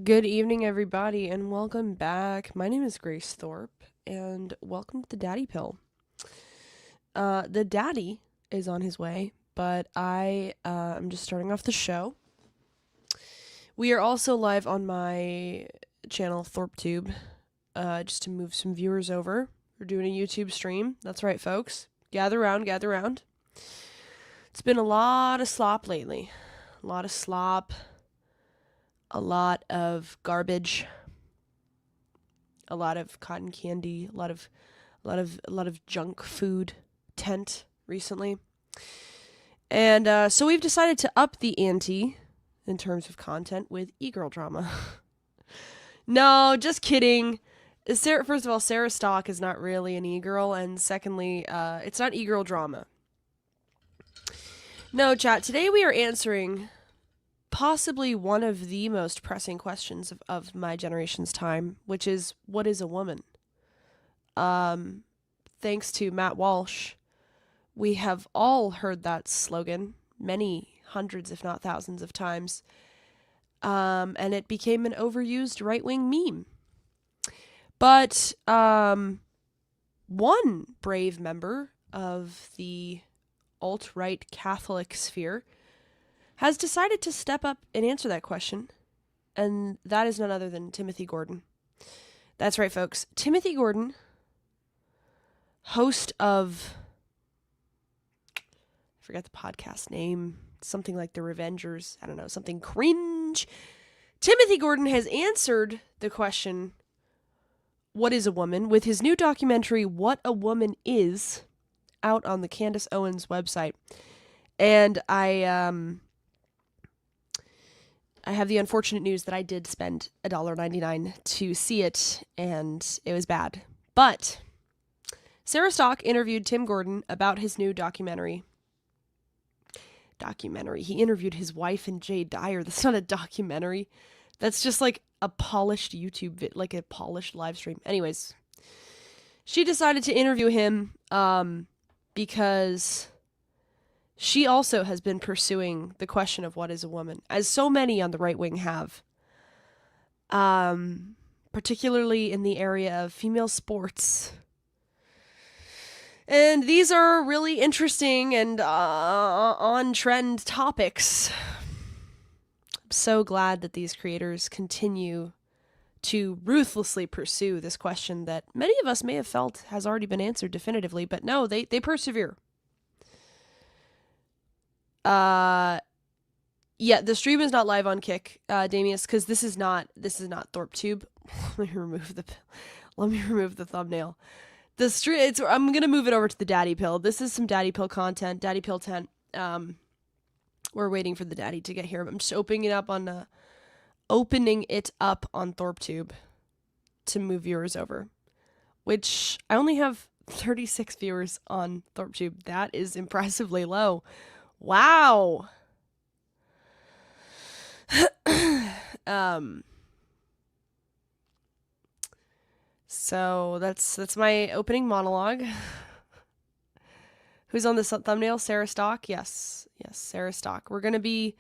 Good evening, everybody, and welcome back. My name is Grace Thorpe, and welcome to the Daddy Pill. The daddy is on his way, but I am just starting off the show. We are also live on my channel, ThorpeTube, just to move some viewers over. We're doing a YouTube stream. That's right, folks. Gather around, gather around. It's been a lot of slop lately. A lot of slop. A lot of garbage, a lot of cotton candy, a lot of junk food tent recently. And so we've decided to up the ante in terms of content with e-girl drama. No, just kidding. First of all, Sarah Stock is not really an e-girl, and secondly, it's not e-girl drama. No, chat, today we are answering possibly one of the most pressing questions of my generation's time, which is, what is a woman? Thanks to Matt Walsh, we have all heard that slogan many hundreds, if not thousands of times, and it became an overused right-wing meme. But one brave member of the alt-right Catholic sphere has decided to step up and answer that question, and that is none other than Timothy Gordon. That's right, folks. Timothy Gordon, host of, I forget the podcast name, something like The Revengers, I don't know, something cringe. Timothy Gordon has answered the question, what is a woman, with his new documentary, What a Woman Is, out on the Candace Owens website. And I have the unfortunate news that I did spend $1.99 to see it, and it was bad. But Sarah Stock interviewed Tim Gordon about his new documentary. He interviewed his wife and Jay Dyer. That's not a documentary. That's just like a polished YouTube like a polished live stream. Anyways, she decided to interview him because she also has been pursuing the question of what is a woman, as so many on the right wing have, particularly in the area of female sports. And these are really interesting and on-trend topics. I'm so glad that these creators continue to ruthlessly pursue this question that many of us may have felt has already been answered definitively, but no, they persevere. Yeah, the stream is not live on Kick, Damius, because this is not ThorpeTube. Let me remove the thumbnail. The stream, I'm gonna move it over to the Daddy Pill. This is some Daddy Pill content, Daddy Pill tent. We're waiting for the Daddy to get here. I'm just opening it up on ThorpeTube to move viewers over, which I only have 36 viewers on ThorpeTube. That is impressively low. Wow. So that's my opening monologue. Who's on this thumbnail? Sarah Stock? Yes, Sarah Stock. We're gonna be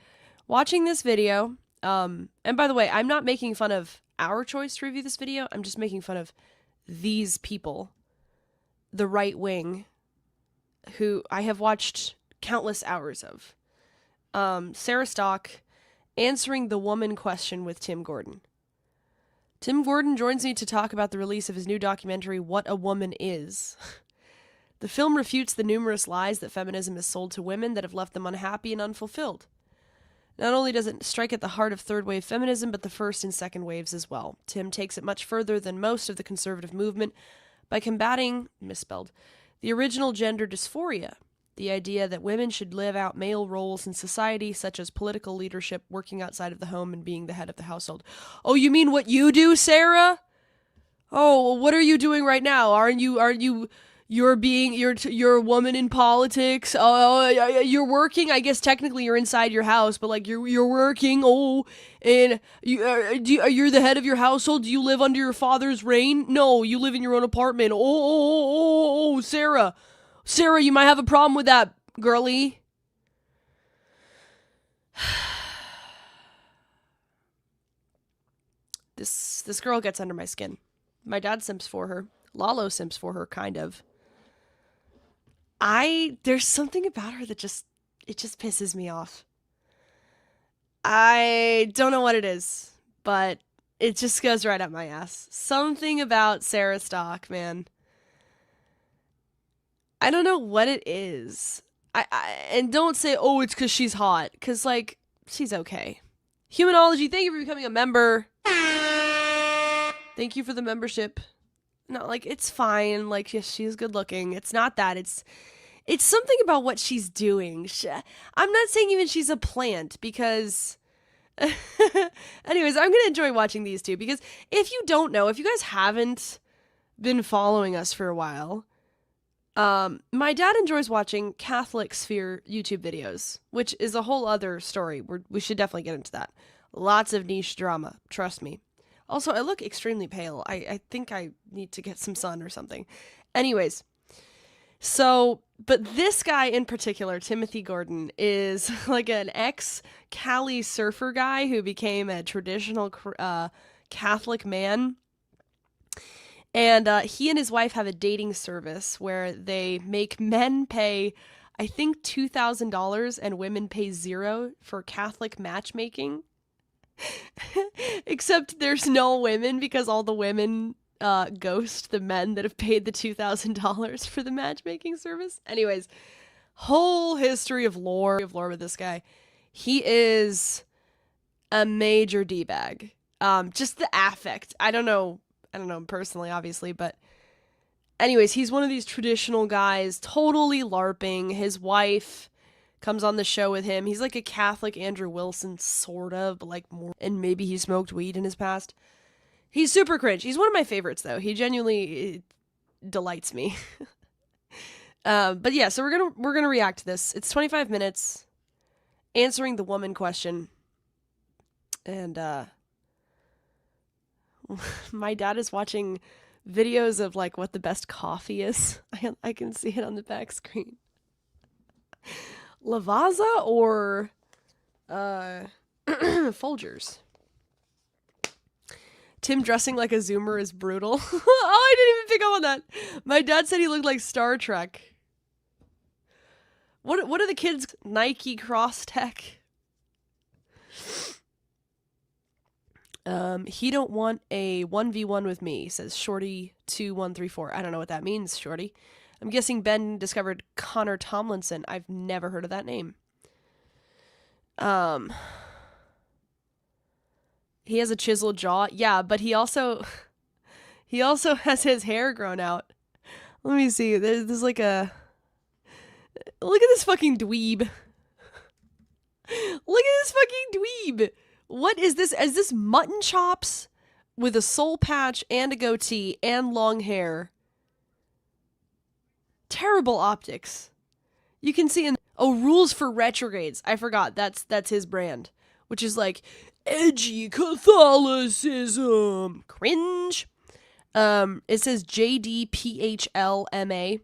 watching this video. And by the way, I'm not making fun of our choice to review this video. I'm just making fun of these people, the right wing, who I have watched countless hours of. Sarah Stock answering the woman question with Tim Gordon. Tim Gordon joins me to talk about the release of his new documentary, What a Woman Is. The film refutes the numerous lies that feminism has sold to women that have left them unhappy and unfulfilled. Not only does it strike at the heart of third wave feminism, but the first and second waves as well. Tim takes it much further than most of the conservative movement by combating, misspelled, the original gender dysphoria, the idea that women should live out male roles in society, such as political leadership, working outside of the home, and being the head of the household. Oh, you mean what you do, Sarah? Oh, well, what are you doing right now? You're a woman in politics. Oh, you're working. I guess technically you're inside your house, but like you're working. Oh, and you're the head of your household. Do you live under your father's reign? No, you live in your own apartment. Oh, Sarah. Sarah, you might have a problem with that, girly. This girl gets under my skin. My dad simps for her. Lalo simps for her, kind of. There's something about her that just pisses me off. I don't know what it is, but it just goes right up my ass. Something about Sarah Stock, man. I don't know what it is. And don't say, oh, it's because she's hot. Because, like, she's okay. Humanology, thank you for becoming a member. Thank you for the membership. No, like, it's fine. Like, yes, she's good looking. It's not that. It's something about what she's doing. I'm not saying even she's a plant, because... Anyways, I'm going to enjoy watching these two, because if you don't know, if you guys haven't been following us for a while... my dad enjoys watching Catholic sphere YouTube videos, which is a whole other story. We should definitely get into that. Lots of niche drama, trust me. Also, I look extremely pale. I think I need to get some sun or something. Anyways, so, but this guy in particular, Timothy Gordon, is like an ex-Cali surfer guy who became a traditional Catholic man. And he and his wife have a dating service where they make men pay, I think, $2,000 and women pay $0 for Catholic matchmaking. Except there's no women, because all the women ghost the men that have paid the $2,000 for the matchmaking service. Anyways, whole history of lore with this guy. He is a major D-bag. Just the affect. I don't know him personally, obviously, but anyways, he's one of these traditional guys, totally LARPing. His wife comes on the show with him. He's like a Catholic Andrew Wilson, sort of, but like more, and maybe he smoked weed in his past. He's super cringe. He's one of my favorites, though. He genuinely delights me. But yeah, so we're gonna react to this. It's 25 minutes, answering the woman question, and my dad is watching videos of like what the best coffee is. I can see it on the back screen. Lavazza or Folgers. Tim dressing like a Zoomer is brutal. Oh, I didn't even pick up on that. My dad said he looked like Star Trek. What are the kids? Nike Cross Tech. He don't want a 1v1 with me, says Shorty2134. I don't know what that means, Shorty. I'm guessing Ben discovered Connor Tomlinson. I've never heard of that name. He has a chiseled jaw. Yeah, but he also has his hair grown out. Let me see. There's like a... Look at this fucking dweeb. Look at this fucking dweeb. What is this? Is this mutton chops with a soul patch and a goatee and long hair? Terrible optics. You can see in... Oh, rules for retrogrades. I forgot. That's his brand. Which is like, edgy Catholicism. Cringe. It says JDPHLMA.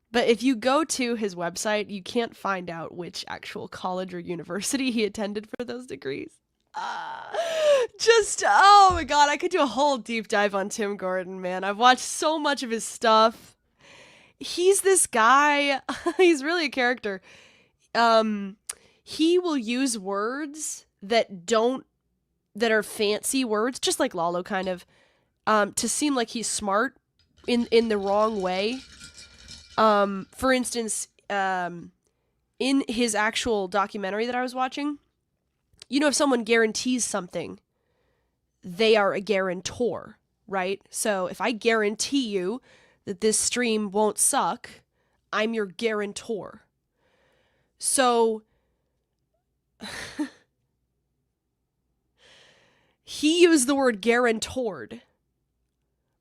But if you go to his website, you can't find out which actual college or university he attended for those degrees. Oh my god, I could do a whole deep dive on Tim Gordon, man. I've watched so much of his stuff. He's this guy. He's really a character. He will use words that are fancy words, just like Lalo kind of, to seem like he's smart in the wrong way. For instance, in his actual documentary that I was watching, you know, if someone guarantees something, they are a guarantor, right? So if I guarantee you that this stream won't suck, I'm your guarantor. So he used the word guarantored.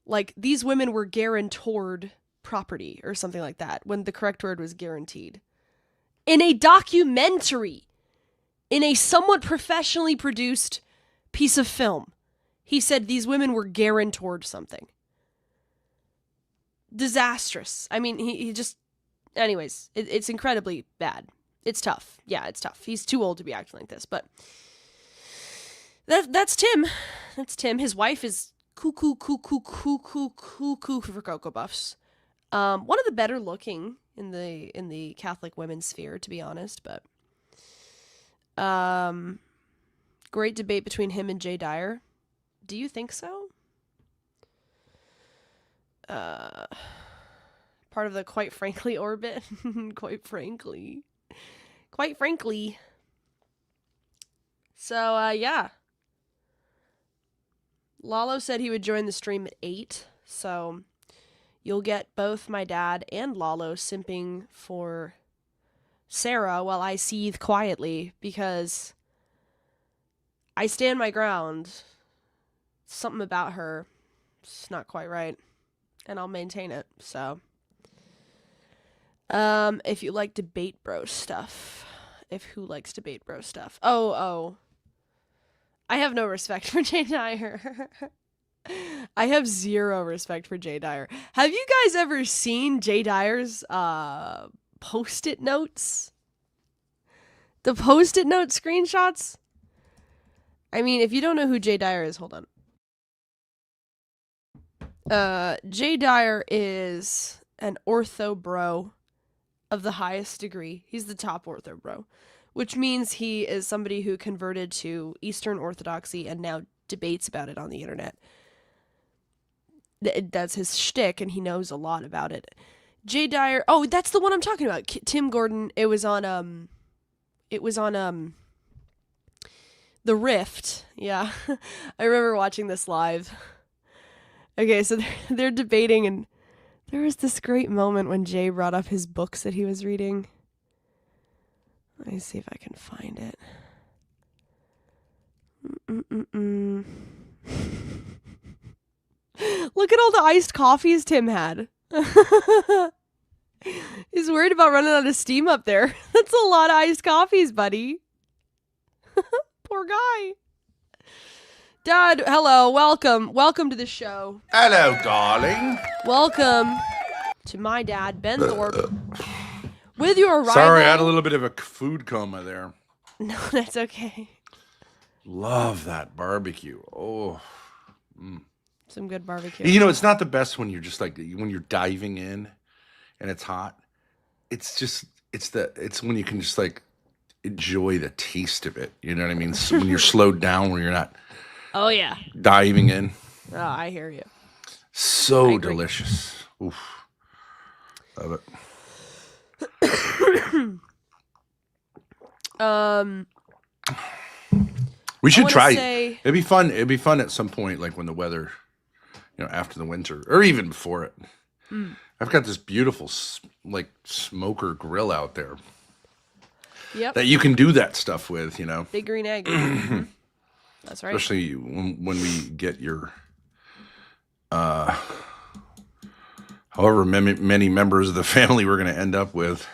Like, these women were guarantored property or something like that, when the correct word was guaranteed. In a documentary, in a somewhat professionally produced piece of film, he said these women were guarantored something. Disastrous. I mean, he just... Anyways, it's incredibly bad. It's tough. Yeah, it's tough. He's too old to be acting like this, but... That's Tim. That's Tim. His wife is cuckoo for Cocoa Puffs. One of the better looking in the Catholic women's sphere, to be honest, but great debate between him and Jay Dyer. Do you think so? Part of the quite frankly orbit. Quite frankly. So, yeah. Lalo said he would join the stream at 8, so you'll get both my dad and Lalo simping for Sarah while I seethe quietly, because I stand my ground. Something about her, it's not quite right, and I'll maintain it, so. If you like debate bro stuff. Who likes debate bro stuff? Oh. I have no respect for Jay Dyer. I have zero respect for Jay Dyer. Have you guys ever seen Jay Dyer's Post-it notes? The Post-it note screenshots? I mean, if you don't know who Jay Dyer is, hold on. Jay Dyer is an ortho bro of the highest degree. He's the top ortho bro, which means he is somebody who converted to Eastern Orthodoxy and now debates about it on the internet. That's his shtick, and he knows a lot about it. Jay Dyer, oh, that's the one I'm talking about. Tim Gordon. It was on The Rift. Yeah, I remember watching this live. Okay, so they're debating, and there was this great moment when Jay brought up his books that he was reading. Let me see if I can find it. Look at all the iced coffees Tim had. He's worried about running out of steam up there. That's a lot of iced coffees, buddy. Poor guy. Dad, hello, welcome. Welcome to the show. Hello, darling. Welcome to my dad, Ben Thorpe. With your arrival... Sorry, I had a little bit of a food coma there. No, that's okay. Love that barbecue. Oh. Some good barbecue. You know, it's not the best when you're just like, when you're diving in and it's hot. It's just, it's when you can just like enjoy the taste of it. You know what I mean? So when you're slowed down, when you're not... Oh, yeah. Diving in. Oh, I hear you. So delicious. Oof. Love it. We should try. It'd be fun. It'd be fun at some point, like when the weather, after the winter, or even before it. I've got this beautiful, like, smoker grill out there. Yep. That you can do that stuff with, Big green egg. That's right. Especially when we get your, however many members of the family we're going to end up with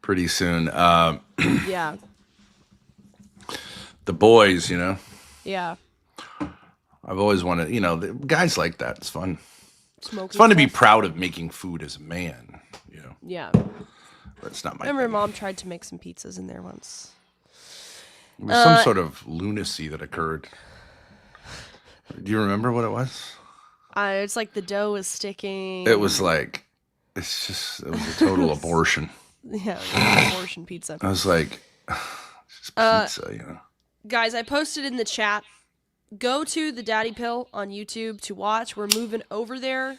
pretty soon. Yeah. The boys, Yeah. I've always wanted, guys like that. It's fun. It's fun to be proud of making food as a man, Yeah. But it's not my Remember, thing. Mom tried to make some pizzas in there once. There was some sort of lunacy that occurred. Do you remember what it was? It's like the dough was sticking. It was like, it was a total abortion. Yeah, it was an abortion pizza. I was like, it's just pizza, Guys, I posted in the chat. Go to the Daddy Pill on YouTube to watch. We're moving over there.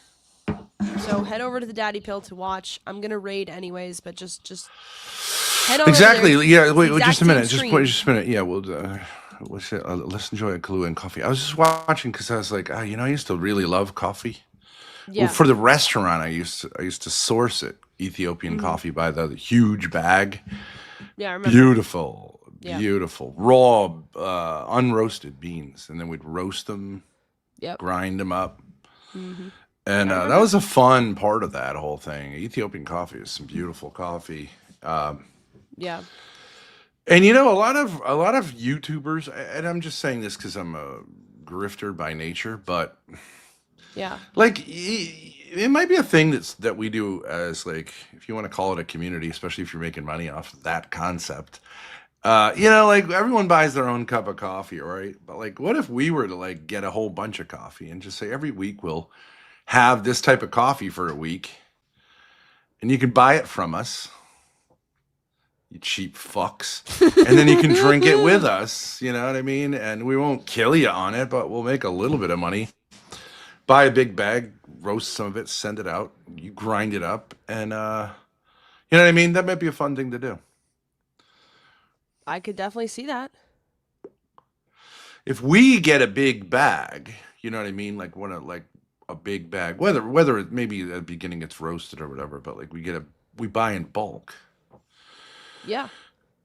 So head over to the Daddy Pill to watch. I'm going to raid anyways, but just head over exactly. there. Yeah, wait, just a minute. Just a minute. Yeah, well, let's enjoy a Kahlua and coffee. I was just watching because I was like, I used to really love coffee. Yeah. Well, for the restaurant, I used to source it, Ethiopian coffee by the huge bag. Yeah, I remember. Beautiful, raw, unroasted beans, and then we'd roast them, grind them up, and that was a fun part of that whole thing. Ethiopian coffee is some beautiful coffee. Yeah. And a lot of YouTubers, and I'm just saying this because I'm a grifter by nature, but yeah, like it might be a thing that we do as, like, if you want to call it a community, especially if you're making money off of that concept. like everyone buys their own cup of coffee, right? But like, what if we were to like get a whole bunch of coffee and just say every week we'll have this type of coffee for a week, and you can buy it from us, you cheap fucks, and then you can drink it with us. You know what I mean? And we won't kill you on it, but we'll make a little bit of money. Buy a big bag, roast some of it, send it out. You grind it up, and you know what I mean? That might be a fun thing to do. I could definitely see that. If we get a big bag, you know what I mean? Like a big bag, whether it maybe at the beginning it's roasted or whatever, but like we buy in bulk. Yeah.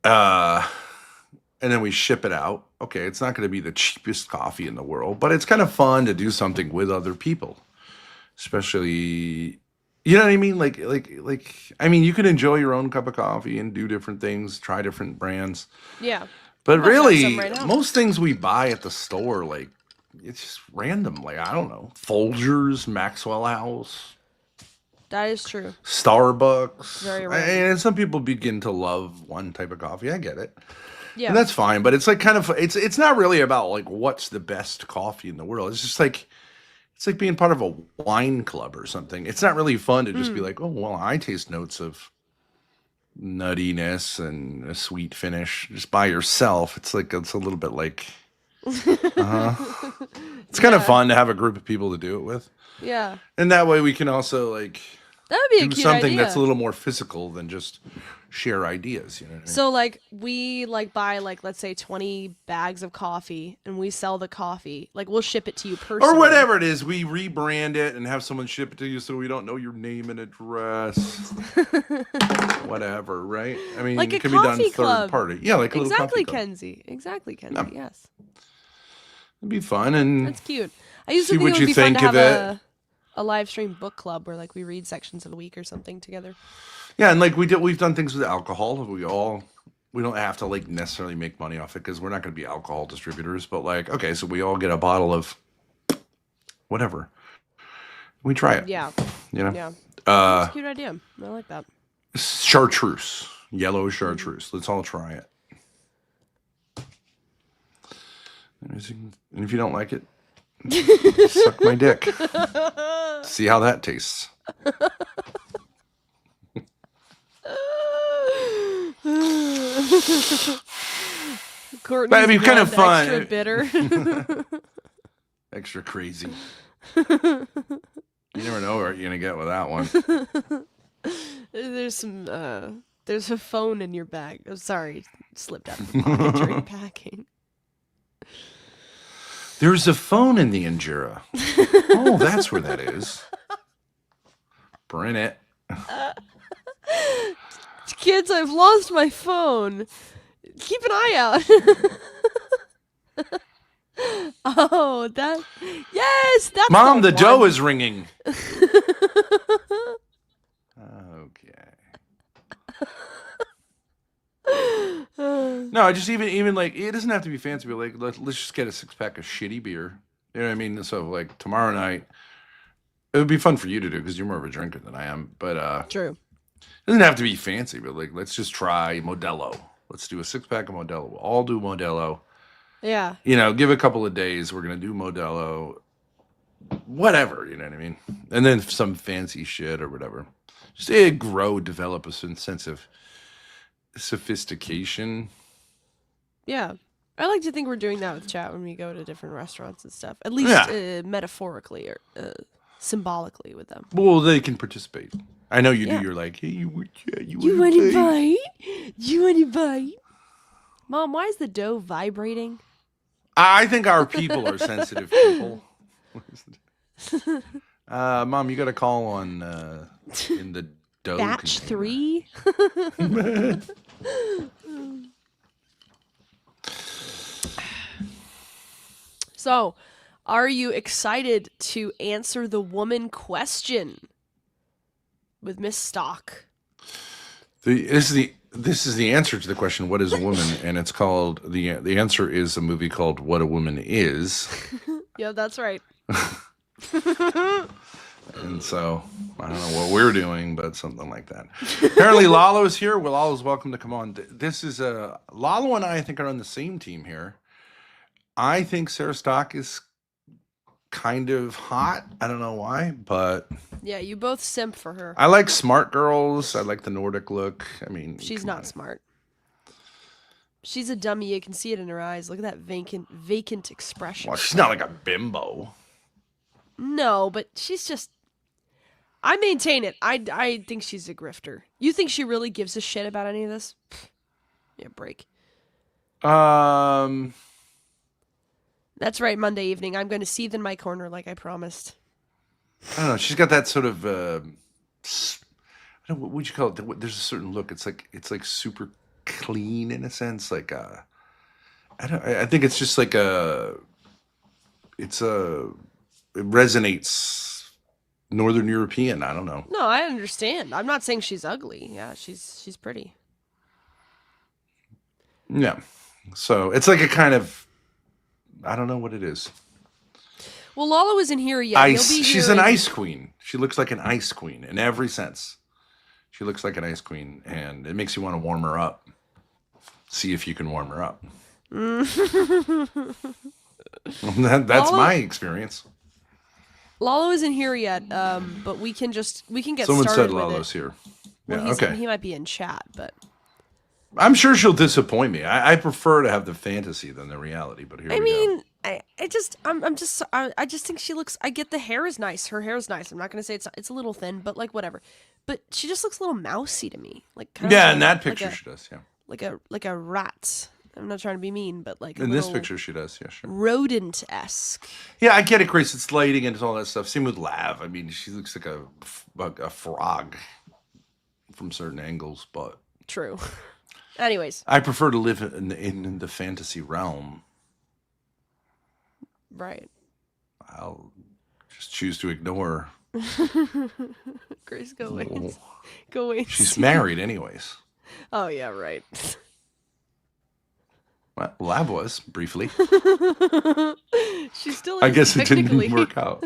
And then we ship it out. Okay, it's not going to be the cheapest coffee in the world, but it's kind of fun to do something with other people, especially, you know what I mean? Like, I mean, you can enjoy your own cup of coffee and do different things, try different brands. Yeah. But really, most things we buy at the store, like, it's just random. Like, I don't know, Folgers, Maxwell House. That is true. Starbucks. Very random. And some people begin to love one type of coffee. I get it. Yeah. And that's fine, but it's like kind of it's not really about like what's the best coffee in the world. It's just like it's like being part of a wine club or something. It's not really fun to just be like, oh well, I taste notes of nuttiness and a sweet finish just by yourself. It's like it's a little bit like it's kind of fun to have a group of people to do it with. Yeah. And that way we can also like that would be a do cute something idea. that's a little more physical than just share ideas, you know what I mean? So like we like buy like let's say 20 bags of coffee and we sell the coffee. Like we'll ship it to you personally. Or whatever it is, we rebrand it and have someone ship it to you so we don't know your name and address. Whatever, right? I mean, like it a can be done coffee third club. party. Yeah, like a little coffee club. Kenzie. Exactly, Kenzie. No. Yes. It'd be fun and that's cute. I used to see think what it would you be fun think to of have it. a live stream book club where like we read sections of the week or something together. Yeah, and like we've done things with alcohol. We don't have to like necessarily make money off it because we're not going to be alcohol distributors. But like, okay, so we all get a bottle of whatever. We try it. Yeah. You know. Yeah. That's a cute idea. I like that. Chartreuse, yellow chartreuse. Let's all try it. And if you don't like it, suck my dick. See how that tastes. Courtney's That'd be kind of fun. Extra bitter. Extra crazy. You never know what you're gonna get with that one. There's a phone in your bag. Oh, sorry, slipped out of the pocket during packing. There's a phone in the Injera. Oh, that's where that is. Bring it. Kids, I've lost my phone. Keep an eye out. Oh, that's Mom, the dough is ringing. Okay. No, just even like it doesn't have to be fancy, but like let's just get a 6-pack of shitty beer. You know what I mean? So like tomorrow night, it would be fun for you to do because you're more of a drinker than I am. But true. It doesn't have to be fancy, but like let's just try Modelo. Let's do a 6-pack of Modelo. We'll all do Modelo. Yeah. You know, give it a couple of days. We're gonna do Modelo. Whatever, you know what I mean? And then some fancy shit or whatever. Just develop a sense of sophistication. Yeah. I like to think we're doing that with chat when we go to different restaurants and stuff. At least metaphorically or symbolically with them. Well, they can participate. I know you do. You're like, hey, you want to bite? You want to bite? Mom, why is the dough vibrating? I think our people are sensitive people. Mom, you got a call on in the dough batch container. 3. So, are you excited to answer the woman question with Miss Stock? This is the answer to the question, what is a woman? And it's called, the answer is a movie called What a Woman Is. Yeah, that's right. And so I don't know what we're doing, but something like that. Apparently Lalo's here. Well, Lalo's welcome to come on. This is Lalo and I think are on the same team here. I think Sarah Stock is kind of hot. I don't know why, but yeah, you both simp for her. I like smart girls. I like the Nordic look. I mean, she's not smart. She's a dummy. You can see it in her eyes. Look at that vacant expression. Well, she's not like a bimbo. No, but she's just. I maintain it. I think she's a grifter. You think she really gives a shit about any of this? Yeah, break. That's right, Monday evening. I'm going to seethe in my corner like I promised. I don't know. She's got that sort of, I don't know, what would you call it? There's a certain look. It's like super clean in a sense. Like, I think it's just like it resonates Northern European. I don't know. No, I understand. I'm not saying she's ugly. Yeah, she's pretty. Yeah. So it's like a kind of, I don't know what it is. Well, Lalo isn't here yet. She's an ice queen. She looks like an ice queen in every sense. She looks like an ice queen, and it makes you want to warm her up. See if you can warm her up. That's my experience. Lalo isn't here yet, but we can get Someone started with it. said Lalo's here. Well, Yeah, okay. He might be in chat, but I'm sure she'll disappoint me. I prefer to have the fantasy than the reality, but here we go. I just think she looks. I get the hair is nice. Her hair is nice. I'm not gonna say it's a little thin, but like whatever. But she just looks a little mousy to me. Like kind yeah, of in that picture she does. Yeah, like a rat. I'm not trying to be mean, but like in this picture she does. Yeah, sure. Rodent-esque. Yeah, I get it, Grace. It's lighting and all that stuff. Same with Lav. I mean, she looks like a frog from certain angles, but true. Anyways, I prefer to live in the fantasy realm. Right. I'll just choose to ignore. Grace, go away. Go away. She's married, anyways. Oh yeah, right. Well, Lab was briefly. She still is. I guess it didn't work out.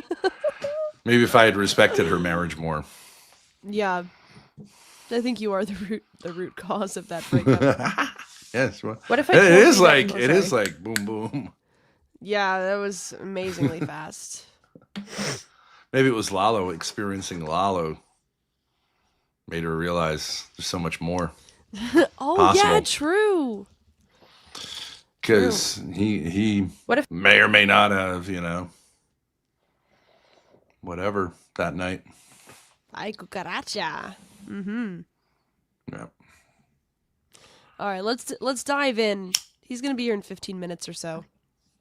Maybe if I had respected her marriage more. Yeah, I think you are the root cause of that breakup. Yes. Well, what if it is like boom boom. Yeah, that was amazingly fast. Maybe it was Lalo experiencing Lalo made her realize there's so much more. Oh possible. Yeah, true. Because he may or may not have, whatever that night. Ay cucaracha. Mm-hmm. Yeah. All right, let's dive in. He's gonna be here in 15 minutes or so.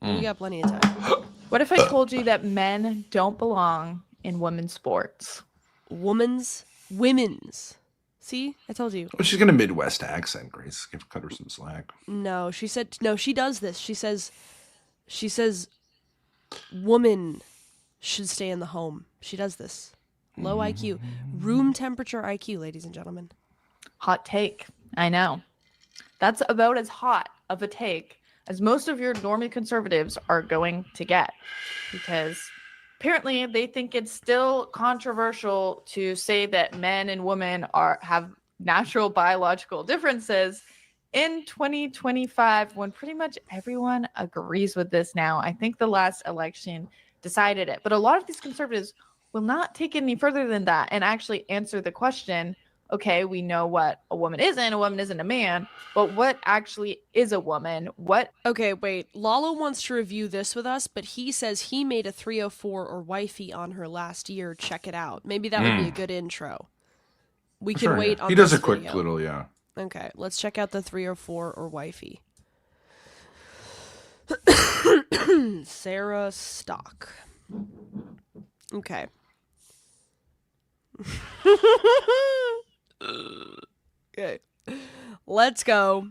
We got plenty of time. What if I told you that men don't belong in women's sports? Women's. See, I told you. Well, she's got a Midwest accent, Grace. Cut her some slack. No, she said no. She does this. She says, woman should stay in the home. She does this. Low IQ, room temperature IQ, ladies and gentlemen. Hot take. I know. That's about as hot of a take as most of your normie conservatives are going to get, because apparently they think it's still controversial to say that men and women have natural biological differences in 2025, when pretty much everyone agrees with this now. I think the last election decided it, but a lot of these conservatives will not take it any further than that and actually answer the question. Okay, we know what a woman isn't a man, but what actually is a woman? Okay, wait. Lalo wants to review this with us, but he says he made a 304 or wifey on her last year. Check it out. Maybe that would be a good intro. We can wait on He does this a quick video. little, yeah. Okay, let's check out the 304 or wifey. Sarah Stock. Okay. Okay. Let's go.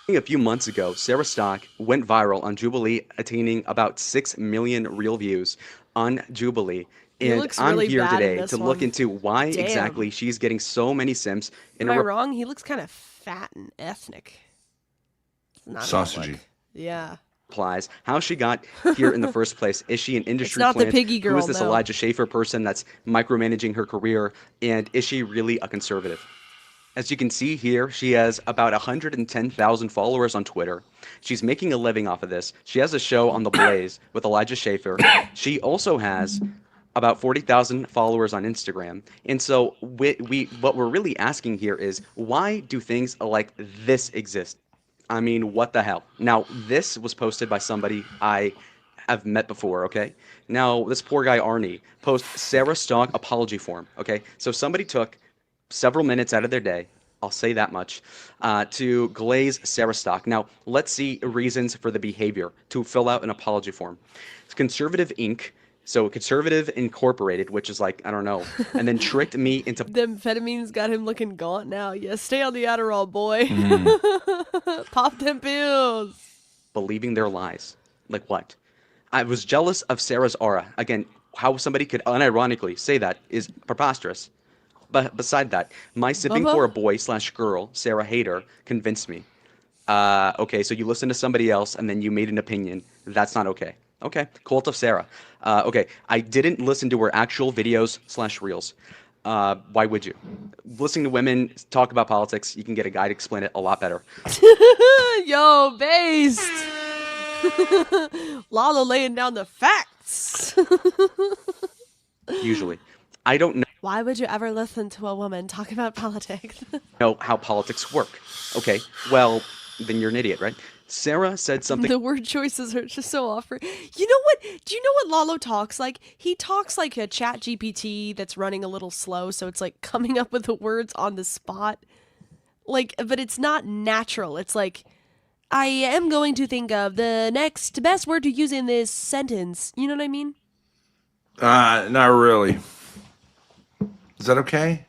A few months ago, Sarah Stock went viral on Jubilee, attaining about 6 million real views on Jubilee. And I'm really here bad in today this to look one. into why Damn. exactly she's getting so many simps. Am I wrong? He looks kind of fat and ethnic. Not Sausagey. Yeah. replies, how she got here in the first place. Is she an industry not the plant? piggy Who girl, is this no. Elijah Schaffer person that's micromanaging her career? And is she really a conservative? As you can see here, she has about 110,000 followers on Twitter. She's making a living off of this. She has a show on The Blaze with Elijah Schaffer. She also has about 40,000 followers on Instagram. And so what we're really asking here is, why do things like this exist? I mean, what the hell? Now, this was posted by somebody I have met before, okay? Now, this poor guy, Arnie, posts Sarah Stock apology form, okay? So somebody took several minutes out of their day, I'll say that much, to glaze Sarah Stock. Now, let's see reasons for the behavior to fill out an apology form. It's Conservative Inc., so Conservative Incorporated, which is like, I don't know, and then tricked me into The amphetamines got him looking gaunt now. Yeah, stay on the Adderall, boy. Pop them pills. believing their lies. Like what? I was jealous of Sarah's aura. Again, how somebody could unironically say that is preposterous. But beside that, my sipping for a boy/girl, Sarah Hater, convinced me. Okay, so you listened to somebody else and then you made an opinion. That's not okay. Okay, cult of Sarah. Okay, I didn't listen to her actual videos/reels. Why would you? Listening to women talk about politics, you can get a guy to explain it a lot better. Yo, based. Lala laying down the facts. Usually, I don't Why would you ever listen to a woman talk about politics? know how politics work. Okay, well, then you're an idiot, right? Sarah said something. The word choices are just so off. You know what? Do you know what Lalo talks like? He talks like a chat GPT that's running a little slow, so it's like coming up with the words on the spot. Like, but it's not natural. It's like, I am going to think of the next best word to use in this sentence. You know what I mean? Not really. Is that okay?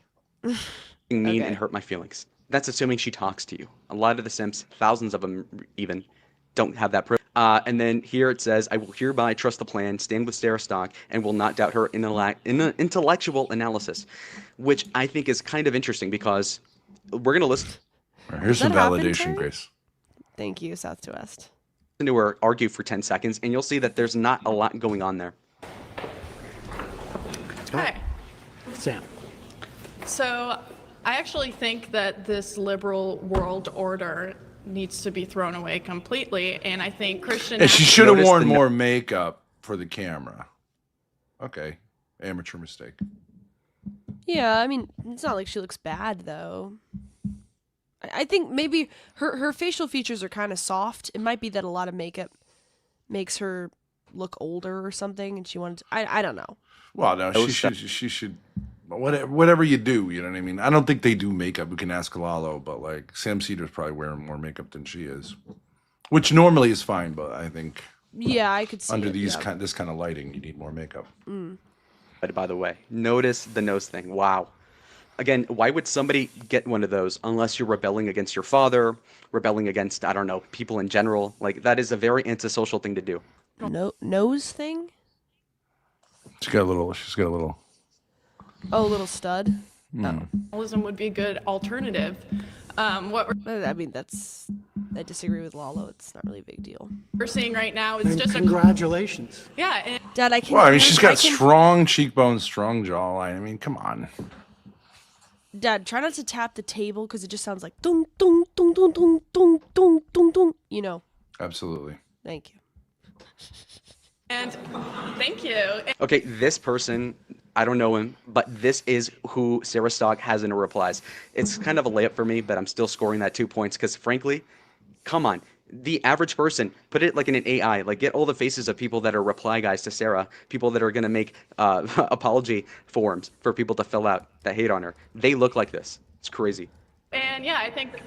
Mean and hurt my feelings. That's assuming she talks to you. A lot of the simps, thousands of them even, don't have that privilege. And then here it says, I will hereby trust the plan, stand with Sarah Stock, and will not doubt her intellectual analysis, which I think is kind of interesting because we're going to listen Here's some that happen, validation, Terry? Grace. Thank you, South to West. to her argue for 10 seconds, and you'll see that there's not a lot going on there. Hi. Sam. So I actually think that this liberal world order needs to be thrown away completely, and I think Christian. And she should have Notice worn the more makeup for the camera. Okay, amateur mistake. Yeah, I mean, it's not like she looks bad, though. I think maybe her facial features are kind of soft. It might be that a lot of makeup makes her look older or something, and she wanted to, I don't know. Well, no, she should whatever you do, you know what I mean? I don't think they do makeup. We can ask Lalo, but like Sam Cedar's probably wearing more makeup than she is, which normally is fine, but I think Yeah, I could see under it, this yeah. kind of lighting, you need more makeup. But by the way, notice the nose thing. Wow. Again, why would somebody get one of those unless you're rebelling against your father, rebelling against, I don't know, people in general? Like, that is a very antisocial thing to do. Nose thing? She's got a little. Oh, little stud. Oh. Journalism would be a good alternative. What I mean, I disagree with Lalo. It's not really a big deal. we're seeing right now is And just congratulations. yeah. And Dad, I can. Well, I mean, she's got I can- strong cheekbones, strong jawline. I mean, come on. Dad, try not to tap the table because it just sounds like dong dong dong dong dong dong dong dong dong. You know. Absolutely. Thank you. and thank you. Okay, this person, I don't know him, but this is who Sarah Stock has in her replies. It's kind of a layup for me, but I'm still scoring that 2 points because, frankly, come on. The average person, put it like in an AI, like get all the faces of people that are reply guys to Sarah, people that are going to make apology forms for people to fill out that hate on her. They look like this. It's crazy. And yeah, I think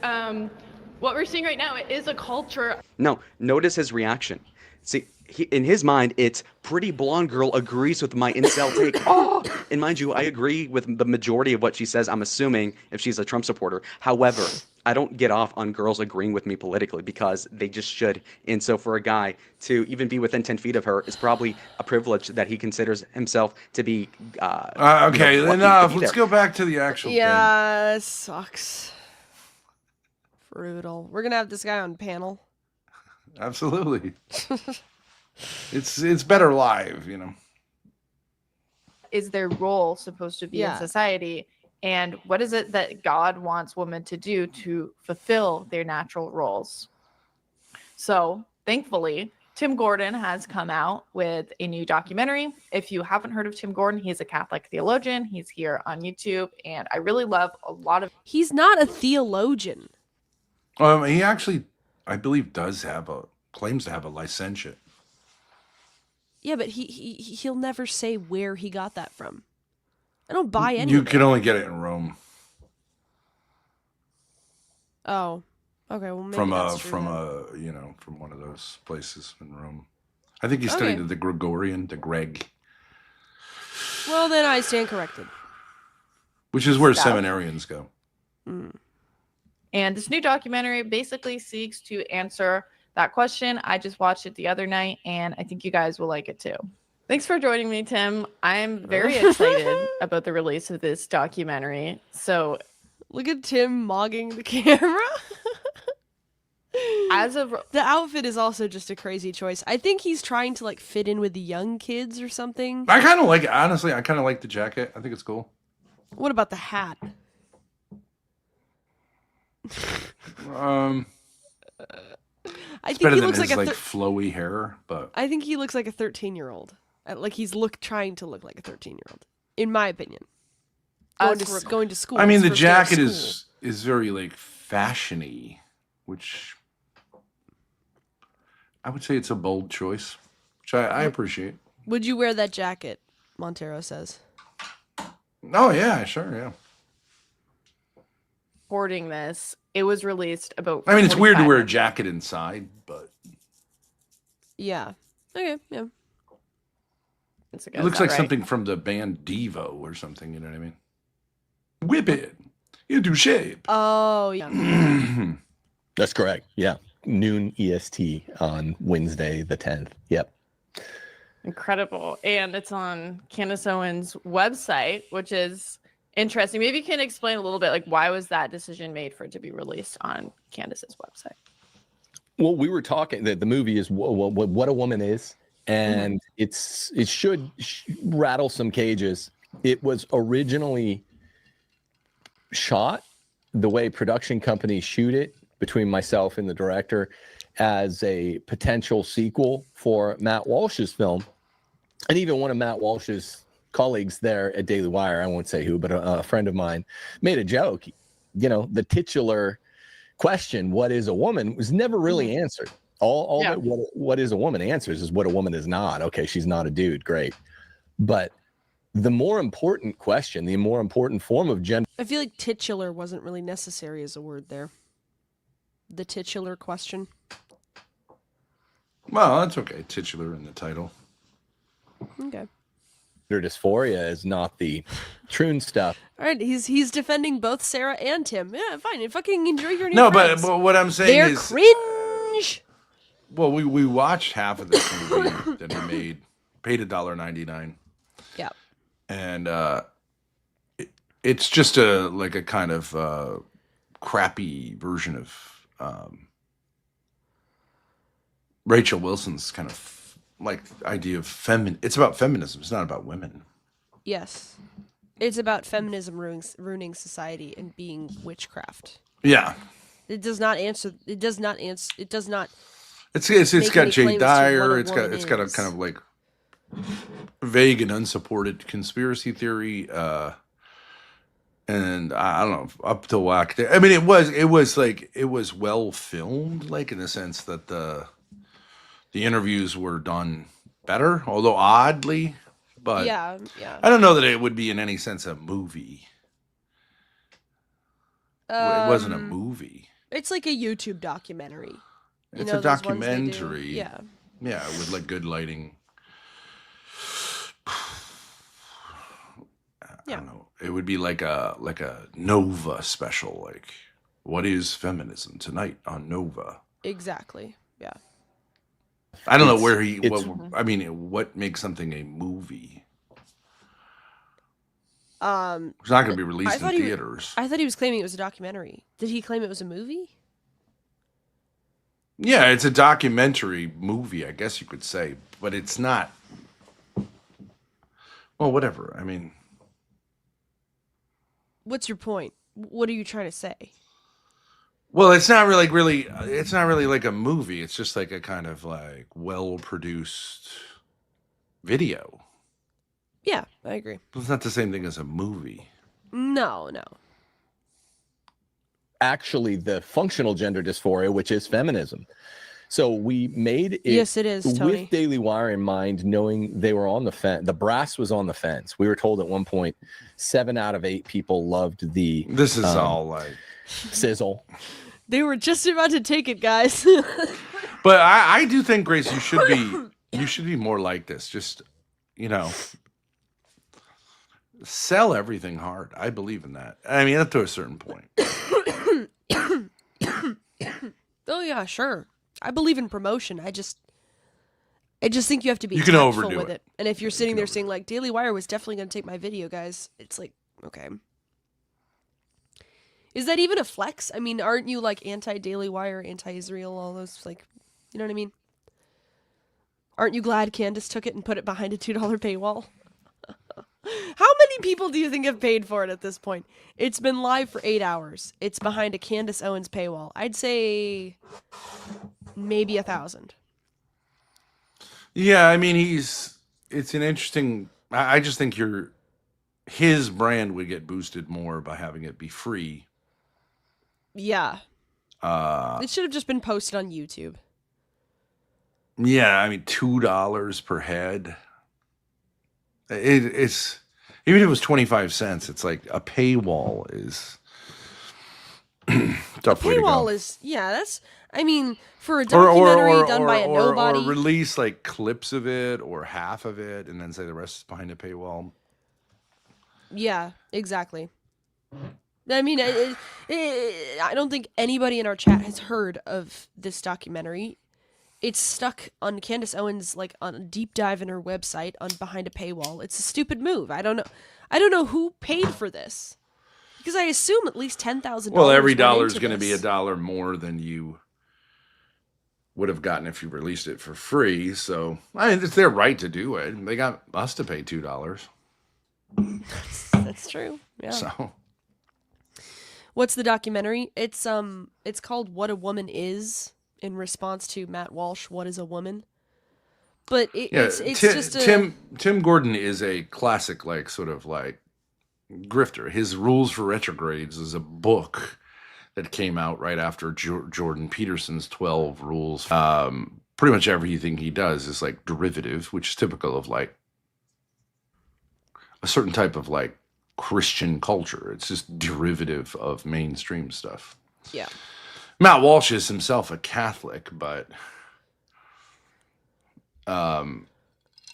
what we're seeing right now is a culture. No, notice his reaction. See, in his mind, it's pretty blonde girl agrees with my incel take. Oh! And mind you, I agree with the majority of what she says, I'm assuming, if she's a Trump supporter. However, I don't get off on girls agreeing with me politically because they just should. And so for a guy to even be within 10 feet of her is probably a privilege that he considers himself to be. Okay, lucky to enough. be Let's there. go back to the actual thing. Yeah, it sucks. Brutal. We're gonna have this guy on panel. Absolutely. It's better live, you know. Is their role supposed to be in Yeah. society? And what is it that God wants women to do to fulfill their natural roles? So, thankfully, Tim Gordon has come out with a new documentary. If you haven't heard of Tim Gordon, he's a Catholic theologian. He's here on YouTube, and I really love a lot of. He's not a theologian. He actually, I believe, claims to have a licentiate. Yeah, but he'll never say where he got that from. I don't buy any. You can only get it in Rome Oh, okay. Well, maybe from that's true from then. from one of those places in Rome. I think he studied Okay. the Gregorian, the Greg, Well, then I stand corrected. which is where Stuff. seminarians go. Mm. And this new documentary basically seeks to answer that question. I just watched it the other night, and I think you guys will like it too. Thanks for joining me, Tim. I'm very excited about the release of this documentary. So, Look at Tim mogging the camera. As of The outfit is also just a crazy choice. I think he's trying to like fit in with the young kids or something. I kind of like it. Honestly, I kind of like the jacket. I think it's cool. What about the hat? I It's think better he than looks his like a. flowy hair, but I think he looks like a 13-year-old. Like he's trying to look like a 13-year-old, in my opinion. Going to school. I mean, his the first day of jacket school. is very like fashiony, which I would say it's a bold choice, which I appreciate. Would you wear that jacket? Montero says. Oh yeah, sure, yeah. recording this, it was released about. I mean, it's weird to 45 wear a minutes. jacket inside, but Yeah. Okay. Yeah. it looks like something from the band Devo or something. You know what I mean? Whip it into shape. Oh yeah. That's correct. Yeah. Noon EST on Wednesday, the 10th. Yep. Incredible. And it's on Candace Owens' website, which is interesting. Maybe you can explain a little bit, like, why was that decision made for it to be released on Candace's website? Well, we were talking that the movie is what a woman is, and it should rattle some cages. It was originally shot the way production companies shoot it, between myself and the director, as a potential sequel for Matt Walsh's film. And even one of Matt Walsh's colleagues there at Daily Wire, I won't say who, but a friend of mine, made a joke. You know, the titular question, what is a woman, was never really answered. All that what is a woman answers is what a woman is not. Okay, she's not a dude, great. But the more important question, the more important form of gender. I feel like titular wasn't really necessary as a word there. The titular question. Well, that's okay. Titular in the title. Okay. Dysphoria is not the troon stuff. All right, he's defending both Sarah and Tim. Yeah, fine. I fucking enjoy your new No, friends. but what I'm saying They're is, cringe. well, we watched half of this movie that he made, paid $1.99. Yeah. And it's just a kind of crappy version of Rachel Wilson's kind of like idea of it's about feminism. It's not about women. Yes. It's about feminism ruining society and being witchcraft. Yeah. It does not answer. It does not answer. It does not. It's make got any Jay claims to what Dyer. a It's got woman a is. kind of like vague and unsupported conspiracy theory. And I don't know, up to whack there. I mean, it was well filmed, like in the sense that the interviews were done better, although oddly. But Yeah. I don't know that it would be in any sense a movie. It wasn't a movie. It's like a YouTube documentary. It's know a those ones they do? documentary. Yeah. Yeah, with like good lighting. I don't know. It would be like a Nova special, like what is feminism tonight on Nova? Exactly. Yeah. I don't know where what makes something a movie? It's not going to be released in theaters. I thought he was claiming it was a documentary. Did he claim it was a movie? Yeah, it's a documentary movie, I guess you could say, but it's not. Well, whatever. I mean, What's your point? What are you trying to say? well, it's not really. It's not really like a movie. It's just like a kind of like well-produced video. Yeah, I agree. It's not the same thing as a movie. No. Actually, the functional gender dysphoria, which is feminism. So we made it. Yes, it is, Tony. With Daily Wire in mind, knowing they were on the fence. The brass was on the fence. We were told at one point 7 out of 8 people loved the. This is all like sizzle. They were just about to take it, guys. But I do think, Grace, you should be more like this. Just, sell everything hard. I believe in that. I mean, up to a certain point. Oh yeah, sure. I believe in promotion. I just think you have to be You can tactful overdo with it. it. And if you're sitting there saying like Daily Wire was definitely going to take my video, guys, it's like, okay. Is that even a flex? I mean, aren't you like anti-Daily Wire, anti-Israel, all those, like, you know what I mean? Aren't you glad Candace took it and put it behind a $2 paywall? How many people do you think have paid for it at this point? It's been live for 8 hours. It's behind a Candace Owens paywall. I'd say maybe 1,000. Yeah, I mean, it's an interesting. I just think his brand would get boosted more by having it be free. Yeah. It should have just been posted on YouTube. Yeah, I mean, $2 per head. It's even if it was 25 cents, it's like a paywall is tough way to go. Paywall is, yeah, that's, I mean, for a documentary done by a nobody. Or release like clips of it or half of it and then say the rest is behind a paywall. Yeah, exactly. I mean, I don't think anybody in our chat has heard of this documentary. It's stuck on Candace Owens, like on a deep dive in her website on behind a paywall. It's a stupid move. I don't know who paid for this, because I assume at least $10,000. Well, every dollar is going to be $1 more than you would have gotten if you released it for free. So I mean, it's their right to do it. They got us to pay $2. That's true. Yeah. So, what's the documentary? It's called "What a Woman Is," in response to Matt Walsh, "What is a Woman?" But it's just Tim Gordon is a classic, like sort of like grifter. His Rules for Retrogrades is a book that came out right after Jordan Peterson's 12 Rules. Pretty much everything he does is like derivative, which is typical of like a certain type of like Christian culture. It's just derivative of mainstream stuff. Yeah. Matt Walsh is himself a Catholic, but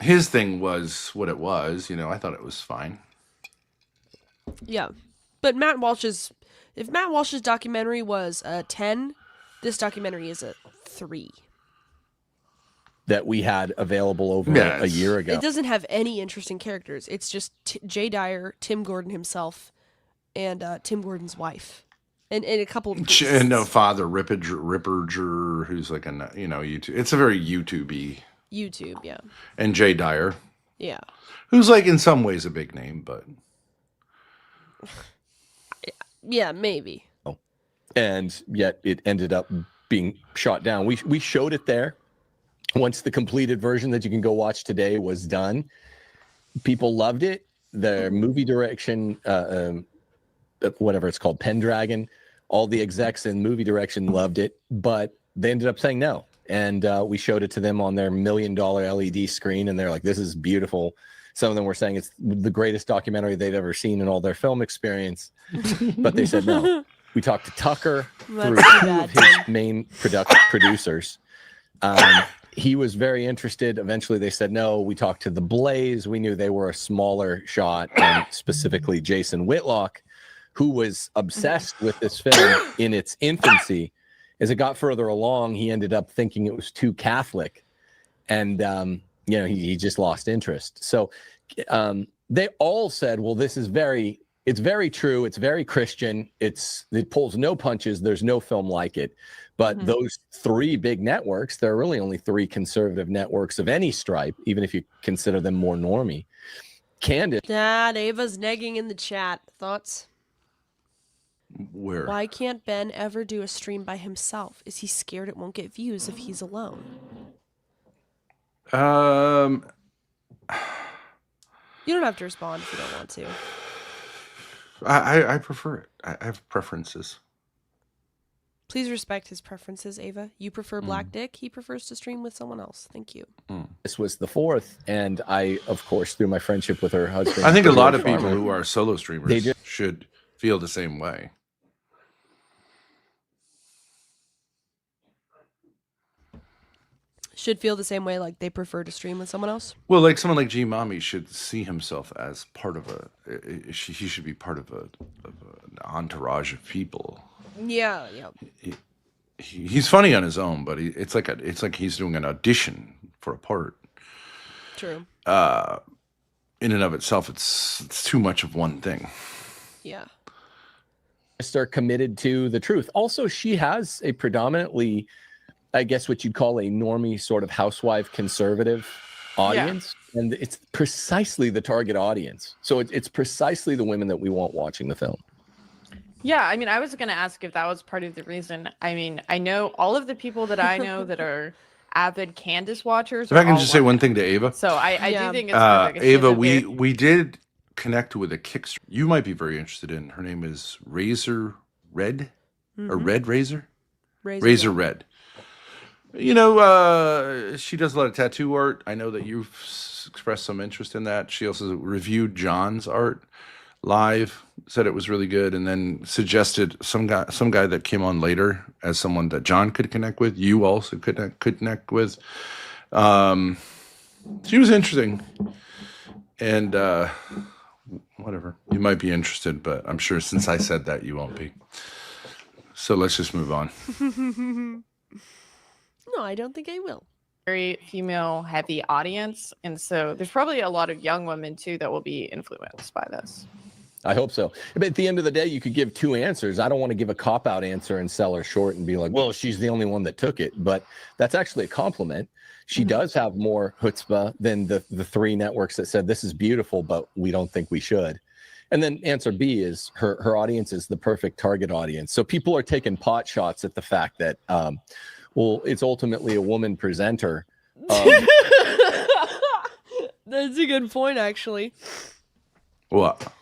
his thing was what it was. I thought it was fine. Yeah. But if Matt Walsh's documentary was a 10, this documentary is a 3. That we had available over a year ago. It doesn't have any interesting characters. It's just Jay Dyer, Tim Gordon himself, and Tim Gordon's wife. And a couple of Father Ripperger, who's like YouTube. It's a very YouTube-y. YouTube, yeah. And Jay Dyer. Yeah. Who's like in some ways a big name, but yeah, maybe. And yet it ended up being shot down. We showed it there. Once the completed version that you can go watch today was done, people loved it. The movie direction, whatever it's called, Pendragon, all the execs in movie direction loved it, but they ended up saying no. And we showed it to them on their $1 million LED screen, and they're like, this is beautiful. Some of them were saying it's the greatest documentary they'd ever seen in all their film experience, but they said no. We talked to Tucker, through two of his main producers. He was very interested. Eventually they said no. We talked to The Blaze. We knew they were a smaller shot, and specifically Jason Whitlock, who was obsessed with this film in its infancy. As it got further along, he ended up thinking it was too Catholic, and he just lost interest. So they all said, well, this is very It's very true. It's very Christian. It pulls no punches. There's no film like it. But those three big networks, there are really only three conservative networks of any stripe, even if you consider them more normie. Candace. Dad, Ava's negging in the chat. Thoughts? Where? Why can't Ben ever do a stream by himself? Is he scared it won't get views if he's alone? You don't have to respond if you don't want to. I prefer it. I have preferences. Please respect his preferences, Ava. You prefer Black Dick. He prefers to stream with someone else. Thank you. This was the fourth, and I, of course, through my friendship with her husband. I think a lot of people who are solo streamers should feel the same way. Should feel the same way, like they prefer to stream with someone else? Well, like someone like G Mommy should see himself as part of he should be part of an entourage of people. Yeah. He's funny on his own, but it's like he's doing an audition for a part. True. In and of itself, it's too much of one thing. Yeah. Are committed to the truth. Also, she has a predominantly, I guess what you'd call a normie sort of housewife conservative audience. Yeah. And it's precisely the target audience. So it's precisely the women that we want watching the film. Yeah, I mean, I was going to ask if that was part of the reason. I mean, I know all of the people that I know that are avid Candace watchers. If I can just say one thing to Ava. So I do think it's perfect. Ava, we did connect with a Kickstarter you might be very interested in. Her name is Razor Red or Red Razor? Razor Red. You know, she does a lot of tattoo art. I know that you've expressed some interest in that. She also reviewed John's art live, said it was really good, and then suggested some guy that came on later as someone that John could connect with. You also could connect with. She was interesting, and whatever. You might be interested, but I'm sure since I said that, you won't be. So let's just move on. No, I don't think I will. Very female heavy audience, and so there's probably a lot of young women too that will be influenced by this. I hope so. But at the end of the day, you could give two answers. I don't want to give a cop-out answer and sell her short and be like, well, she's the only one that took it. But that's actually a compliment. She does have more chutzpah than the three networks that said this is beautiful, but we don't think we should. And then answer B is her audience is the perfect target audience. So people are taking pot shots at the fact that, well, it's ultimately a woman presenter. That's a good point, actually. What?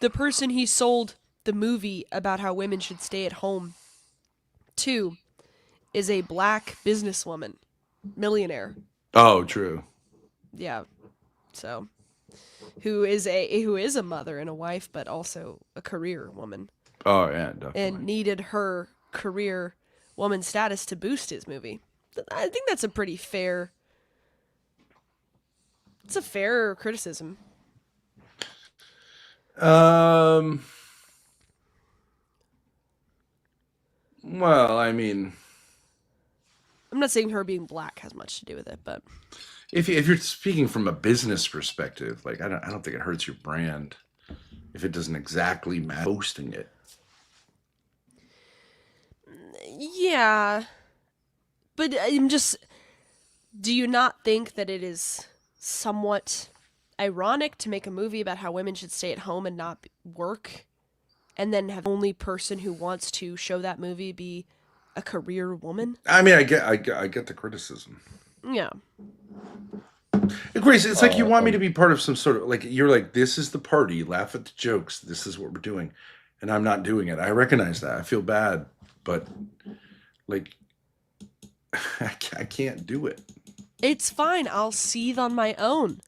The person he sold the movie about how women should stay at home to is a black businesswoman, millionaire. Oh, true. Yeah. So, who is a mother and a wife, but also a career woman. Oh, yeah, definitely. And needed her career woman status to boost his movie. I think that's a pretty fair. It's a fair criticism. Well, I mean, I'm not saying her being black has much to do with it, but if you're speaking from a business perspective, like I don't think it hurts your brand if it doesn't exactly match posting it. Yeah, but I'm just. Do you not think that it is somewhat ironic to make a movie about how women should stay at home and not work, and then have the only person who wants to show that movie be a career woman? I mean, I get the criticism. Yeah. Grace, it's like you want me to be part of some sort of, like, you're like, this is the party, laugh at the jokes, this is what we're doing, and I'm not doing it. I recognize that. I feel bad, but like, I can't do it. It's fine. I'll seethe on my own.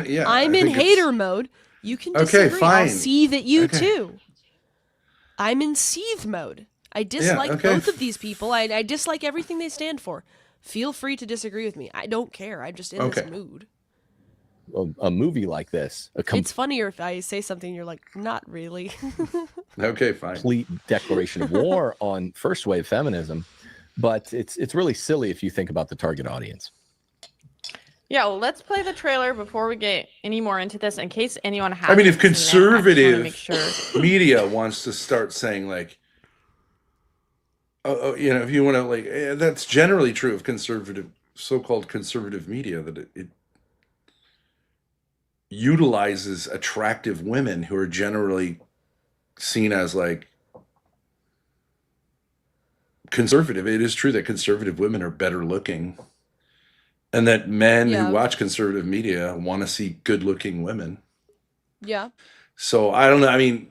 Yeah, I'm in hater mode. You can disagree. Okay, fine. I'll seethe at you too. I'm in seethe mode. I dislike both of these people. I dislike everything they stand for. Feel free to disagree with me. I don't care. I'm just in this mood. A movie like this. It's funnier if I say something and you're like, not really. Okay, fine. Complete declaration of war on first wave feminism. But it's really silly if you think about the target audience. Yeah, well, let's play the trailer before we get any more into this, in case anyone has. I mean, if conservative make sure. media wants to start saying like, you know, if you want to like, that's generally true of conservative, so-called conservative media, that it utilizes attractive women who are generally seen as like conservative. It is true that conservative women are better looking, and that men who watch conservative media want to see good looking women. Yeah. So I don't know. I mean,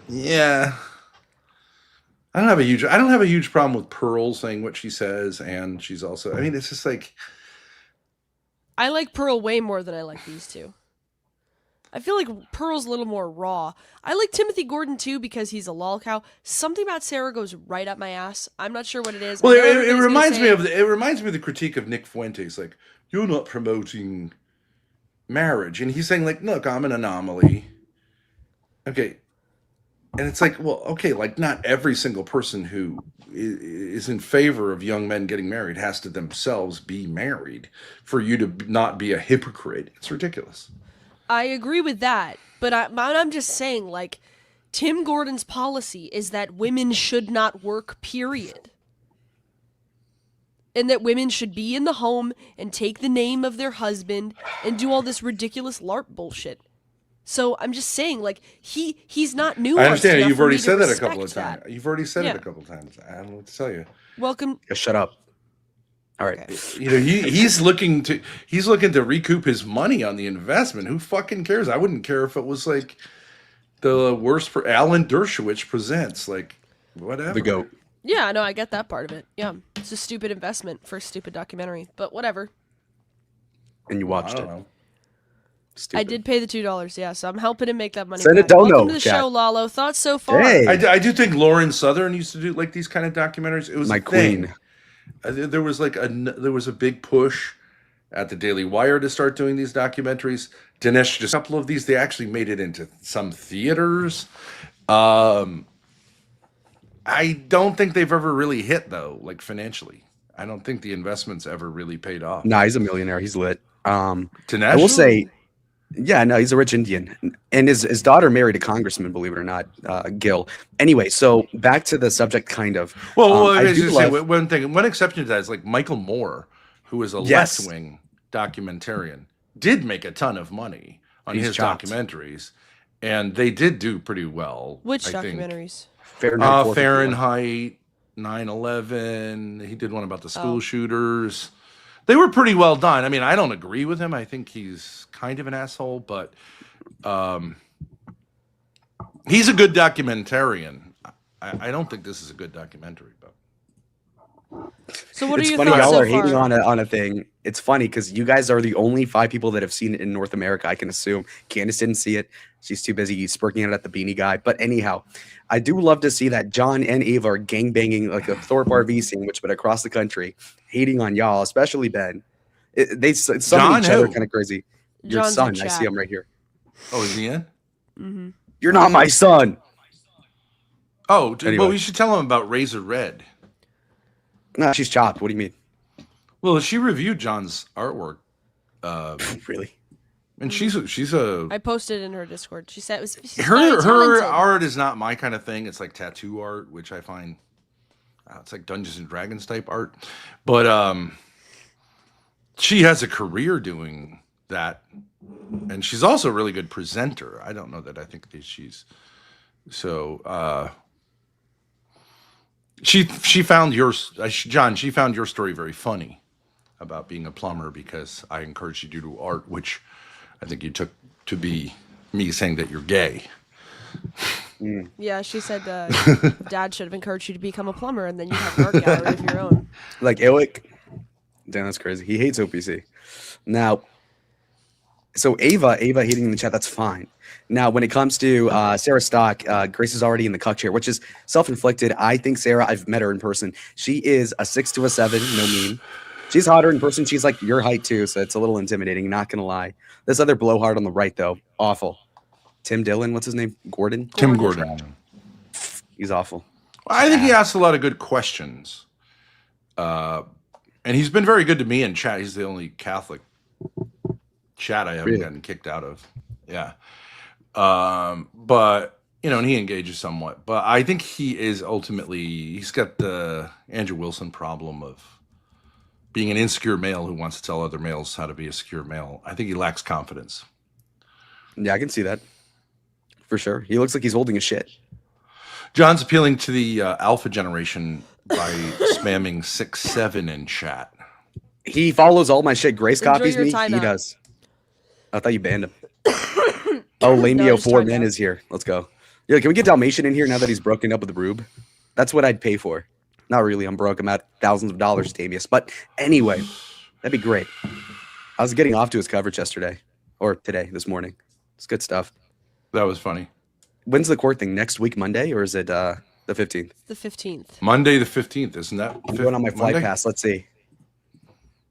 yeah, I don't have a huge problem with Pearl saying what she says, and she's also, I mean, it's just like, I like Pearl way more than I like these two. I feel like Pearl's a little more raw. I like Timothy Gordon too because he's a lol cow. Something about Sarah goes right up my ass. I'm not sure what it is. Well, it reminds me of the critique of Nick Fuentes, like, you're not promoting marriage, and he's saying like, look, I'm an anomaly. Okay. And it's like, well, okay, like not every single person who is in favor of young men getting married has to themselves be married for you to not be a hypocrite. It's ridiculous. I agree with that, but I'm just saying, like, Tim Gordon's policy is that women should not work, period. And that women should be in the home and take the name of their husband and do all this ridiculous LARP bullshit. So I'm just saying, like, he's not nuanced. I understand. Enough You've for already me to said that a couple of respect times. that. You've already said it a couple of times. I don't know what to tell you. Welcome. Yeah, shut up. All right. Okay. You know, he's looking to recoup his money on the investment. Who fucking cares? I wouldn't care if it was like the worst for Alan Dershowitz presents, like, whatever. The GOAT. Yeah, no, I get that part of it. Yeah, it's a stupid investment for a stupid documentary, but whatever. And you watched it. Know. Stupid. I did pay the $2, yeah, so I'm helping him make that money Send back. a dono, Welcome to the chat. show, Lalo. Thoughts so far? Hey. I do think Lauren Southern used to do like these kind of documentaries. It was My a thing. queen. There was like there was a big push at the Daily Wire to start doing these documentaries. Dinesh, just a couple of these, they actually made it into some theaters. I don't think they've ever really hit though, like financially. I don't think the investments ever really paid off. Nah, he's a millionaire. He's lit. Dinesh? I will say, yeah, no, he's a rich Indian, and his daughter married a congressman, believe it or not, Gil. Anyway, so back to the subject, kind of. Well, I I do just say love- one exception to that is like Michael Moore, who is a Yes. left-wing documentarian, did make a ton of money on He's his chopped. documentaries, and they did do pretty well. Which I think. documentaries? Fahrenheit 451. Fahrenheit 9/11. He did one about the school shooters. They were pretty well done. I mean, I don't agree with him. I think he's kind of an asshole, but he's a good documentarian. I don't think this is a good documentary, but So what are It's your funny thoughts y'all so are hating far? on a thing. It's funny because you guys are the only 5 people that have seen it in North America, I can assume. Candace didn't see it. She's too busy spurking it at the Beanie Guy. But anyhow, I do love to see that John and Ava are gangbanging like a Thorpe RV sandwich, but across the country, hating on y'all, especially Ben. They summon John each other who? kind of crazy. Your John's son, in I see chat. him right here. oh, is he in? Mm-hmm. You're not my son. Oh, Anyway. well, we should tell him about Razor Red. No, she's chopped. What do you mean? Well, she reviewed John's artwork, Really? and she's a I posted in her Discord. She said it was she's her very talented. art is not my kind of thing. It's like tattoo art, which I find it's like Dungeons and Dragons type art. But she has a career doing that, and she's also a really good presenter. I don't know that I think that she's so. She found yours, John. She found your story very funny about being a plumber because I encouraged you to do art, which I think you took to be me saying that you're gay. Yeah, she said Dad should have encouraged you to become a plumber, and then you have an art gallery of your own. Like Illick? Damn, that's crazy. He hates OPC. Now, so Ava hating in the chat, that's fine. Now, when it comes to Sarah Stock, Grace is already in the cuck chair, which is self-inflicted. I think Sarah, I've met her in person. She is a 6 to a 7, no mean. She's hotter in person. She's like your height too, so it's a little intimidating, not gonna lie. This other blowhard on the right, though, awful. Tim Dillon, what's his name? Gordon? Tim Gordon. He's awful. I think he asked a lot of good questions. And he's been very good to me in chat. He's the only Catholic chat I haven't gotten kicked out of. Yeah. But, you know, and he engages somewhat. But I think he is ultimately, he's got the Andrew Wilson problem of being an insecure male who wants to tell other males how to be a secure male. I think he lacks confidence. Yeah, I can see that. For sure. He looks like he's holding his shit. John's appealing to the alpha generation by spamming 6-7 in chat. He follows all my shit. Grace Enjoy copies your me. time He out. does. I thought you banned him. Oh, Lameo 4 Men is here. Let's go. Yeah, can we get Dalmatian in here now that he's broken up with Rube? That's what I'd pay for. Not really. I'm broke. I'm at thousands of dollars, Damius. But anyway, that'd be great. I was getting off to his coverage yesterday. Or today, this morning. It's good stuff. That was funny. When's the court thing? Next week, Monday? Or is it the 15th? The 15th. Monday the 15th, isn't that? I'm going on my flight pass. Let's see.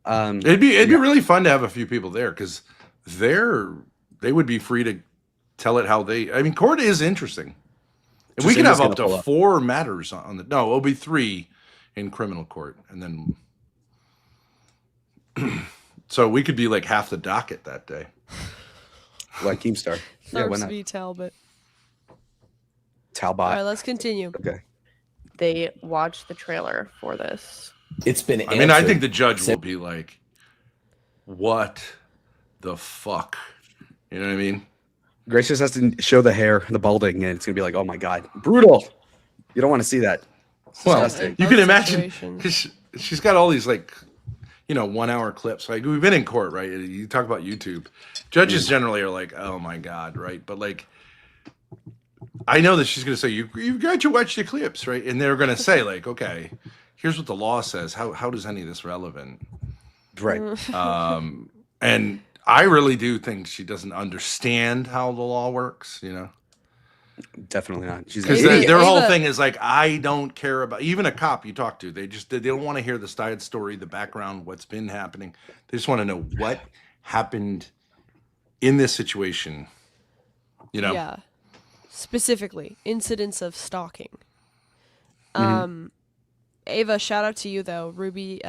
It'd be really fun to have a few people there because they would be free to tell it how they. I mean, court is interesting. If we could have up to 4 matters on the. No, it'll be 3 in criminal court, and then. So we could be like half the docket that day. Like Keemstar. Yeah, why not? v. Talbot. Talbot. All right, let's continue. Okay. They watched the trailer for this. It's been. I mean, I think the judge will be like, "What the fuck?" You know what I mean? Grace just has to show the hair, the balding, and it's gonna be like, "Oh my god, brutal!" You don't want to see that. It's well, disgusting. you can imagine because she's got all these like, you know, 1-hour clips. Like we've been in court, right? You talk about YouTube. Judges generally are like, "Oh my god," right? But like, I know that she's gonna say, "You got to watch the clips," right? And they're gonna say like, "Okay, here's what the law says. How does any of this relevant?" Right. And I really do think she doesn't understand how the law works, you know? Definitely not. She's Because gonna their whole thing is like, I don't care about, even a cop you talk to, they don't want to hear the side story, the background, what's been happening. They just want to know what happened in this situation, you know? Yeah. Specifically, incidents of stalking. Ava, shout out to you though. Ruby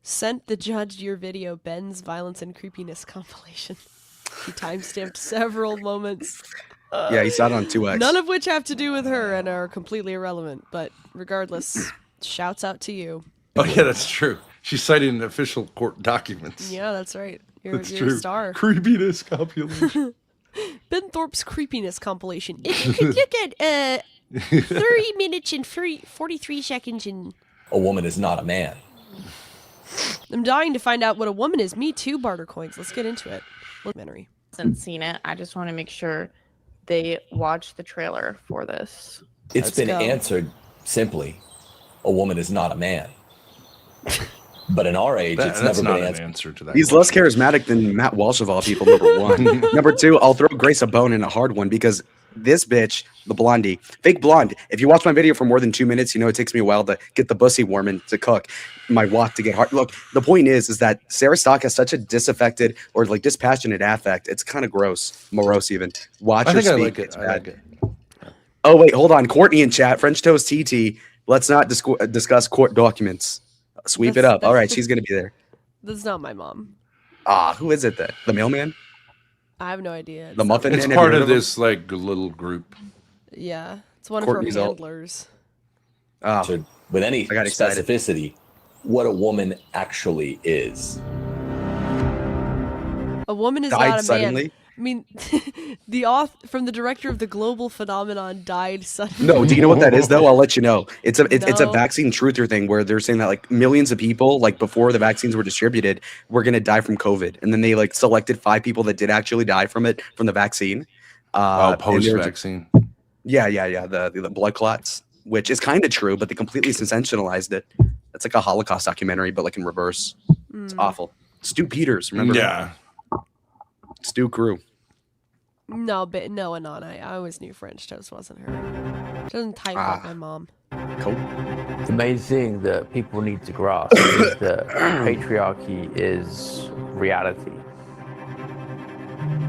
sent the judge your video, Ben's Violence and Creepiness compilation. He timestamped several moments. Yeah, he saw it on 2X. None of which have to do with her and are completely irrelevant, but regardless, shouts out to you. Oh yeah, that's true. She cited in official court documents. Yeah, that's right. You're That's a true. star. Creepiness compilation. Ben Thorpe's Creepiness compilation. If you could look at 30 minutes and 43 seconds and... A woman is not a man. I'm dying to find out what a woman is. Me too, barter coins. Let's get into it. Documentary. Hasn't seen it. I just want to make sure they watch the trailer for this. It's Let's been go. answered simply. A woman is not a man. But in our age, it's That's never not been an answered. answer to that. He's less charismatic than Matt Walsh of all people, number 1. Number 2, I'll throw Grace a bone and a hard one because this bitch, the blondie, fake blonde. If you watch my video for more than 2 minutes, you know it takes me a while to get the pussy warm and to cook my wok to get hard. Look, the point is that Sarah Stock has such a disaffected or like dispassionate affect. It's kind of gross, morose even. Watch I her think I speak. like it. It's I bad. like it. Oh wait, hold on. Courtney in chat, French Toast TT. Let's not discuss court documents. Sweep it up. All right, she's gonna be there. That's not my mom. Who is it then? The mailman? I have no idea. The muffin It's man? Have you part heard of him? this like little group. Yeah. It's one Courtney's of her alt. handlers. Oh, So with any I got excited. specificity, what a woman actually is. A woman is died not a suddenly. man. I mean, the from the director of the global phenomenon died suddenly. No, do you know what that is though? I'll let you know. It's a No. vaccine truther thing where they're saying that like millions of people, like before the vaccines were distributed, were gonna die from COVID, and then they like selected 5 people that did actually die from it from the vaccine. And they were just- Post-vaccine. Yeah. The blood clots, which is kind of true, but they completely sensationalized it. It's like a Holocaust documentary, but like in reverse. It's awful. Stu Peters, remember? Yeah. Stu Crew. No, but no, Anon. I always knew French Toast wasn't her. She doesn't type like my mom. Cool. The main thing that people need to grasp is that patriarchy is reality.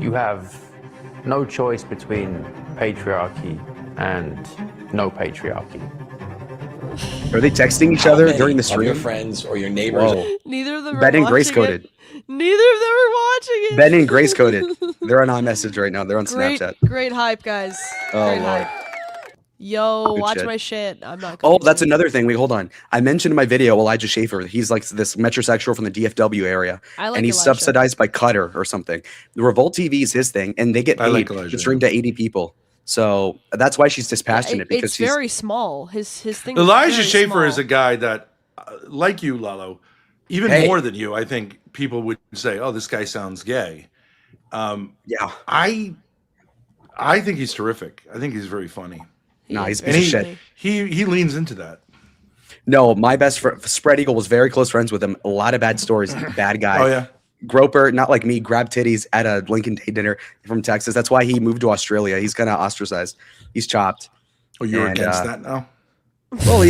You have no choice between patriarchy and no patriarchy. Are they texting each other during the Of your stream? friends or your neighbors. Whoa. Neither of them Ben are and Grace watching coded. it. Neither of them are watching it. Ben and Grace coded. They're on iMessage right now. They're on Great, Snapchat. great hype, guys. Oh, Great Lord. hype. Yo, Good watch shit. my shit. I'm not. Oh, going that's to. another thing. Wait, hold on. I mentioned in my video Elijah Schaefer. He's like this metrosexual from the DFW area, I like and he's Elijah. subsidized by Qatar or something. The Revolt TV is his thing, and they get I paid like to Elijah, stream to 80 people. So that's why she's dispassionate, because It's she's very small. His thing. Elijah is Schaefer very is a guy that, like you, Lalo, even Hey. more than you, I think people would say, "Oh, this guy sounds gay." yeah. I think he's terrific. I think he's very funny, Nah, he's a and piece of shit. he leans into that. No, my best friend Spread Eagle was very close friends with him. A lot of bad stories. Bad guy. Oh yeah, Groper, not like me, grabbed titties at a Lincoln Day dinner from Texas. That's why he moved to Australia. He's kind of ostracized. He's chopped. oh, you're And, against that now. Well,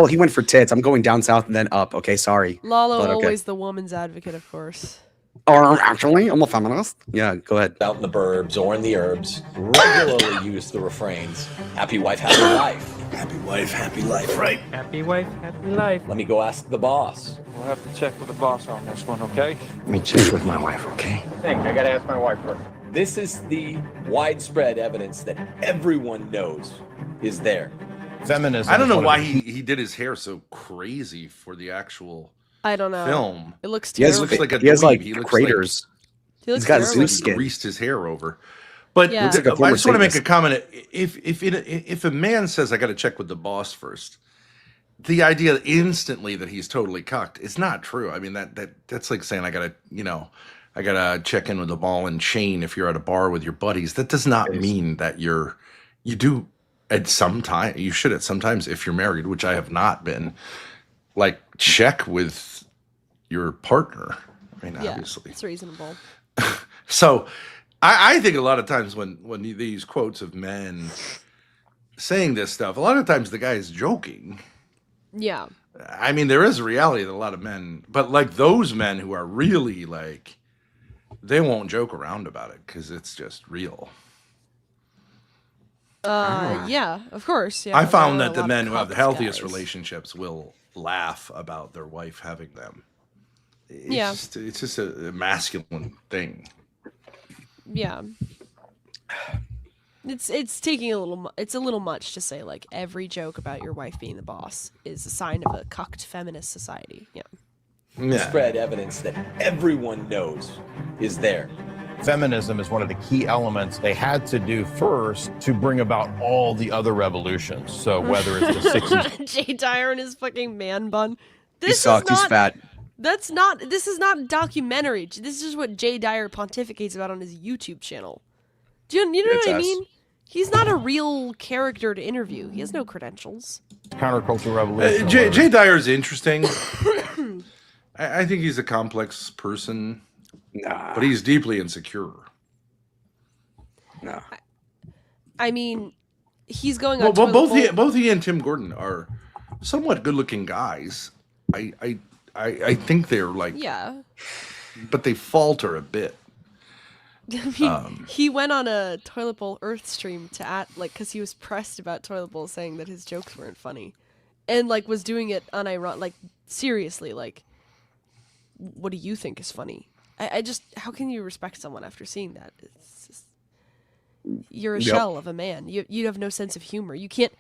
he went for tits. I'm going down south and then up. Okay, sorry. Lalo, But okay. always the woman's advocate, of course. Or actually, I'm a feminist. Yeah, go ahead. Out in the burbs or in the herbs, regularly use the refrains, happy wife, happy life. Happy wife, happy life, right? Happy wife, happy life. Let me go ask the boss. We'll have to check with the boss on this one, okay? Let me check with my wife, okay? I gotta ask my wife first. This is the widespread evidence that everyone knows is there. Feminism. I don't is know one of why the- he did his hair so crazy for the actual I don't know. film. It looks He has, terrible. looks like a he has dweeb. like He looks craters. He looks he's got terrible. Zeus He skin. greased his hair over. But Yeah. Looks like a I former just want to make a Satanist. comment. If a man says I got to check with the boss first, the idea instantly that he's totally cucked is not true. I mean that's like saying I gotta check in with the ball and chain if you're at a bar with your buddies. That does not mean that you do at some time. You should at sometimes if you're married, which I have not been. Like check with your partner. I mean, Yeah, obviously. it's reasonable. So I think a lot of times when these quotes of men saying this stuff, a lot of times the guy is joking. Yeah. I mean, there is a reality that a lot of men, but like those men who are really like, they won't joke around about it because it's just real. Yeah, of course. Yeah. I found there are that a the lot men of who have the cucked healthiest guys. relationships will laugh about their wife having them. Yeah. It's just a masculine thing. Yeah. It's taking a little. It's a little much to say like every joke about your wife being the boss is a sign of a cucked feminist society. Yeah. Yeah. Spread evidence that everyone knows is there. Feminism is one of the key elements they had to do first to bring about all the other revolutions. So whether it's the 60s, Jay Dyer and his fucking man bun. He sucked. He's fat. That's not. This is not documentary. This is what Jay Dyer pontificates about on his YouTube channel. Do you know what I us. mean? He's not a real character to interview. He has no credentials. counterculture revolution. Jay Dyer's interesting. I think he's a complex person, Nah. but he's deeply insecure. No. I mean, he's going Well, on. well toilet bowl. both he and Tim Gordon are somewhat good-looking guys. I think they're like, Yeah. but they falter a bit. I mean, he went on a Toilet Bowl Earth stream to because he was pressed about Toilet Bowl saying that his jokes weren't funny, and like was doing it unironic, like seriously, like, what do you think is funny? I just, how can you respect someone after seeing that? It's just, you're a Yep. shell of a man. You have no sense of humor. You can't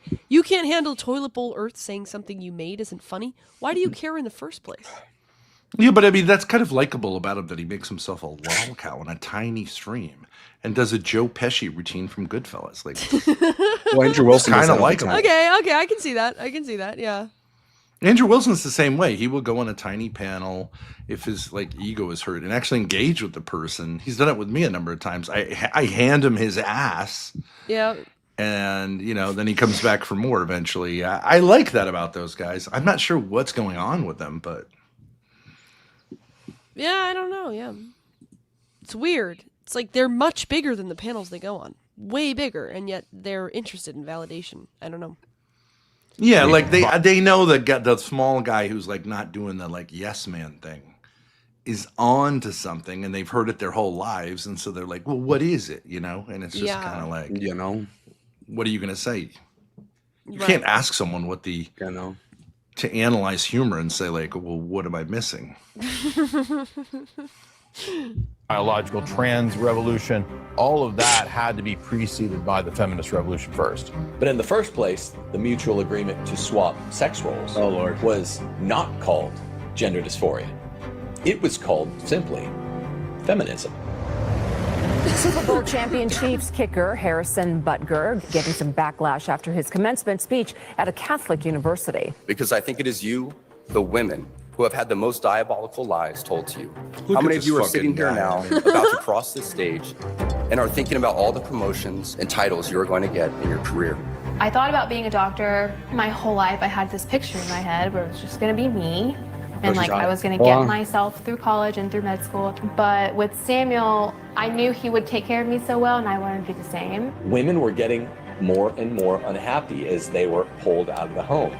handle Toilet Bowl Earth saying something you made isn't funny. Why do you care in the first place? Yeah, but I mean, that's kind of likable about him that he makes himself a lol cow in a tiny stream and does a Joe Pesci routine from Goodfellas. Like, Well, Andrew Wilson Kinda does that all the like him. time. Okay, I can see that. Yeah. Andrew Wilson's the same way. He will go on a tiny panel if his like ego is hurt and actually engage with the person. He's done it with me a number of times. I hand him his ass, Yeah. and then he comes back for more eventually. I like that about those guys. I'm not sure what's going on with them, but Yeah, I don't know. Yeah. It's weird. It's like they're much bigger than the panels they go on. Way bigger, and yet they're interested in validation. I don't know. yeah, like they know the small guy who's like not doing the like yes man thing is on to something, and they've heard it their whole lives, and so they're like, well, what is it? And it's just Yeah. kind of like, You know. what are you gonna say? You Right. can't ask someone what the You know. to analyze humor and say like, well, what am I missing? Biological trans revolution, all of that had to be preceded by the feminist revolution first. But in the first place, the mutual agreement to swap sex roles was not called gender dysphoria. It was called simply feminism. Super Bowl champion Chiefs kicker Harrison Butker getting some backlash after his commencement speech at a Catholic university. Because I think it is you, the women, who have had the most diabolical lies told to you. How many of you are sitting here now about to cross this stage and are thinking about all the promotions and titles you are going to get in your career? I thought about being a doctor my whole life. I had this picture in my head where it was just going to be me. And like I was going to get myself through college and through med school. But with Samuel, I knew he would take care of me so well, and I wanted to do the same. Women were getting more and more unhappy as they were pulled out of the home.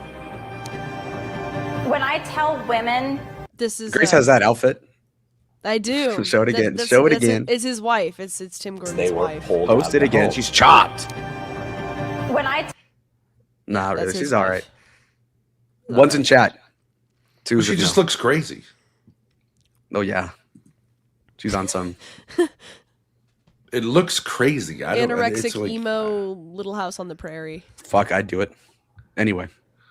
When I tell women, this is Grace has that outfit. I do. Show it again. Show it again. It's his wife. It's Tim Gordon's wife. Post it again. She's chopped. when I Nah, really, That's she's his all wife. right. One's in chat. Two's She just looks crazy. Oh yeah, she's on some. It looks crazy. I don't. Anorexic It's like, emo Little House on the Prairie. Fuck, I'd do it. Anyway,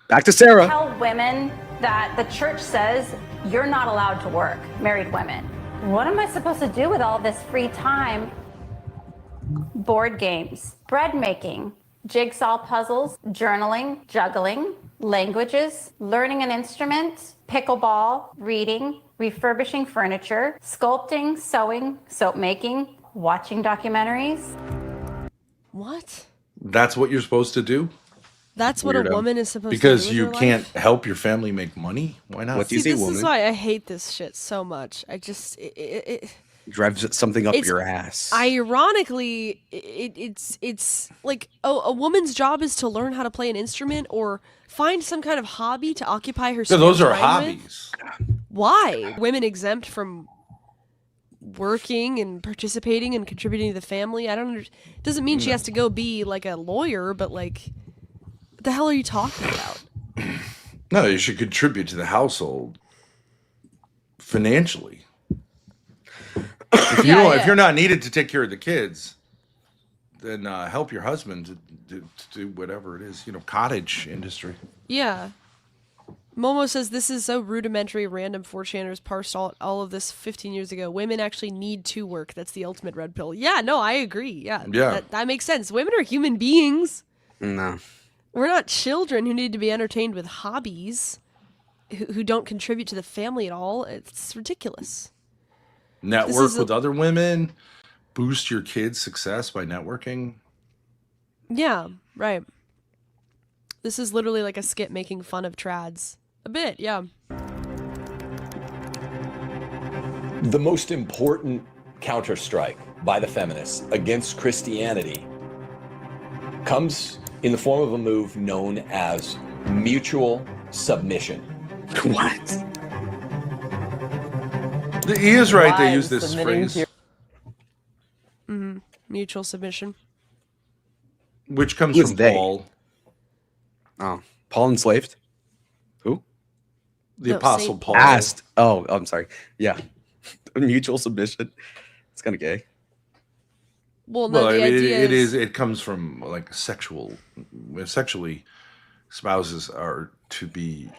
back to Sarah. tell women that the church says you're not allowed to work, married women. What am I supposed to do with all this free time? Board games, bread making, jigsaw puzzles, journaling, juggling, languages, learning an instrument, pickleball, reading, refurbishing furniture, sculpting, sewing, soap making, watching documentaries. What? That's what you're supposed to do? That's what Weirdo. a woman is supposed because to do. you with her can't life? help your family make money. Why not? What do you See, say, this woman? is why I hate this shit so much. I just Drives something up It's- your ass. ironically, it's like a woman's job is to learn how to play an instrument or find some kind of hobby to occupy her. Yeah, those spare are time with. hobbies. Why? Women exempt from working and participating and contributing to the family. I don't doesn't mean she has to go be like a lawyer, but like what the hell are you talking about? No, you should contribute to the household financially. If you don't, if you're not needed to take care of the kids, then help your husband to do whatever it is. Cottage industry. Yeah. Momo says this is so rudimentary. Random 4chaners parsed all of this 15 years ago. Women actually need to work. That's the ultimate red pill. Yeah, no, I agree. Yeah, that makes sense. Women are human beings. No. We're not children who need to be entertained with hobbies who don't contribute to the family at all. It's ridiculous. Network with other women. Boost your kids' success by networking. Yeah, right. This is literally like a skit making fun of trads. A bit, yeah. The most important counterstrike by the feminists against Christianity comes in the form of a move known as mutual submission. What? He is right. They use this phrase, Mutual submission. which comes Who's from they? Paul, Oh, Paul enslaved? Who? the No, Apostle Saint Paul. Asked. Oh, I'm sorry. Yeah. Mutual submission. It's kind of gay. Well, no, Well, the idea is it comes from like sexually, spouses are to be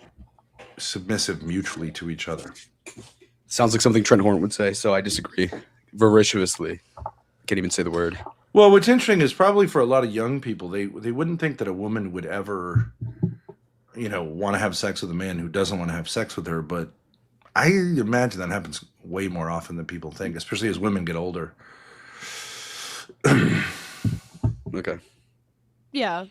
submissive mutually to each other. Sounds like something Trent Horn would say, so I disagree. Voraciously. Can't even say the word. Well, what's interesting is probably for a lot of young people, they wouldn't think that a woman would ever, want to have sex with a man who doesn't want to have sex with her. But I imagine that happens way more often than people think, especially as women get older. Okay. yeah.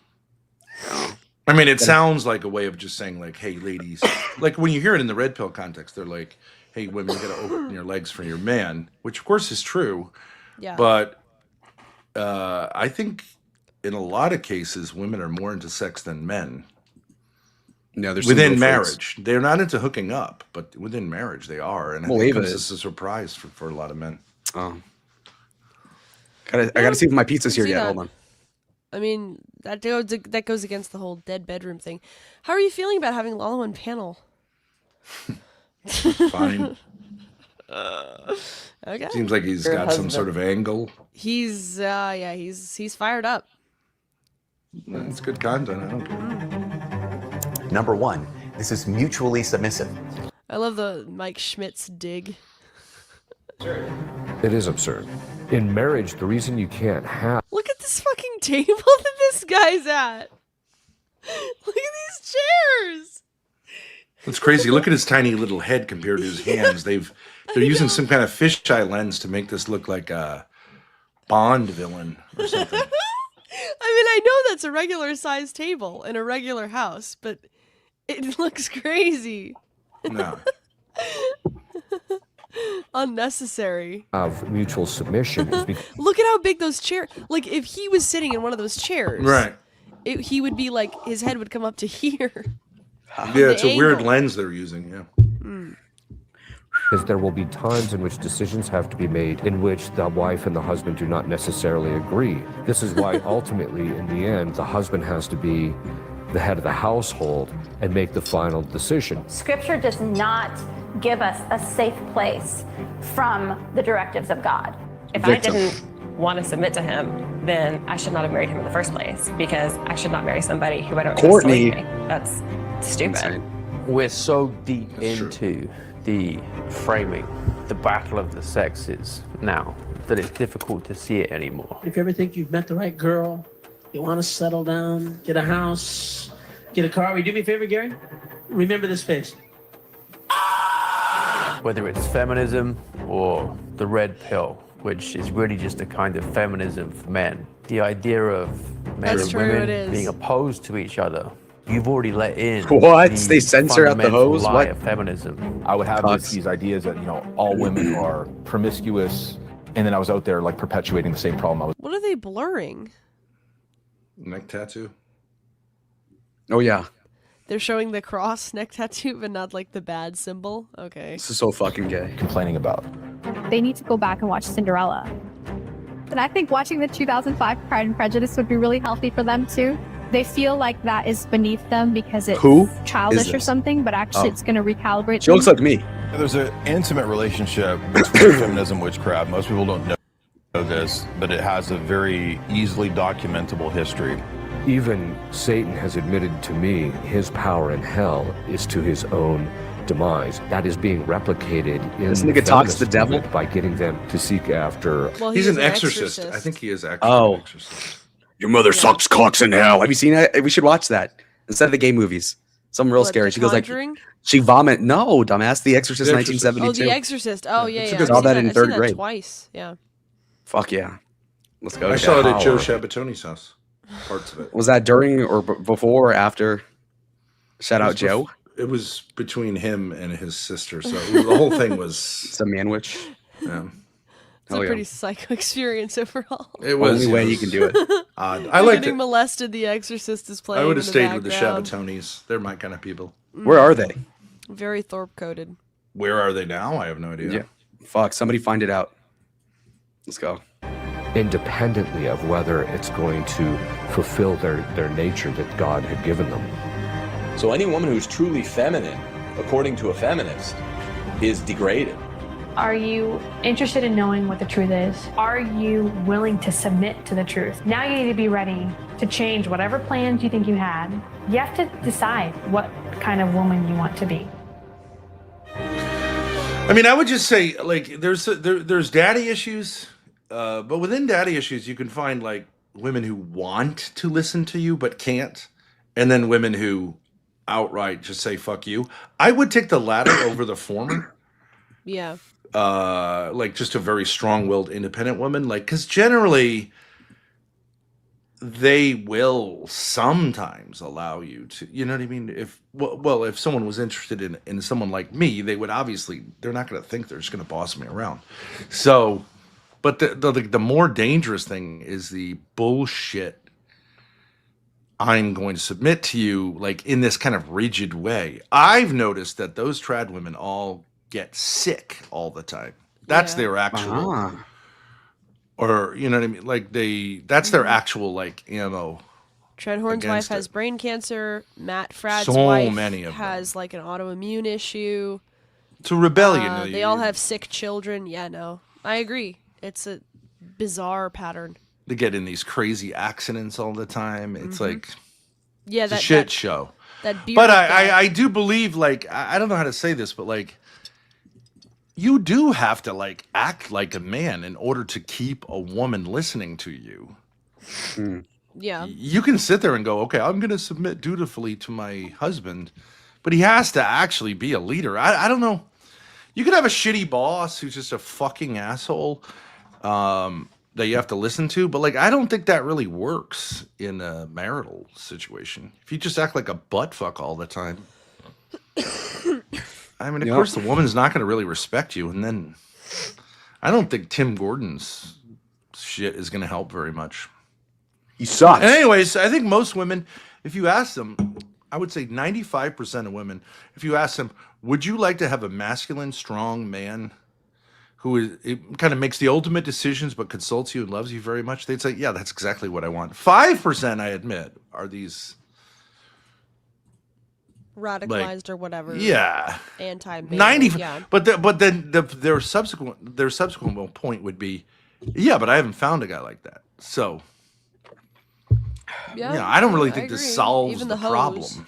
I mean, it sounds like a way of just saying, like, hey, ladies, like when you hear it in the red pill context, they're like, hey, women, you got to open your legs for your man, which of course is true. Yeah. But I think in a lot of cases, women are more into sex than men. No, there's Within marriage. They're not into hooking up, but within marriage they are. And I think Ava this is. is a surprise for a lot of men. Oh. I gotta see if my pizza's here see yet. that. Hold on. I mean, that goes against the whole dead bedroom thing. How are you feeling about having Lalo on panel? Fine. Okay. Seems like he's got some sort of angle. He's he's fired up. That's good content. I don't care. Number 1, this is mutually submissive. I love the Mike Schmidt's dig. It is absurd. In marriage, the reason you can't have... Look at this fucking table that this guy's at. Look at these chairs. It's crazy. Look at his tiny little head compared to his hands. They're using some kind of fisheye lens to make this look like a Bond villain or something. I mean, I know that's a regular sized table in a regular house, but it looks crazy. No. Unnecessary. Of mutual submission. Look at how big those chairs. Like, if he was sitting in one of those chairs, right? He would be like, his head would come up to here. Yeah, it's a weird lens they're using. Yeah. Because there will be times in which decisions have to be made in which the wife and the husband do not necessarily agree. This is why ultimately, in the end, the husband has to be the head of the household and make the final decision. Scripture does not give us a safe place from the directives of God. If I didn't want to submit to him, then I should not have married him in the first place, because I should not marry somebody who I don't trust to lead me. That's stupid. We're so deep into the framing, the battle of the sexes now, that it's difficult to see it anymore. If you ever think you've met the right girl, you want to settle down, get a house, get a car, will you do me a favor, Gary? Remember this face. Whether it's feminism or the red pill, which is really just a kind of feminism for men. The idea of men and women being opposed to each other. You've already let in what? They censor out the hose? Lie What? of feminism. I would have these ideas that, all women are promiscuous, and then I was out there like perpetuating the same problem. What are they blurring? Neck tattoo. Oh yeah. They're showing the cross neck tattoo, but not like the bad symbol. Okay. This is so fucking gay. Complaining about. They need to go back and watch Cinderella. And I think watching the 2005 Pride and Prejudice would be really healthy for them too. They feel like that is beneath them because it's childish or something, but actually it's going to recalibrate She looks like me. There's an intimate relationship between feminism and witchcraft. Most people don't know this, but it has a very easily documentable history. Even Satan has admitted to me his power in hell is to his own demise. That is being replicated in This nigga talks the devil by getting them to seek after. Well, He's an exorcist. I think he is actually an exorcist. Your mother sucks cocks in hell. Have you seen it? We should watch that instead of the gay movies. Something real scary. She goes like, she vomit. No, dumbass. The Exorcist, 1972. Oh, The Exorcist. Oh yeah, yeah. She saw that in third grade. Twice. Yeah. Fuck yeah. Let's go. I saw it at Joe Shabatoni's house. Parts of it. Was that during or before or after? Shout out Joe. It was between him and his sister, so the whole thing was some manwich. Yeah. It's a pretty psycho experience overall. It was only way you can do it. Odd. I liked it. Getting molested. The Exorcist is playing. I would have in stayed with the background. Shabatonis. They're my kind of people. Where are they? Very Thorpe coded. Where are they now? I have no idea. Yeah. Fuck. Somebody find it out. Let's go. Independently of whether it's going to fulfill their nature that God had given them. So any woman who's truly feminine, according to a feminist, is degraded. Are you interested in knowing what the truth is? Are you willing to submit to the truth? Now you need to be ready to change whatever plans you think you had. You have to decide what kind of woman you want to be. I mean, I would just say, like, there's daddy issues, but within daddy issues, you can find like women who want to listen to you but can't, and then women who outright just say fuck you. I would take the latter over the former. Yeah. Like just a very strong-willed independent woman, like, because generally they will sometimes allow you to, you know what I mean? If if someone was interested in someone like me, they would obviously, they're not going to think they're just going to boss me around. So, but the more dangerous thing is the bullshit. I'm going to submit to you, like, in this kind of rigid way. I've noticed that those trad women all get sick all the time. That's their actual or you know what I mean? Like that's their actual like ammo. Trent Horn's wife has brain cancer. Matt Fradd's So wife many of has like an autoimmune issue. It's a rebellion. They all have sick children. Yeah, no, I agree. It's a bizarre pattern. They get in these crazy accidents all the time. It's like, yeah, it's a shit show. But I do believe, like, I don't know how to say this, but like, you do have to like act like a man in order to keep a woman listening to you. Yeah. You can sit there and go, okay, I'm going to submit dutifully to my husband, but he has to actually be a leader. I don't know. You could have a shitty boss who's just a fucking asshole that you have to listen to, but like, I don't think that really works in a marital situation. If you just act like a butt fuck all the time. I mean, of course, the woman's not going to really respect you. And then I don't think Tim Gordon's shit is going to help very much. He sucks. And anyways, I think most women, if you ask them, I would say 95% of women, if you ask them, would you like to have a masculine, strong man who is, it kind of makes the ultimate decisions but consults you and loves you very much? They'd say, yeah, that's exactly what I want. 5%, I admit, are these radicalized or whatever. Yeah. Anti-male. 90. Yeah. But then their subsequent point would be, yeah, but I haven't found a guy like that. So yeah, I don't really think this solves Even the the problem.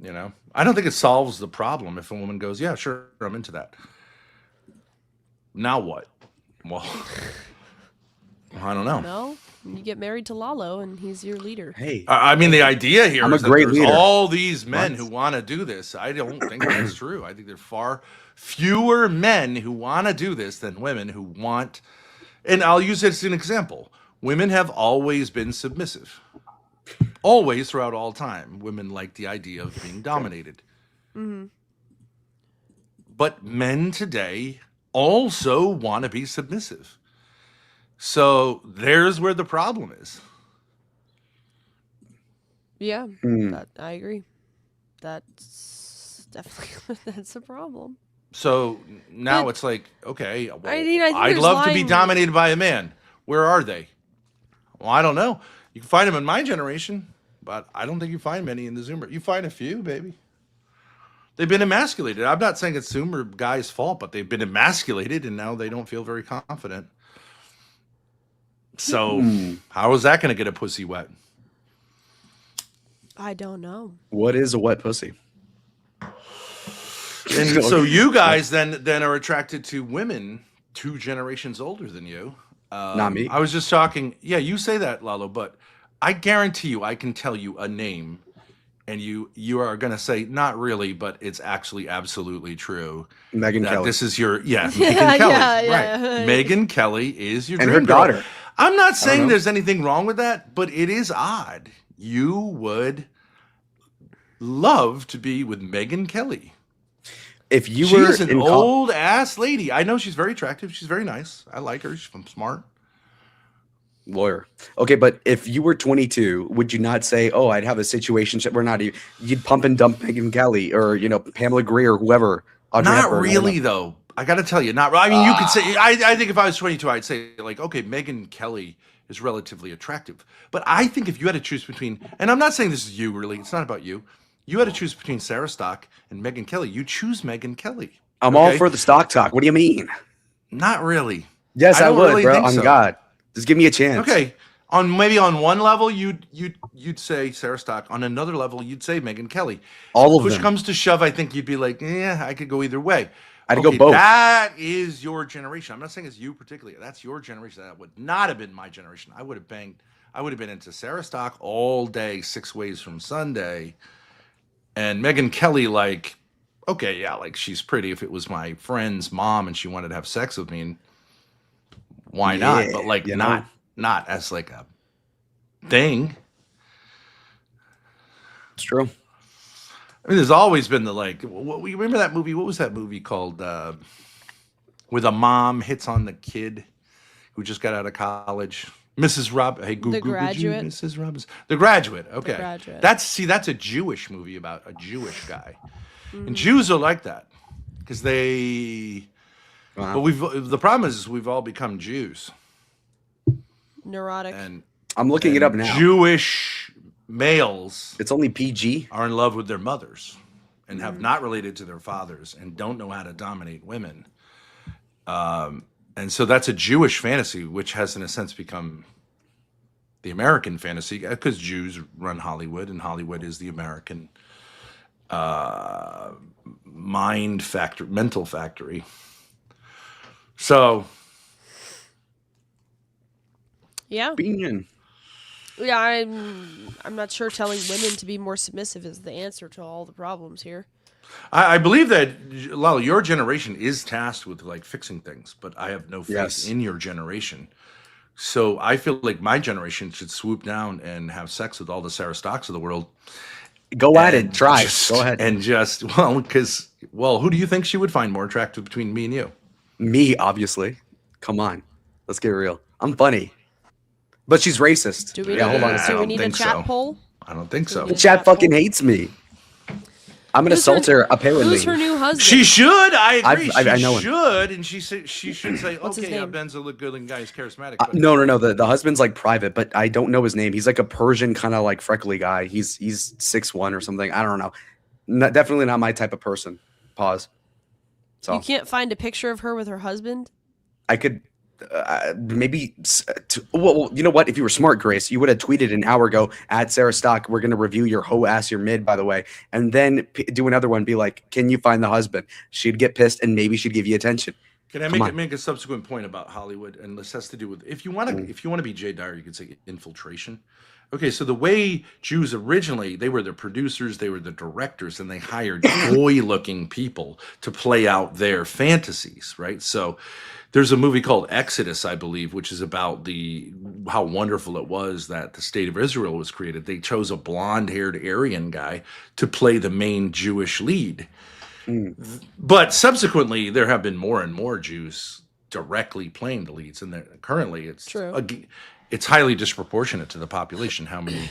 You know, I don't think it solves the problem if a woman goes, yeah, sure, I'm into that. Now what? Well, I don't know. No, you get married to Lalo and he's your leader. Hey, I mean, the idea here I'm is a great that there's leader. all these men who want to do this. I don't think that's true. I think there are far fewer men who want to do this than women who want. And I'll use it as an example. Women have always been submissive. Always, throughout all time, women like the idea of being dominated. But men today also want to be submissive. So there's where the problem is. Yeah, I agree. That's definitely that's a problem. So now it's like, okay, well, I think I'd there's love to be lying- dominated by a man. Where are they? Well, I don't know. You can find them in my generation, but I don't think you find many in the Zoomer. You find a few, baby. They've been emasculated. I'm not saying it's Zoomer guys' fault, but they've been emasculated, and now they don't feel very confident. So how is that going to get a pussy wet? I don't know. What is a wet pussy? And so you guys then are attracted to women 2 generations older than you. Not me. I was just talking. Yeah, you say that, Lalo, but I guarantee you I can tell you a name and you are going to say, not really, but it's actually absolutely true. Megyn Kelly. This is your, Megyn Kelly. Right. Megyn Kelly is your And dream her girl. daughter. I'm not saying there's anything wrong with that, but it is odd. You would love to be with Megyn Kelly. If you She were is an old ass lady. I know she's very attractive. She's very nice. I like her. She's smart. Lawyer. Okay, but if you were 22, would you not say, "Oh, I'd have a situation where not you'd pump and dump Megyn Kelly or Pamela Greer, whoever"? Audrey Not Hepburn, really, though. I got to tell you, not. I mean, you could say. I think if I was 22, I'd say like, okay, Megyn Kelly is relatively attractive. But I think if you had to choose between, and I'm not saying this is you, really. It's not about you. You had to choose between Sarah Stock and Megyn Kelly. You choose Megyn Kelly. I'm all for the stock talk. What do you mean? Not really. Yes, I don't would, really bro. think On so. God, just give me a chance. Okay. Maybe on one level you'd say Sarah Stock. On another level you'd say Megyn Kelly. All of Push them. comes to shove, I think you'd be like, yeah, I could go either way. I'd go both. That is your generation. I'm not saying it's you particularly. That's your generation. That would not have been my generation. I would have been into Sarah Stock all day, 6 ways from Sunday. And Megyn Kelly, like, okay, yeah, like she's pretty. If it was my friend's mom and she wanted to have sex with me, and why not? But like not as like a thing. It's true. I mean, there's always been the like. You remember that movie? What was that movie called? Where the mom hits on the kid who just got out of college. Mrs. Rob. Hey, The Graduate? Mrs. Robinson. The Graduate. Okay. The Graduate. That's a Jewish movie about a Jewish guy, Mm-hmm. and Jews are like that because they But the problem is we've all become Jews. Neurotic. And I'm looking it up now. Jewish males. It's only PG. Are in love with their mothers and have not related to their fathers and don't know how to dominate women. And so that's a Jewish fantasy, which has in a sense become the American fantasy because Jews run Hollywood and Hollywood is the American mental factory. So, yeah. Opinion. Yeah, I'm not sure telling women to be more submissive is the answer to all the problems here. I believe that, Lalo, your generation is tasked with like fixing things, but I have no faith in your generation. So I feel like my generation should swoop down and have sex with all the Sarah Stocks of the world. Go at it, try. Go ahead. And just, who do you think she would find more attractive between me and you? Me, obviously. Come on. Let's get real. I'm funny. But she's racist. Do we need a chat poll? I don't think so. The chat fucking hates me. I'm gonna assault her. Apparently, who's her new husband? She should. I agree. I know she should, and she should say, "Okay, Ben's a good-looking guy. He's charismatic." No. The husband's like private, but I don't know his name. He's like a Persian kind of like freckly guy. He's 6'1" or something. I don't know. Definitely not my type of person. Pause. So you can't find a picture of her with her husband. I could. Maybe well, you know what, if you were smart, Grace, you would have tweeted an hour ago at Sarah Stock, we're going to review your hoe ass, your mid, by the way, and then do another one, be like, can you find the husband? She'd get pissed and maybe she'd give you attention. Can I make a subsequent point about Hollywood? And this has to do with if you want to be Jay Dyer, you could say infiltration. Okay, so the way Jews originally, they were the producers, they were the directors, and they hired boy-looking people to play out their fantasies, right? So there's a movie called Exodus, I believe, which is about how wonderful it was that the state of Israel was created. They chose a blonde-haired Aryan guy to play the main Jewish lead. But subsequently, there have been more and more Jews directly playing the leads, and currently it's highly disproportionate to the population how many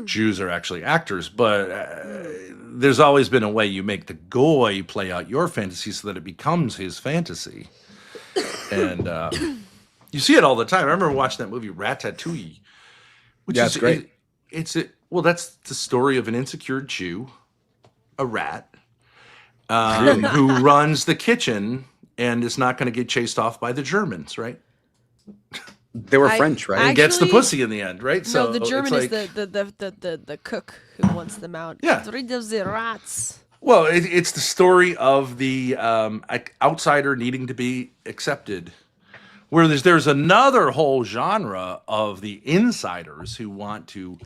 Jews are actually actors. But there's always been a way you make the goy play out your fantasy so that it becomes his fantasy. And you see it all the time. I remember watching that movie Ratatouille, which is great. That's the story of an insecure Jew, a rat, who runs the kitchen and is not going to get chased off by the Germans, right? They were French, right? And gets the pussy in the end, right? No, the German is the cook who wants them out. Yeah. Get rid of the rats. Well, it's the story of the outsider needing to be accepted. Where there's another whole genre of the insiders who want to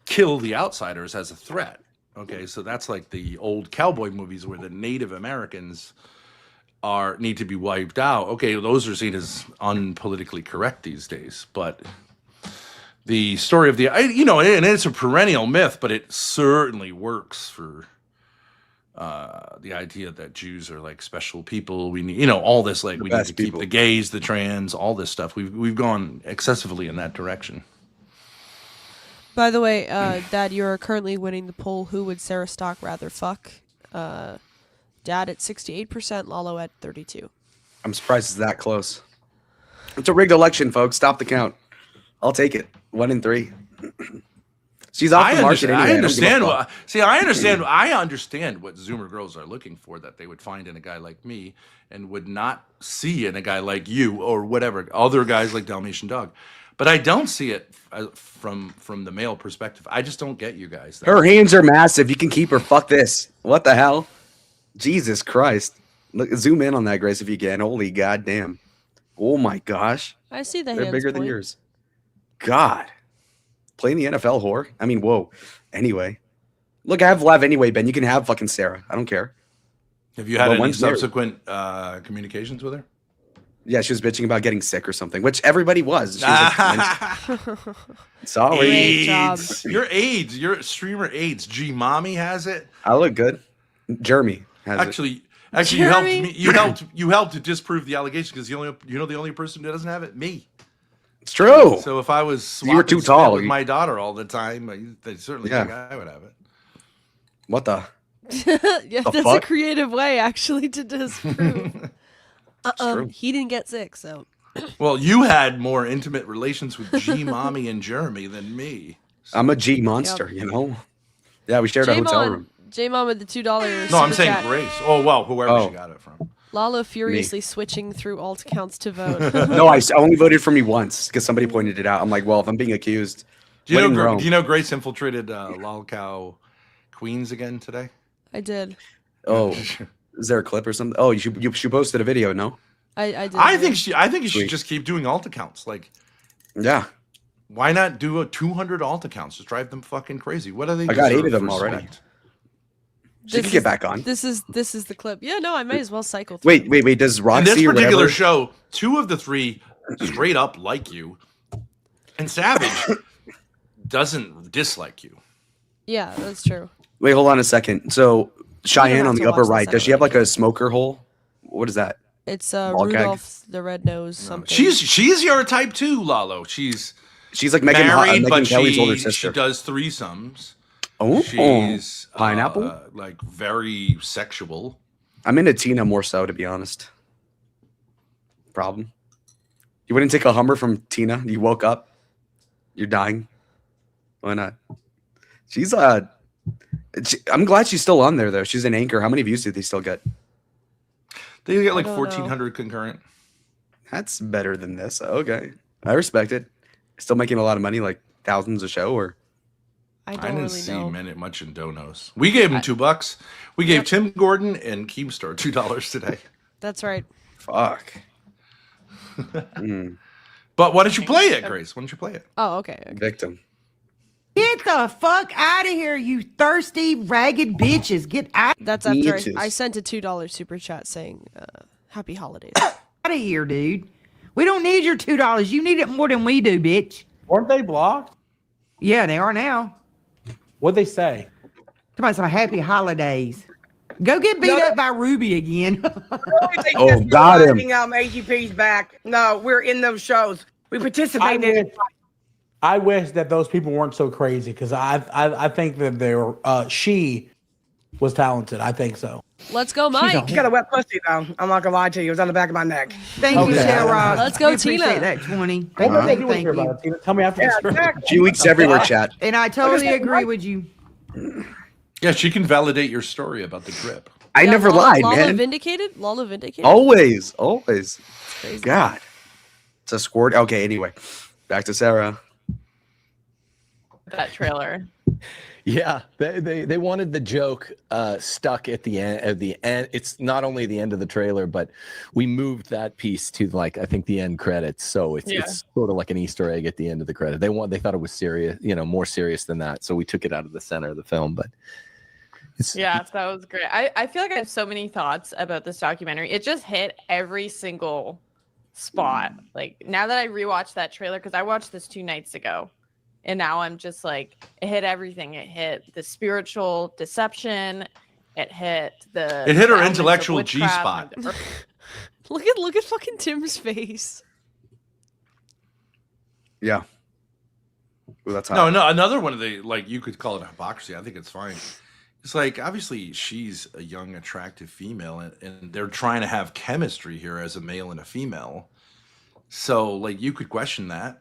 kill the outsiders as a threat. Okay, so that's like the old cowboy movies where the Native Americans need to be wiped out. Okay, those are seen as unpolitically correct these days, but the story of and it's a perennial myth, but it certainly works for the idea that Jews are like special people. We need, all this, like we need to keep the gays, the trans, all this stuff. We've gone excessively in that direction. By the way, Dad, you are currently winning the poll. Who would Sarah Stock rather fuck? Dad at 68%, Lalo at 32%. I'm surprised it's that close. It's a rigged election, folks. Stop the count. I'll take it. 1 in 3. She's off the market anyway. I understand. I understand what Zoomer girls are looking for, that they would find in a guy like me and would not see in a guy like you or whatever, other guys like Dalmatian Dog. But I don't see it from the male perspective. I just don't get you guys. Her hands are massive. You can keep her. Fuck this. What the hell? Jesus Christ. Look, zoom in on that, Grace, if you can. Holy goddamn. Oh my gosh. I see the They're hands bigger than point. yours. God. Playing the NFL whore? I mean, whoa. Anyway. Look, I have Lav anyway, Ben. You can have fucking Sarah. I don't care. Have you had any subsequent communications with her? Yeah, she was bitching about getting sick or something, which everybody was. She was like, sorry. AIDS. You're AIDS. You're streamer AIDS. G Mommy has it. I look good. Jeremy has Actually, Jeremy. you helped to disprove the allegation because the only person who doesn't have it, me. It's true. So if I was you were too tall with my daughter all the time, they certainly think I would have it. What the? Yeah, that's a creative way actually to disprove. He didn't get sick, so. Well, you had more intimate relations with G Mommy and Jeremy than me. I'm a G monster, you know. Yeah, we shared a hotel room. J-Mom with the $2. No, I'm saying Grace. Oh, well, whoever she got it from. Lalo furiously switching through alt accounts to vote. No, I only voted for me once because somebody pointed it out. I'm like, well, if I'm being accused, do you know Grace infiltrated Lolcow Queens again today? I did. Oh, is there a clip or something? Oh, you posted a video, no? I did. I think you should just keep doing alt accounts. Like, yeah. Why not do 200 alt accounts? Just drive them fucking crazy. What are they? I got 8 of them already. She can get back on. This is the clip. Yeah, no, I might as well cycle through. Wait. Does Roxy in this particular whatever... show, 2 of the 3 straight up like you, and Savage doesn't dislike you. Yeah, that's true. Wait, hold on a second. So Cheyenne on the upper right, does she have like a smoker hole? What is that? It's Rudolph the Red-Nosed something. She's your type too, Lalo. She's like married, but Kelly's older sister. She does threesomes. Oh, she's pineapple, like very sexual. I'm into Tina more so, to be honest. Problem? You wouldn't take a Hummer from Tina? You woke up, you're dying. Why not? She's I'm glad she's still on there though. She's an anchor. How many views did they still get? They get like 1,400 concurrent. That's better than this. Okay, I respect it. Still making a lot of money, like thousands a show, or I didn't really see know. much in donos. We gave him $2. We gave Tim Gordon and Keemstar $2 today. That's right. Fuck. But why don't you play it, Grace? Why don't you play it? Oh, okay. Victim. Get the fuck out of here, you thirsty, ragged bitches. Get out. That's after I sent a $2 super chat saying happy holidays. Out of here, dude. We don't need your $2. You need it more than we do, bitch. Weren't they blocked? Yeah, they are now. What'd they say? Somebody said happy holidays. Go get beat up by Ruby again. Oh, got him. AGP's back. No, we're in those shows. We participated in it. I wish that those people weren't so crazy because I think that they were she was talented. I think so. Let's go, Mike. You got a wet pussy though. I'm not gonna lie to you. It was on the back of my neck. Thank you, Sarah. Let's go, Tina. Appreciate that, 20. What did they do Thank with you. her, Tina? Tell me after this. Exactly. She leaks everywhere, chat. And I totally agree with you. Yeah, she can validate your story about the grip. I never lied, Lala man. vindicated? Lala vindicated? Always. Crazy. God. It's a squirt. Okay, anyway. Back to Sarah. That trailer. Yeah, they wanted the joke stuck at the end. It's not only the end of the trailer, but we moved that piece to I think the end credits. So it's sort of like an Easter egg at the end of the credit. They thought it was serious, more serious than that. So we took it out of the center of the film. But that was great. I feel like I have so many thoughts about this documentary. It just hit every single spot. Like now that I rewatched that trailer, because I watched this 2 nights ago. And now I'm just like, it hit everything. It hit the spiritual deception. It hit her intellectual G spot. Look at fucking Tim's face. Yeah. Ooh, that's hot. No, another one of the you could call it hypocrisy. I think it's fine. It's like obviously she's a young, attractive female, and they're trying to have chemistry here as a male and a female. So you could question that.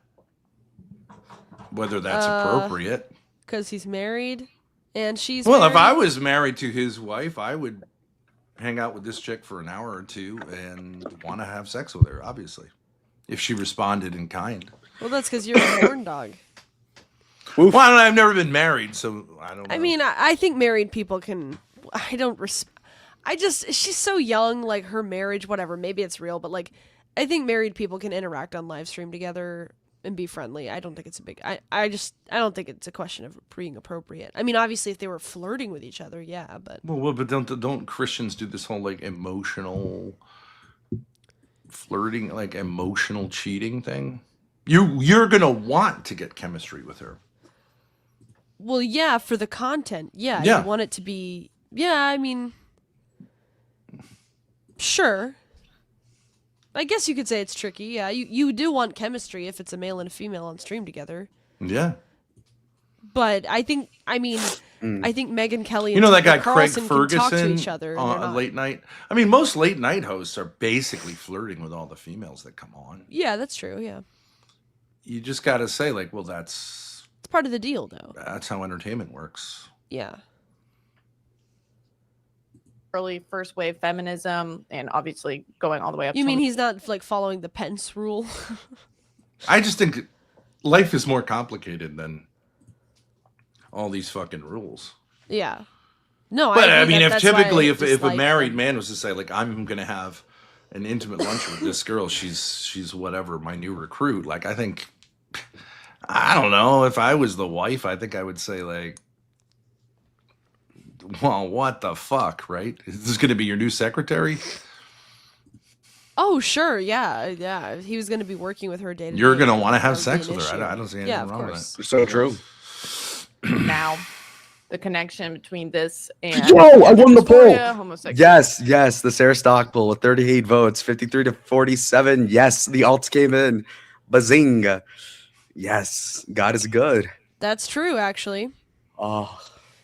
Whether that's appropriate. Because he's married and she's Well, married. if I was married to his wife, I would hang out with this chick for an hour or 2 and want to have sex with her, obviously. If she responded in kind. Well, that's because you're a horn dog. Well, I've never been married, so I don't know. I mean, I think married people can... she's so young, her marriage, whatever, maybe it's real, but I think married people can interact on live stream together and be friendly. I don't think it's a big... I don't think it's a question of being appropriate. I mean, obviously, if they were flirting with each other, yeah, but... Well, but don't Christians do this whole, emotional flirting, emotional cheating thing? You're gonna want to get chemistry with her. Well, yeah, for the content. Yeah, yeah. You want it to be... Yeah, I mean... Sure. I guess you could say it's tricky. Yeah, you do want chemistry if it's a male and a female on stream together. Yeah. But I think, I think Megyn Kelly You and know that Tucker guy Craig Carlson can talk to Ferguson each other. And they're on not. late night? I mean, most late night hosts are basically flirting with all the females that come on. Yeah, that's true. Yeah. You just got to say, like, well, it's part of the deal, though. That's how entertainment works. Yeah. Early first wave feminism, and obviously going all the way up. You to mean he's not like following the Pence rule? I just think life is more complicated than all these fucking rules. Yeah. No, But I I mean, if typically, if a dislike married them. man was to say, like, I'm gonna have an intimate lunch with this girl, she's whatever, my new recruit. Like, I think, I don't know, if I was the wife, I think I would say, like, well, what the fuck, right? Is this gonna be your new secretary? Oh, sure. Yeah. Yeah. If he was going to be working with her day to day, You're gonna want to that have would sex be an with her. issue. I don't see anything Yeah, of wrong course. with So true. Now, the connection between this and Yo, I won the poll. dysphoria, homosexuality. Yes, the Sarah Stock poll with 38 votes, 53 to 47. Yes, the alts came in. Bazinga. Yes, God is good. That's true, actually. Oh,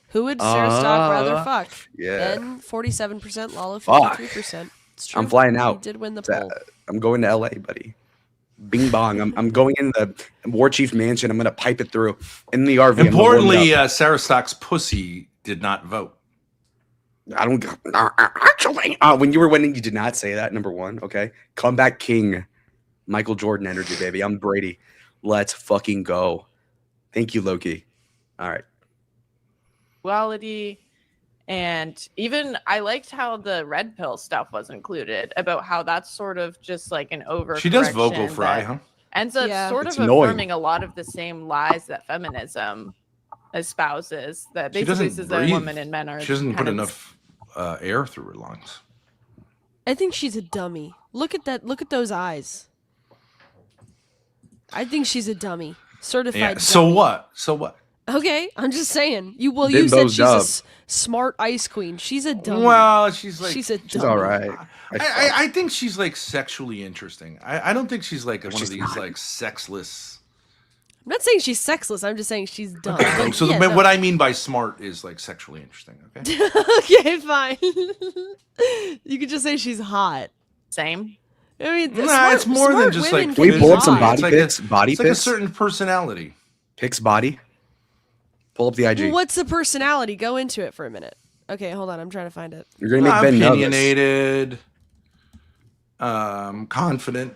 Who would Sarah Stock rather fuck? yeah. Ben, 47%, Lalo, Fuck. 53%. It's true. I'm flying He out. did win the poll. I'm going to LA, buddy. Bing bong. I'm going in the War Chief mansion. I'm gonna pipe it through in the RV. Importantly, Sarah Stock's pussy did not vote. I don't actually. When you were winning, you did not say that. Number one, okay. Comeback king, Michael Jordan energy, baby. I'm Brady. Let's fucking go. Thank you, Loki. All right. Sexuality, and even I liked how the red pill stuff was included about how that's sort of just like an over. She does vocal fry, huh? Ends up sort It's of annoying. affirming a lot of the same lies that feminism espouses. That She basically doesn't says that breathe. women and men are. She doesn't put kind of- enough air through her lungs. I think she's a dummy. Look at that. Look at those eyes. I think she's a dummy. Certified Yeah. dummy. So what? So what? Okay, I'm just saying. You said Bimbo's she's a dub. smart ice queen. She's a dummy. Well, she's like she's a dummy. She's all right. I think she's like sexually interesting. I don't think she's like one of She's these not. like sexless. I'm not saying she's sexless. I'm just saying she's dumb. But So yeah, the, no. what I mean by smart is like sexually interesting. Okay. Okay, fine. You could just say she's hot. Same. I mean, Nah, it's more than just like. Can we pull up some physically. body It's like pics? Body it's like a pics? certain personality. Pics body. Pull up the IG. Well, what's the personality? Go into it for a minute. Okay, hold on. I'm trying to find it. You're gonna make Ben nervous. Opinionated, confident.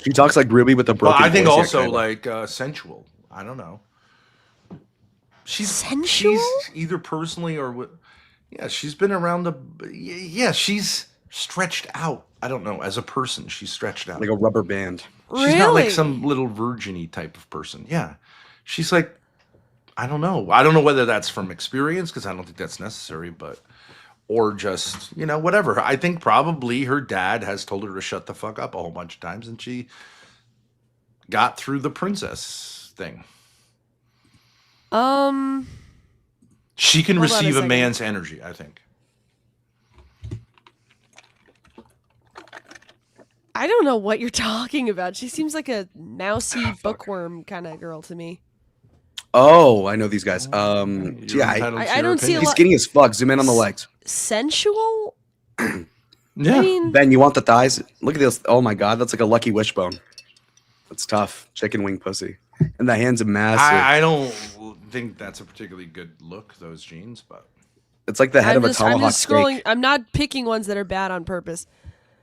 She talks like Ruby with a Well, broken I think voice also haircut. like sensual. I don't know. She's sensual. She's either personally or with. Yeah, she's been around the. Yeah, she's stretched out. I don't know. As a person, she's stretched out like a rubber band. She's not like Really? some little virgin-y type of person. Yeah, she's like. I don't know. I don't know whether that's from experience because I don't think that's necessary, but or just whatever. I think probably her dad has told her to shut the fuck up a whole bunch of times, and she got through the princess thing. She can Hold on a receive a second. man's energy, I think. I don't know what you're talking about. She seems like a mousy bookworm kind of girl to me. Oh, I know these guys. You're Yeah, entitled to I your don't see a opinion. he's lot. skinny as fuck. Zoom in on the legs. Sensual? Yeah. I mean, Ben, you want the thighs? Look at this. Oh my god, that's like a lucky wishbone. That's tough. Chicken wing pussy. And the hands are massive. I don't think that's a particularly good look, those jeans, but It's like the head I'm of a just, I'm tomahawk just scrolling. steak. I'm not picking ones that are bad on purpose.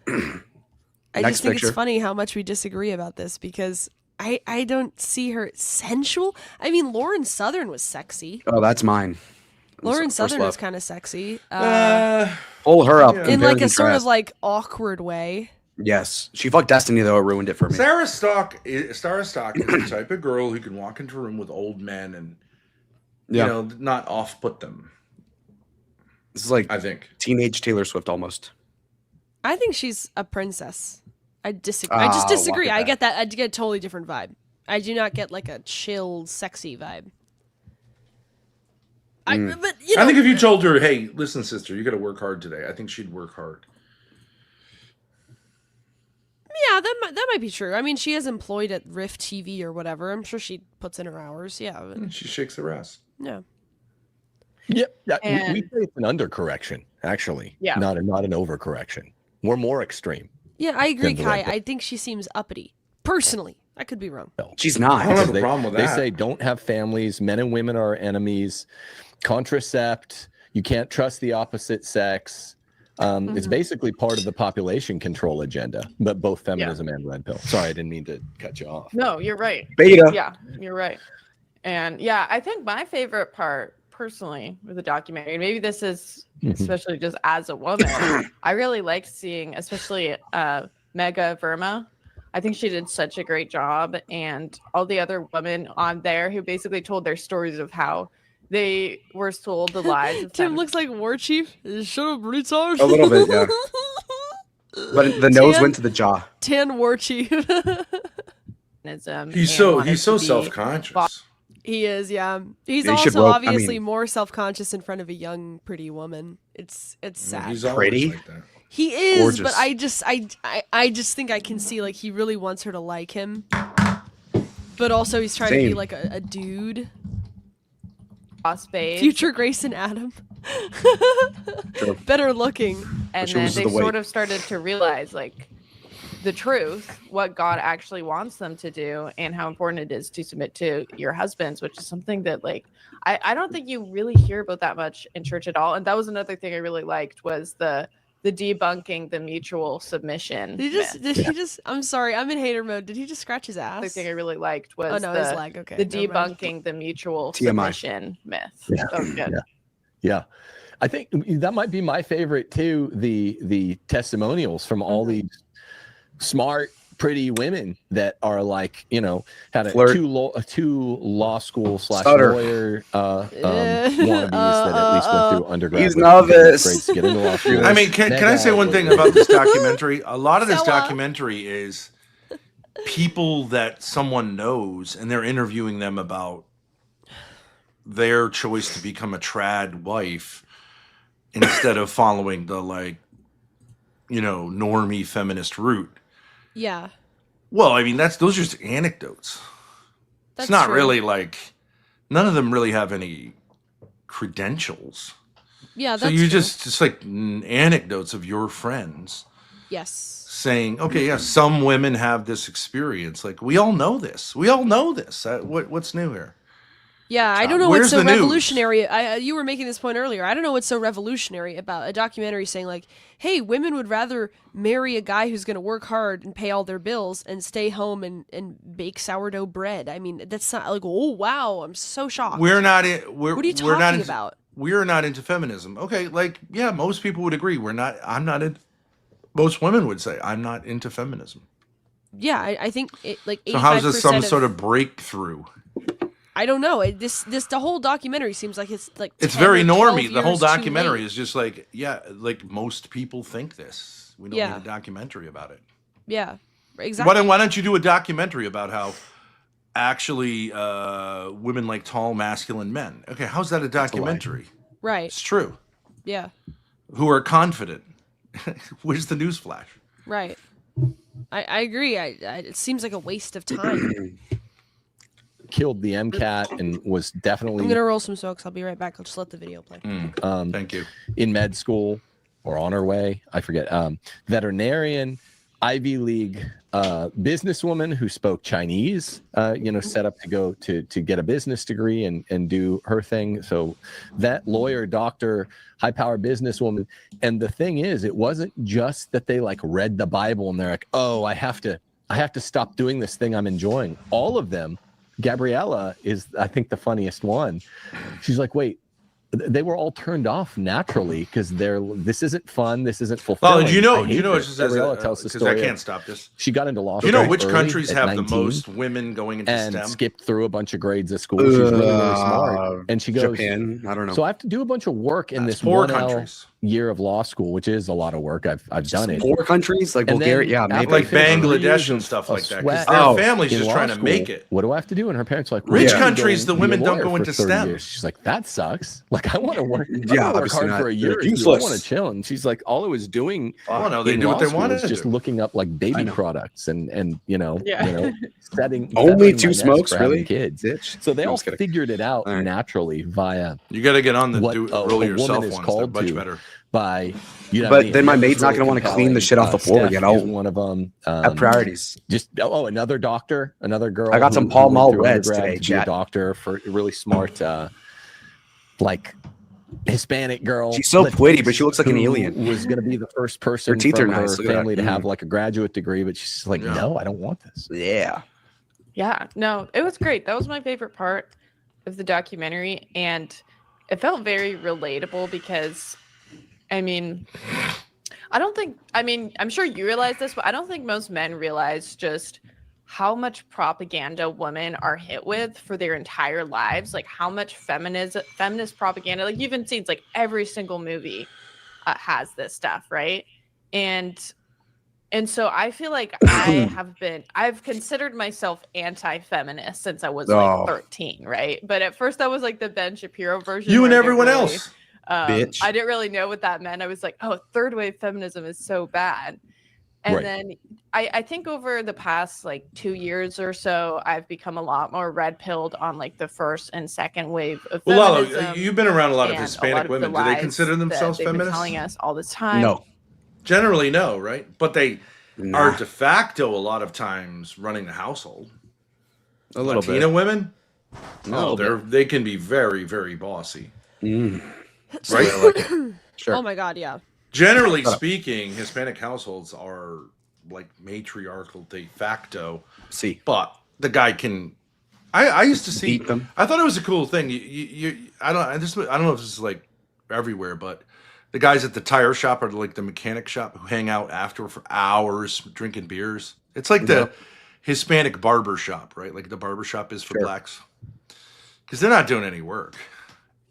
I Next just think picture. it's funny how much we disagree about this because I don't see her sensual. I mean, Lauren Southern was sexy. Oh, that's mine. Lauren First Southern love. was kind of sexy. Pull her up. yeah. In compare like and a sort of contrast. like awkward way. Yes. She fucked Destiny, though. It ruined it for me. Sarah Stock is the type of girl who can walk into a room with old men and Yeah. not off-put them. This is like I think. teenage Taylor Swift almost. I think she's a princess. I disagree. I just Ah, disagree. walk it I back. get that. I get a totally different vibe. I do not get like a chill, sexy vibe. But you know, I think if you told her, "Hey, listen, sister, you got to work hard today," I think she'd work hard. yeah, that might be true. I mean, she is employed at Rift TV or whatever. I'm sure she puts in her hours. Yeah, but, She shakes her ass. yeah. Yep. Yeah, And we say it's an undercorrection, actually. Yeah. Not an overcorrection. We're more extreme. Yeah, I agree, than the Kai. red pill. I think she seems uppity. Personally, I could be wrong. She's not. I don't have a They- problem with They that. say don't have families. Men and women are enemies. Contracept. You can't trust the opposite sex. It's basically part of the population control agenda, but both feminism and red pill. Sorry, I didn't mean to cut you off. No, you're right. Beta. Yeah, you're right. And yeah, I think my favorite part personally with the documentary, and maybe this is especially just as a woman, I really like seeing, especially Mega Verma. I think she did such a great job, and all the other women on there who basically told their stories of how they were sold the lies. Of Tim looks like War Chief. Shut up, retard. A little bit, yeah. But the nose went to the jaw. Tan War Chief. He's so self-conscious. He is, yeah. He's They should also rope- obviously more self-conscious in front of a young, pretty woman. It's sad. He's always Pretty? like that. He is, Gorgeous. but I just think I can see like he really wants her to like him, but also he's trying to be Same. like a dude. Boss babe. Future Grayson Adam. True. Better looking. And She then loses they the weight. sort of started to realize like the truth, what God actually wants them to do, and how important it is to submit to your husbands, which is something that like I don't think you really hear about that much in church at all. And that was another thing I really liked was the debunking the mutual submission. Did he myth. just I'm sorry, I'm in hater mode. Did he just scratch his ass? The thing I really liked was Oh no, his leg. Okay. the never mind. debunking the mutual TMI. submission myth. Yeah. That was good. Yeah. I think that might be my favorite too. The testimonials from all these smart, pretty women that are like, had Flirt. two law school / Stutter. lawyer wannabes that at least went through undergrad. He's with novice. grades to get into law school. I mean, can I say one thing about this documentary? A lot of this Stella. documentary is people that someone knows, and they're interviewing them about their choice to become a trad wife instead of following the normie feminist route. Yeah. Well, I mean, those are just anecdotes. That's It's not true. really none of them really have any credentials. Yeah, So that's you true. just like anecdotes of your friends Yes. saying, okay, yeah, some women have this experience. Like, we all know this. We all know this. What's new here? Yeah, I don't know Where's what's so the news? revolutionary. You were making this point earlier. I don't know what's so revolutionary about a documentary saying like, "Hey, women would rather marry a guy who's going to work hard and pay all their bills and stay home and bake sourdough bread." I mean, that's not like, "Oh, wow, I'm so shocked." What are you What are you talking about? We're not into feminism. Okay, yeah, most people would agree. Most women would say, I'm not into feminism. Yeah, I think it, like 85% So how's this some of, sort of breakthrough? I don't know. The whole documentary seems like it's like It's 10 very or 12 normie. The whole years too documentary late. is just like, yeah, like most people think this. We don't Yeah. need a documentary about it. Yeah, exactly. Why don't you do a documentary about how actually women like tall, masculine men? Okay, how's that a documentary? Right. It's true. Yeah. Who are confident. Where's the newsflash? Right. I agree. It seems like a waste of time. Killed the MCAT and was definitely I'm gonna roll some smokes. I'll be right back. I'll just let the video play. Thank you. In med school or on her way, I forget. Veterinarian, Ivy League businesswoman who spoke Chinese, set up to go to get a business degree and do her thing. So that lawyer, doctor, high power businesswoman. And the thing is, it wasn't just that they like read the Bible and they're like, oh, I have to stop doing this thing I'm enjoying. All of them. Gabriella is, I think, the funniest one. She's like, wait, they were all turned off naturally because this isn't fun. This isn't fulfilling. Well, you know, it just Gabriella tells the because I story. can't stop this. She got into law Do school. you know which early, countries at have 19, the most women going into and STEM? skipped through a bunch of grades of school. She's really, really smart. And she goes, Japan, I don't know. So I have to do a bunch of work in this poor 1L countries. year of law school, which is a lot of work. I've done it. Poor countries like Bulgaria, yeah, maybe. Like Bangladesh and stuff like that, because their family's just trying to make it. What do I have to do? And her parents are like, rich countries, the women don't go into STEM. Years. She's like, that sucks. Like, I want to work. Yeah, work hard for a year. I want to chill. And she's like, all I was doing. Oh no, they do what they want to do. Just looking up like baby products and setting. Only two smokes, really? Kids. So they all figured it out naturally via. You got to get on the roll yourself ones. They're much better. By but then my maid's not going to want to clean the shit off the floor, you know. One of them have priorities. Just another doctor, another girl. I got some Pall Mall Reds today. A doctor for a really smart, like Hispanic girl. She's so pretty, but she looks like an alien. Was going to be the first person her teeth from are nice. her family to have like a graduate degree, but she's like, no, I don't want this. Yeah. Yeah. No, it was great. That was my favorite part of the documentary, and it felt very relatable because. I mean, I'm sure you realize this, but I don't think most men realize just how much propaganda women are hit with for their entire lives. Like how much feminist propaganda, like you've even seen, it's like every single movie has this stuff, right? And so I feel like I've considered myself anti-feminist since I was like 13, right? But at first I was like the Ben Shapiro version. You and everyone else. Bitch. I didn't really know what that meant. I was like, oh, third wave feminism is so bad. And then I think over the past like 2 years or so, I've become a lot more red pilled on like the first and second wave of feminism. Lalo, you've been around a lot of Hispanic women. Do they consider themselves feminists? Telling us all this time. No. Generally, no, right? But they are de facto a lot of times running the household. A little Latina bit. women? No, they can be very, very bossy. Right? Sure. Oh my God, yeah. Generally speaking, Hispanic households are like matriarchal de facto. See, but the guy can. I used to see beat them. I thought it was a cool thing. I don't know if this is like everywhere, but the guys at the tire shop or like the mechanic shop who hang out after for hours drinking beers. It's like the Hispanic barber shop, right? Like the barber shop is for blacks because they're not doing any work.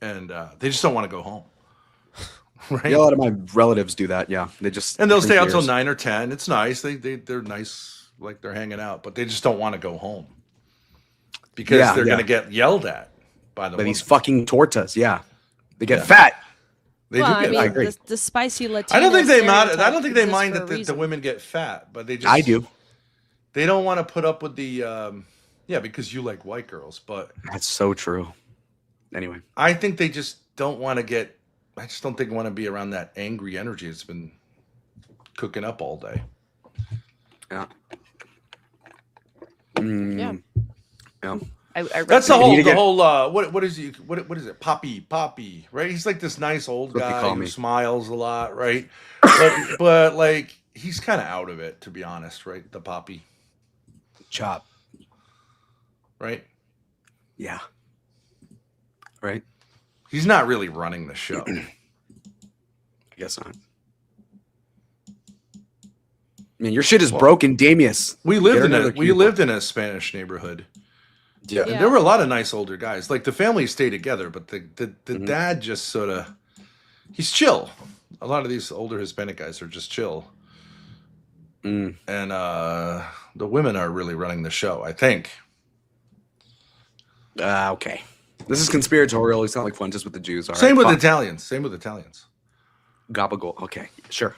And they just don't want to go home. Right? Yeah, a lot of my relatives do that. Yeah, they'll stay out till 9 or 10. It's nice. They're nice, like they're hanging out, but they just don't want to go home because they're gonna get yelled at by these fucking tortas. Yeah, they get fat. They do get. I mean, the spicy Latino. I don't think they mind. I don't think they mind that the women get fat, but they just. I do. They don't want to put up with the. Because you like white girls, but that's so true. Anyway, I think they just don't want to get. I just don't think they want to be around that angry energy that's been cooking up all day. Yeah. Yeah. That's the whole. What is he? What is it? Poppy, right? He's like this nice old guy who smiles a lot, right? but like he's kind of out of it, to be honest, right? The Poppy. Chop. Right. Yeah. Right. He's not really running the show. I guess not. I mean, your shit is broken, Damius. We lived in a Spanish neighborhood. Yeah. And there were a lot of nice older guys. Like the family stayed together, but the dad just sort of he's chill. A lot of these older Hispanic guys are just chill. And the women are really running the show, I think. Okay. This is conspiratorial. It's not like fun just with the Jews. All Same right, with Italians. Gabagool. Okay. Sure.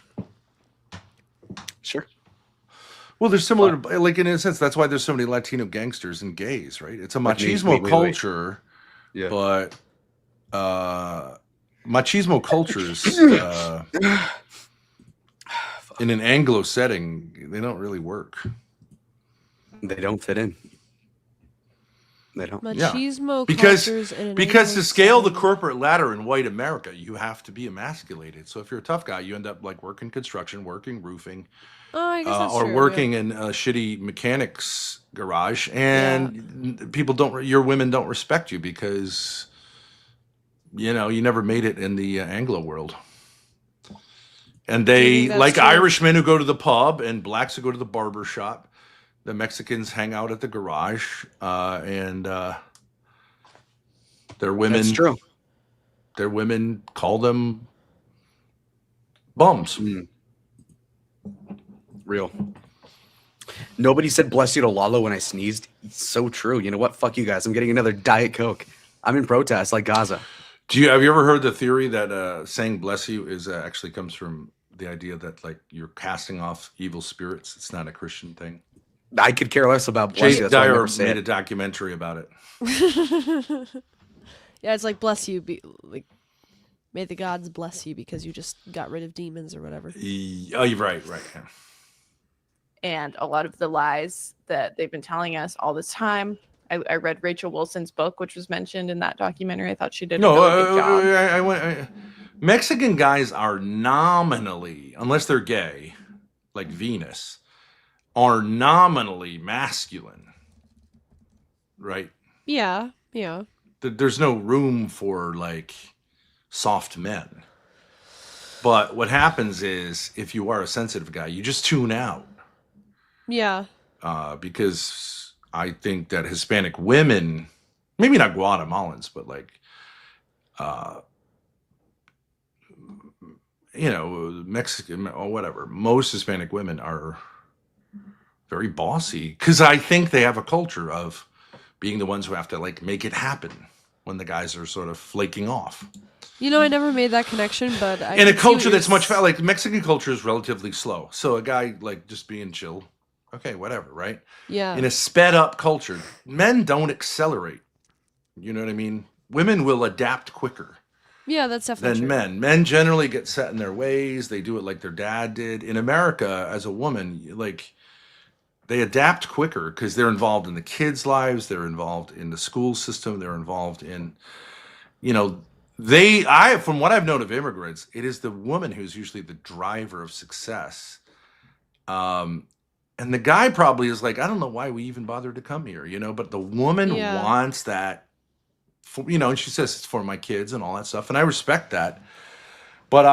Well, there's similar, like in a sense, that's why there's so many Latino gangsters and gays, right? It's a machismo culture, but machismo cultures in an Anglo setting, they don't really work. They don't fit in. They don't. Machismo cultures because to scale the corporate ladder in white America, you have to be emasculated. So if you're a tough guy, you end up like working construction, working roofing, I guess that's or true, working in a shitty mechanic's garage, and your women don't respect you because you never made it in the Anglo world. And they like Irishmen who go to the pub and blacks who go to the barber shop. The Mexicans hang out at the garage, and their women. That's true. Their women call them bums. Real. Nobody said bless you to Lalo when I sneezed. It's so true. You know what? Fuck you guys. I'm getting another Diet Coke. I'm in protest like Gaza. Have you ever heard the theory that saying bless you is actually comes from the idea that like you're casting off evil spirits? It's not a Christian thing. I could care less about bless you. Jay Dyer made a documentary about it. Yeah, it's like bless you, like may the gods bless you because you just got rid of demons or whatever. Oh, you're right. Yeah. And a lot of the lies that they've been telling us all this time. I read Rachel Wilson's book, which was mentioned in that documentary. I thought she did a really good job. Mexican guys are nominally, unless they're gay, like Venus, are nominally masculine, right? Yeah. There's no room for like soft men. But what happens is, if you are a sensitive guy, you just tune out. Yeah. Because I think that Hispanic women, maybe not Guatemalans, but like, Mexican or whatever, most Hispanic women are very bossy because I think they have a culture of being the ones who have to like make it happen when the guys are sort of flaking off. I never made that connection, but in a culture that's much like Mexican culture is relatively slow. So a guy like just being chill, okay, whatever, right? Yeah. In a sped up culture, men don't accelerate. You know what I mean? Women will adapt quicker. Yeah, that's definitely than true. men. Men generally get set in their ways. They do it like their dad did. In America, as a woman, like they adapt quicker because they're involved in the kids' lives. They're involved in the school system. They're involved in, from what I've known of immigrants, it is the woman who's usually the driver of success. And the guy probably is like, I don't know why we even bothered to come here, but the woman wants that, and she says it's for my kids and all that stuff. And I respect that. But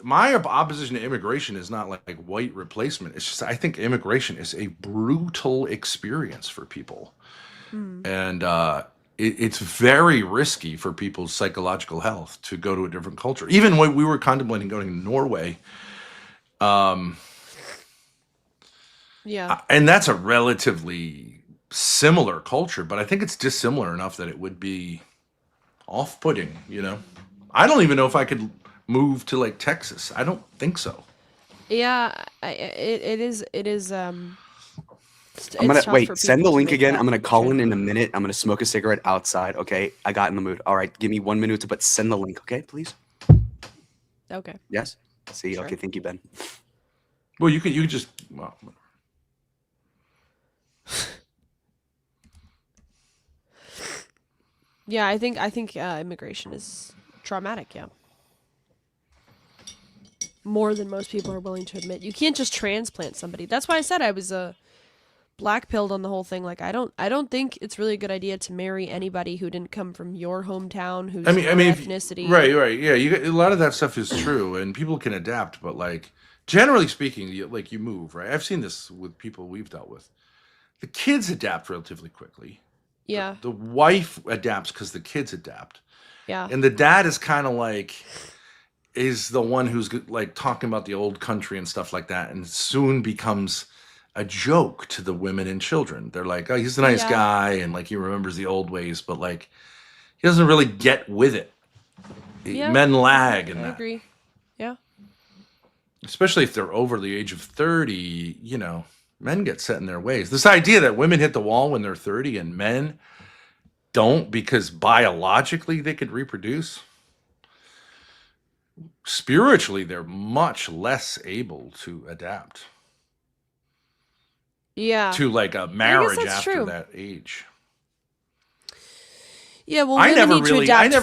my opposition to immigration is not like white replacement. It's just, I think immigration is a brutal experience for people. And it's very risky for people's psychological health to go to a different culture. Even when we were contemplating going to Norway, and that's a relatively similar culture, but I think it's dissimilar enough that it would be off-putting, I don't even know if I could move to like Texas. I don't think so. Yeah, it is. I'm gonna wait. Send the link again. I'm gonna call in a minute. I'm gonna smoke a cigarette outside. Okay, I got in the mood. All right, give me 1 minute but send the link. Okay, please. Okay. Yes. See. Sure. Okay. Thank you, Ben. Well, you could just. Well, yeah, I think immigration is traumatic. Yeah. More than most people are willing to admit. You can't just transplant somebody. That's why I said I was black-pilled on the whole thing. Like I don't think it's really a good idea to marry anybody who didn't come from your hometown, who's ethnicity. Right. Yeah, a lot of that stuff is true, and people can adapt. But like generally speaking, you move, right? I've seen this with people we've dealt with. The kids adapt relatively quickly. Yeah. The wife adapts because the kids adapt. Yeah. And the dad is kind of like. Is the one who's like talking about the old country and stuff like that, and soon becomes a joke to the women and children. They're like, oh, he's a nice guy, and like he remembers the old ways, but like he doesn't really get with it. Yeah. Men lag in that. I agree. Yeah. Especially if they're over the age of 30, men get set in their ways. This idea that women hit the wall when they're 30 and men don't because biologically they could reproduce. Spiritually, they're much less able to adapt. Yeah. To like a marriage after that age. Yeah, well, I never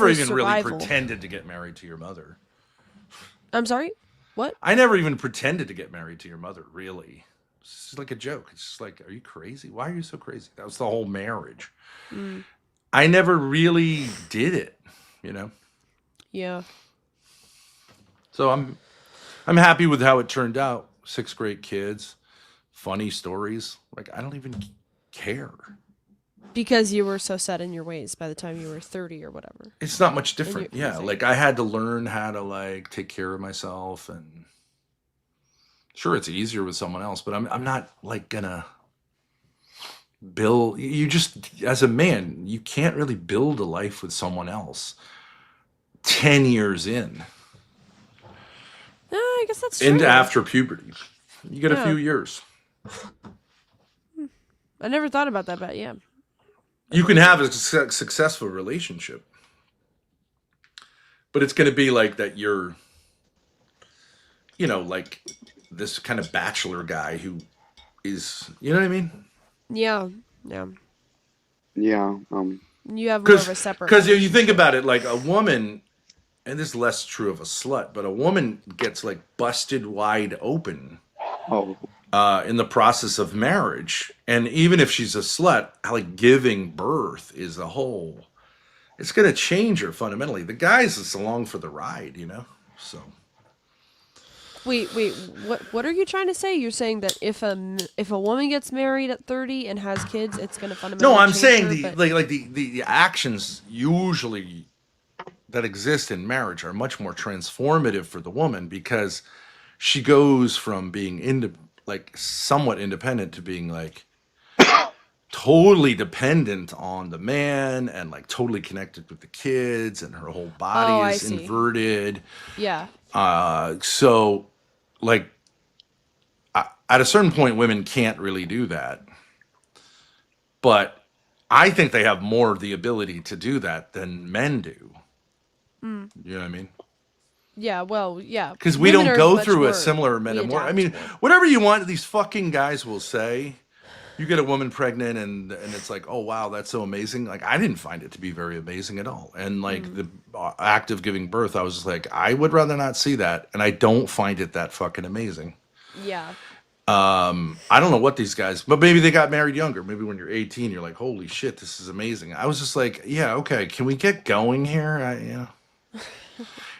even really pretended to get married to your mother. I'm sorry? What? I never even pretended to get married to your mother, really. It's just like a joke. It's just like, are you crazy? Why are you so crazy? That was the whole marriage. I never really did it, Yeah. So I'm happy with how it turned out. 6 great kids, funny stories. Like I don't even care. Because you were so set in your ways by the time you were 30 or whatever. It's not much different. Yeah, like I had to learn how to like take care of myself, and sure, it's easier with someone else, but I'm not like gonna build. You just, as a man, you can't really build a life with someone else 10 years in. I guess that's true. And after puberty, you get a few years. I never thought about that, but yeah. You can have a successful relationship, but it's going to be like that you're, you know, like this kind of bachelor guy who is, you know what I mean? Yeah, yeah. Yeah. You have more of a separate. Because if you think about it, like a woman, and this is less true of a slut, but a woman gets like busted wide open. In the process of marriage, and even if she's a slut, like giving birth is a whole. It's going to change her fundamentally. The guys is along for the ride, you know. So. Wait. What are you trying to say? You're saying that if a woman gets married at 30 and has kids, it's going to fundamentally. No, I'm change saying her, the actions usually that exist in marriage are much more transformative for the woman because she goes from being like somewhat independent to being like totally dependent on the man and like totally connected with the kids, and her whole body is inverted. Yeah. So like at a certain point, women can't really do that. But I think they have more of the ability to do that than men do. Mm. You know what I mean? Yeah, well, yeah. Because we don't go through a similar metamorphosis. I mean, whatever you want, these fucking guys will say. You get a woman pregnant and it's like, oh, wow, that's so amazing. Like, I didn't find it to be very amazing at all. And like the act of giving birth, I was just like, I would rather not see that. And I don't find it that fucking amazing. Yeah. I don't know what these guys, but maybe they got married younger. Maybe when you're 18, you're like, holy shit, this is amazing. I was just like, yeah, okay, can we get going here? You know.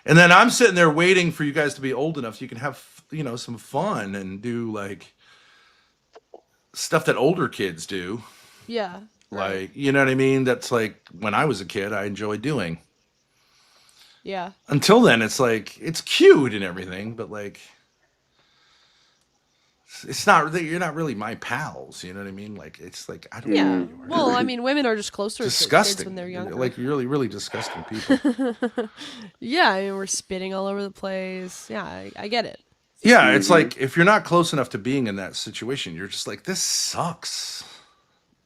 And then I'm sitting there waiting for you guys to be old enough so you can have, you know, some fun and do like stuff that older kids do. Yeah. Like, you know what I mean? That's like when I was a kid, I enjoyed doing. Yeah. Until then, it's like, it's cute and everything, but like, it's not, you're not really my pals. You know what I mean? Like, it's like, I don't know. Yeah. Well, I mean, women are just closer to kids when they're younger. Like, really, really disgusting people. Yeah, I mean, we're spitting all over the place. Yeah, I get it. Yeah, it's like, if you're not close enough to being in that situation, you're just like, this sucks.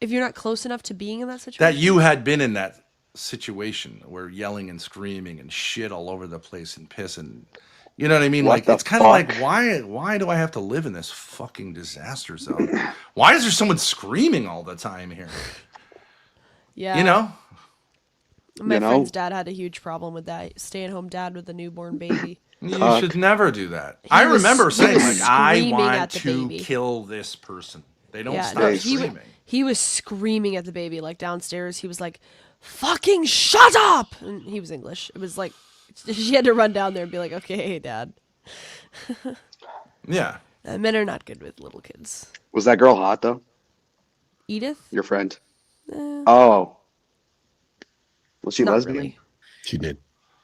If you're not close enough to being in that situation? That you had been in that situation where yelling and screaming and shit all over the place and pissing. You know what I mean? What like, the it's kind of like, fuck? why do I have to live in this fucking disaster zone? Why is there someone screaming all the time here? Yeah. You know? My friend's dad had a huge problem with that. Stay-at-home dad with a newborn baby. You should never do that. I remember saying, like, I want to kill this person. They don't stop screaming. He was screaming at the baby, like, downstairs. He was like, fucking shut up! And he was English. It was like, she had to run down there and be like, okay, Dad. Yeah. Men are not good with little kids. Was that girl hot though? Edith? Your friend? Oh. Was she Not lesbian? really. She did.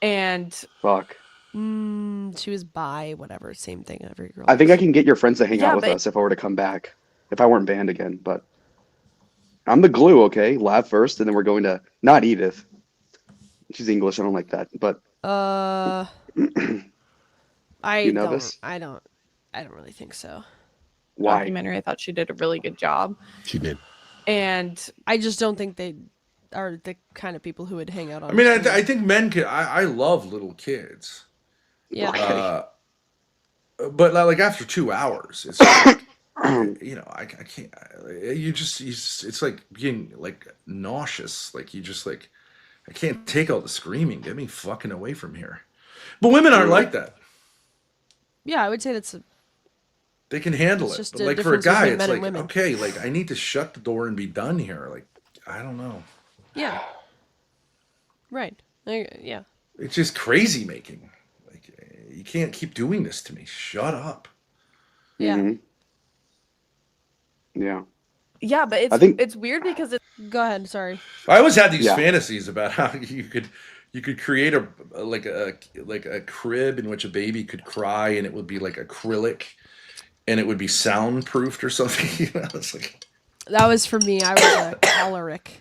And fuck. She was bi, whatever. Same thing. Every girl. I think I can get your friends to hang Yeah, out with but- us if I were to come back. If I weren't banned again, but I'm the glue, okay? Lab first, and then we're going to not Edith. She's English. I don't like that, but I You know don't. this? I don't really think so. Why? Documentary. I thought she did a really good job. She did. And I just don't think they are the kind of people who would hang out on. I mean, the I think men can. I love little kids. Yeah. But like after 2 hours, it's like, you know, I can't. It's like being like nauseous. Like you just like, I can't take all the screaming. Get me fucking away from here. But women aren't like that. Yeah, I would say that's. They can handle It's it. just But a like for a difference guy, between it's men and like, women. okay, like I need to shut the door and be done here. Like, I don't know. Yeah. Right. Yeah. It's just crazy making. Like, you can't keep doing this to me. Shut up. Yeah. Yeah. Yeah, but I think- it's weird because it's. Go ahead. Sorry. I always had these Yeah. fantasies about how you could create a crib in which a baby could cry, and it would be like acrylic, and it would be soundproofed or something. You know, it's like That was for me. I was a choleric.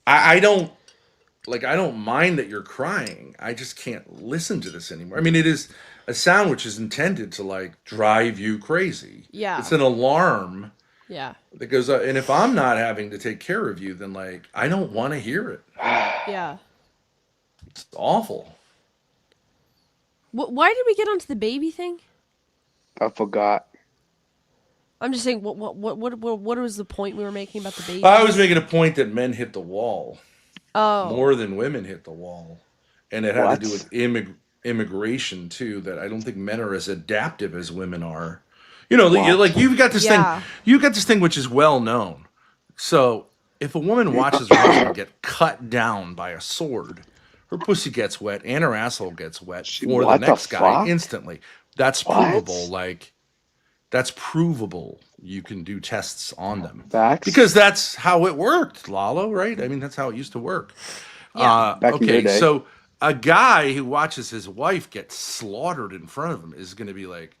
I don't mind that you're crying. I just can't listen to this anymore. I mean, it is a sound which is intended to like drive you crazy. Yeah. It's an alarm. Yeah. That goes up, and if I'm not having to take care of you, then like I don't want to hear it. Yeah. It's awful. Why did we get onto the baby thing? I forgot. I'm just saying, what was the point we were making about the baby? I was making a point that men hit the wall Oh. more than women hit the wall, and it had What? to do with immigration too. That I don't think men are as adaptive as women are. You know, like you've got this thing. You've got this thing which is well known. So if a woman watches her husband get cut down by a sword, her pussy gets wet and her asshole gets wet for the what the next guy fuck? instantly. That's provable. Like that's provable. You can do tests on them. Facts. Because that's how it worked, Lalo, right? I mean, that's how it used to work. Yeah. Back in your Okay, day. so a guy who watches his wife get slaughtered in front of him is going to be like,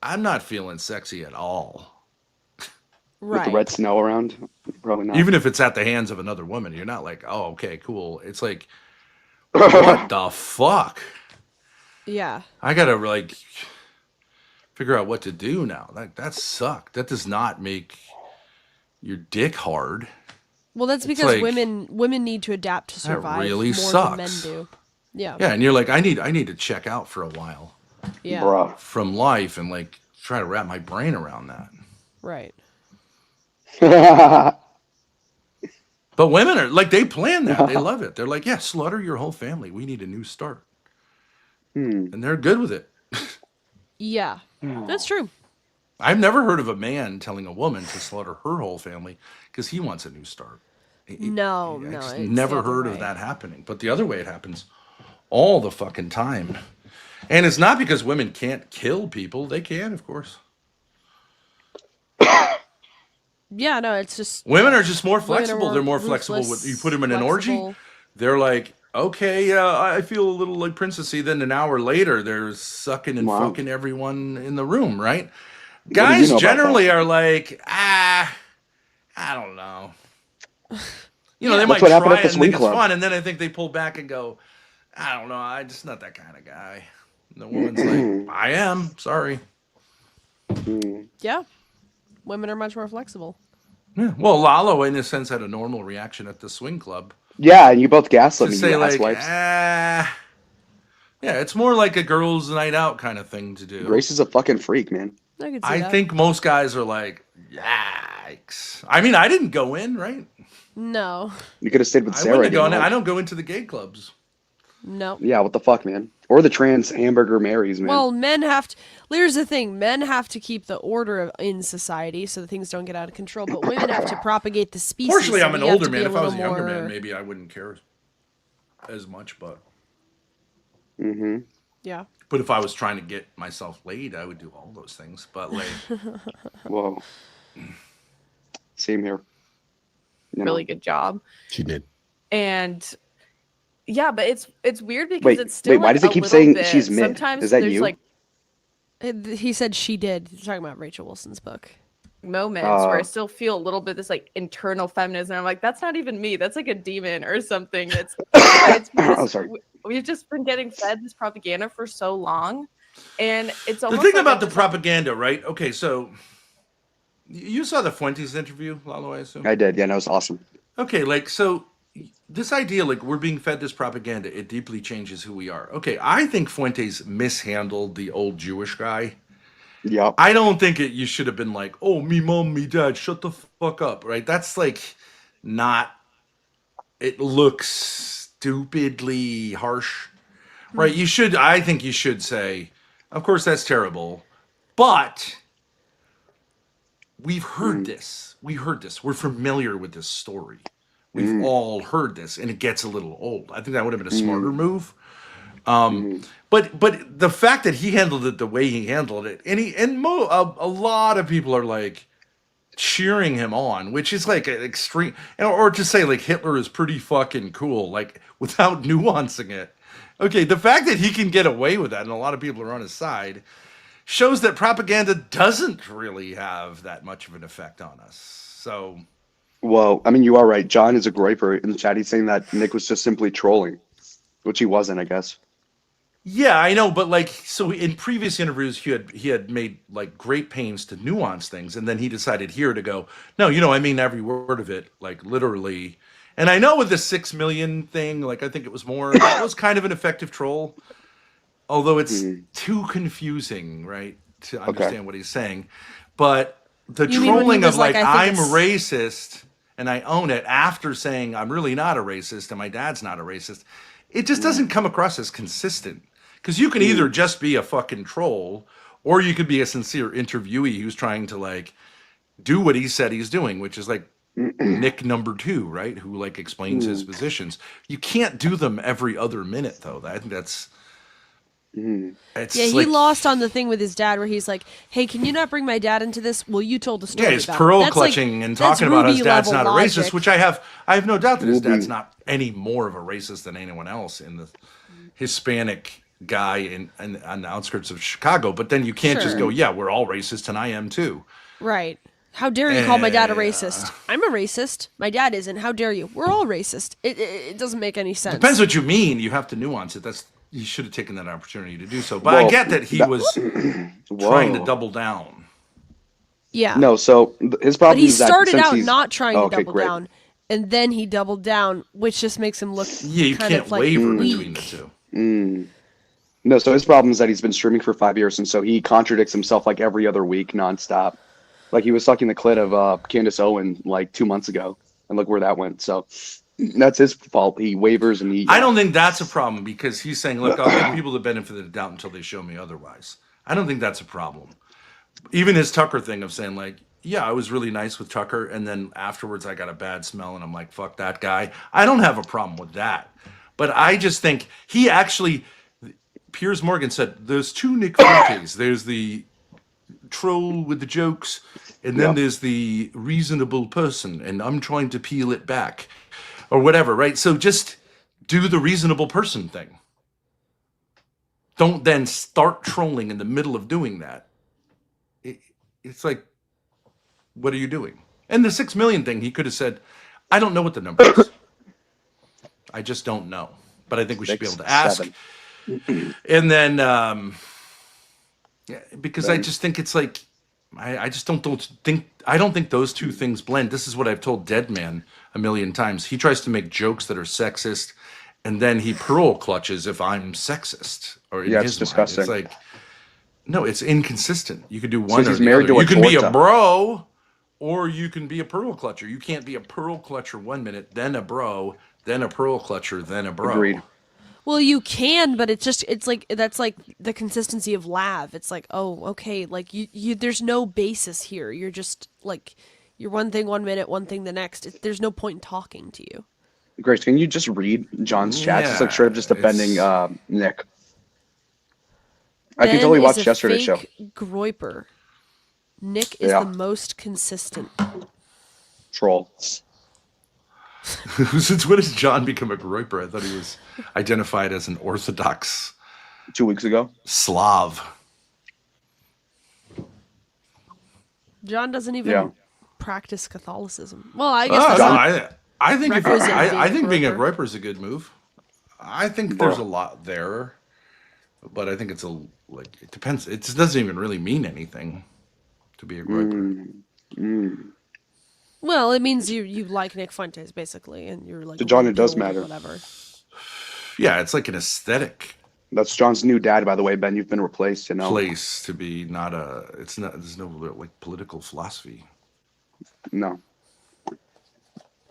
I'm not feeling sexy at all. With Right. the red snow around, probably not. Even if it's at the hands of another woman, you're not like, oh, okay, cool. It's like, what the fuck? Yeah. I gotta like figure out what to do now. That sucked. That does not make your dick hard. Well, that's It's because like, women need to adapt to survive really more than men sucks. do. Yeah. Yeah, and you're like, I need to check out for a while Yeah. Bruh. from life and like try to wrap my brain around that. Right. But women are like, they plan that. They love it. They're like, yeah, slaughter your whole family. We need a new start. And they're good with it. Yeah. That's true. I've never heard of a man telling a woman to slaughter her whole family because he wants a new start. No, I no. just it's never the other heard way. of that happening. But the other way it happens all the fucking time. And it's not because women can't kill people. They can, of course. Yeah, no, it's just Women are just more women are flexible. They're more flexible. ruthless, You put them in an orgy, flexible. they're like, okay, I feel a little like princessy. Then an hour later, they're sucking and fucking everyone in the room, right? do you Guys know about generally that? are like, I don't know. You know, they That's might what try happened at it the and swing think it's club. fun, and then I think they pull back and go, I don't know, I'm just not that kind of guy. And the woman's like, I am, sorry. Yeah. Women are much more flexible. Yeah. Well, Lalo, in a sense, had a normal reaction at the swing club. Yeah, and you both gaslit To me, say you like, asswipes. yeah, it's more like a girls' night out kind of thing to do. Grace is a fucking freak, man. I could see I that. think most guys are like, yikes. I mean, I didn't go in, right? No. You could have stayed with I Sarah. wouldn't have gone in. didn't I you? don't go into the gay clubs. No. Yeah, what the fuck, man? Or the trans hamburger Marys, man. Well, men have to. Here's the thing: men have to keep the order in society so that things don't get out of control. But women have to propagate the species. Fortunately, so I'm an we have older to be man. a If I was a little younger more- man, maybe I wouldn't care as much. But Yeah. but if I was trying to get myself laid, I would do all those things. But like, Whoa. Same here. You know. Really good job. She did. And yeah, but it's weird because Wait, it's still wait, why like, does it a keep little saying bit- she's mid? Sometimes Is that there's you? like He said she did. He's talking about Rachel Wilson's book. moments where I still feel a little bit this like internal feminism. I'm like, that's not even me. That's like a demon or something. It's because Oh, sorry. we've just been getting fed this propaganda for so long, and it's the almost thing like about I'm the just- propaganda, right? Okay, so you saw the Fuentes interview, Lalo, I assume? I did. Yeah, that was awesome. Okay, like, so this idea, like, we're being fed this propaganda, it deeply changes who we are. Okay, I think Fuentes mishandled the old Jewish guy. Yep. I don't think you should have been like, oh, me mom, me dad, shut the fuck up, right? That's like not, it looks stupidly harsh, right? I think you should say, of course, that's terrible, but we've heard this. We heard this. We're familiar with this story. We've all heard this, and it gets a little old. I think that would have been a smarter move. But the fact that he handled it the way he handled it, and a lot of people are like, cheering him on, which is like an extreme, or to say like Hitler is pretty fucking cool, like without nuancing it. Okay, the fact that he can get away with that and a lot of people are on his side shows that propaganda doesn't really have that much of an effect on us. So, well, I mean, you are right. John is a groiper in the chat. He's saying that Nick was just simply trolling, which he wasn't, I guess. yeah, I know, but like, so in previous interviews, he had made like great pains to nuance things, and then he decided here to go, no, I mean every word of it, like literally. And I know with the 6 million thing, like I think it was more, that was kind of an effective troll, although it's too confusing, right, to understand what he's saying. But the trolling of like I'm racist and I own it after saying I'm really not a racist and my dad's not a racist, it just doesn't come across as consistent. Because you can either just be a fucking troll, or you could be a sincere interviewee who's trying to like do what he said he's doing, which is like Nick number 2, right? Who like explains his positions. You can't do them every other minute, though. I think that's. It's yeah, he like, lost on the thing with his dad where he's like, "Hey, can you not bring my dad into this? Well, you told the story." Yeah, he's about pearl it. That's clutching like, and talking about his dad's not a racist, logic. which I have no doubt that his dad's not any more of a racist than anyone else in the Hispanic guy on the outskirts of Chicago. But then you can't just go, yeah, we're all racist and I am too. Right. How dare you call my dad a racist? I'm a racist. My dad isn't. How dare you? We're all racist. It doesn't make any sense. Depends what you mean. You have to nuance it. He should have taken that opportunity to do so. But I get that he was trying to double down. Yeah. No, so his problem but he is that started out not trying to double great. down, and then he doubled down, which just makes him look you kind can't of like waver weak. between the two. No, so his problem is that he's been streaming for 5 years, and so he contradicts himself like every other week nonstop. Like he was sucking the clit of Candace Owen like 2 months ago, and look where that went. So that's his fault. He wavers and he. I don't think that's a problem because he's saying, look, I'll give people the benefit of the doubt until they show me otherwise. I don't think that's a problem. Even his Tucker thing of saying like, yeah, I was really nice with Tucker, and then afterwards I got a bad smell and I'm like, fuck that guy. I don't have a problem with that. But I just think he actually, Piers Morgan said, there's 2 Nick Fuentes. There's the troll with the jokes, and then there's the reasonable person, and I'm trying to peel it back. Or whatever, right? So just do the reasonable person thing. Don't then start trolling in the middle of doing that. It's like, what are you doing? And the 6 million thing, he could have said, I don't know what the number is. I just don't know. But I think we should be able to ask. 7. And then, because I just think it's like, I just don't think those two things blend. This is what I've told Deadman a million times. He tries to make jokes that are sexist, and then he pearl clutches if I'm sexist. Or in his it's disgusting. Mind. It's like, no, it's inconsistent. You could do one or he's the married other. to a You can be a torta. bro, or you can be a pearl clutcher. You can't be a pearl clutcher 1 minute, then a bro, then a pearl clutcher, then a bro. Agreed. Well, you can, but it's like that's like the consistency of lav. It's like, oh, okay, like you there's no basis here. You're just like you're one thing 1 minute, one thing the next. There's no point in talking to you. Grace, can you just read John's chats? It's like straight up just defending Nick. I can totally watch yesterday's show. Groiper. Nick is the most consistent. Troll. Since when has John become a groiper? I thought he was identified as an Orthodox 2 weeks ago. Slav. John doesn't even practice Catholicism. Well, I guess I think being a groiper is a good move. I think there's a lot there, but I think it depends. It just doesn't even really mean anything to be a groiper. Well, it means you like Nick Fuentes basically, and you're like to John. It does matter. Whatever. Yeah, it's like an aesthetic. That's John's new dad, by the way, Ben. You've been replaced. You know, place to be not a. It's not. There's no like political philosophy. No.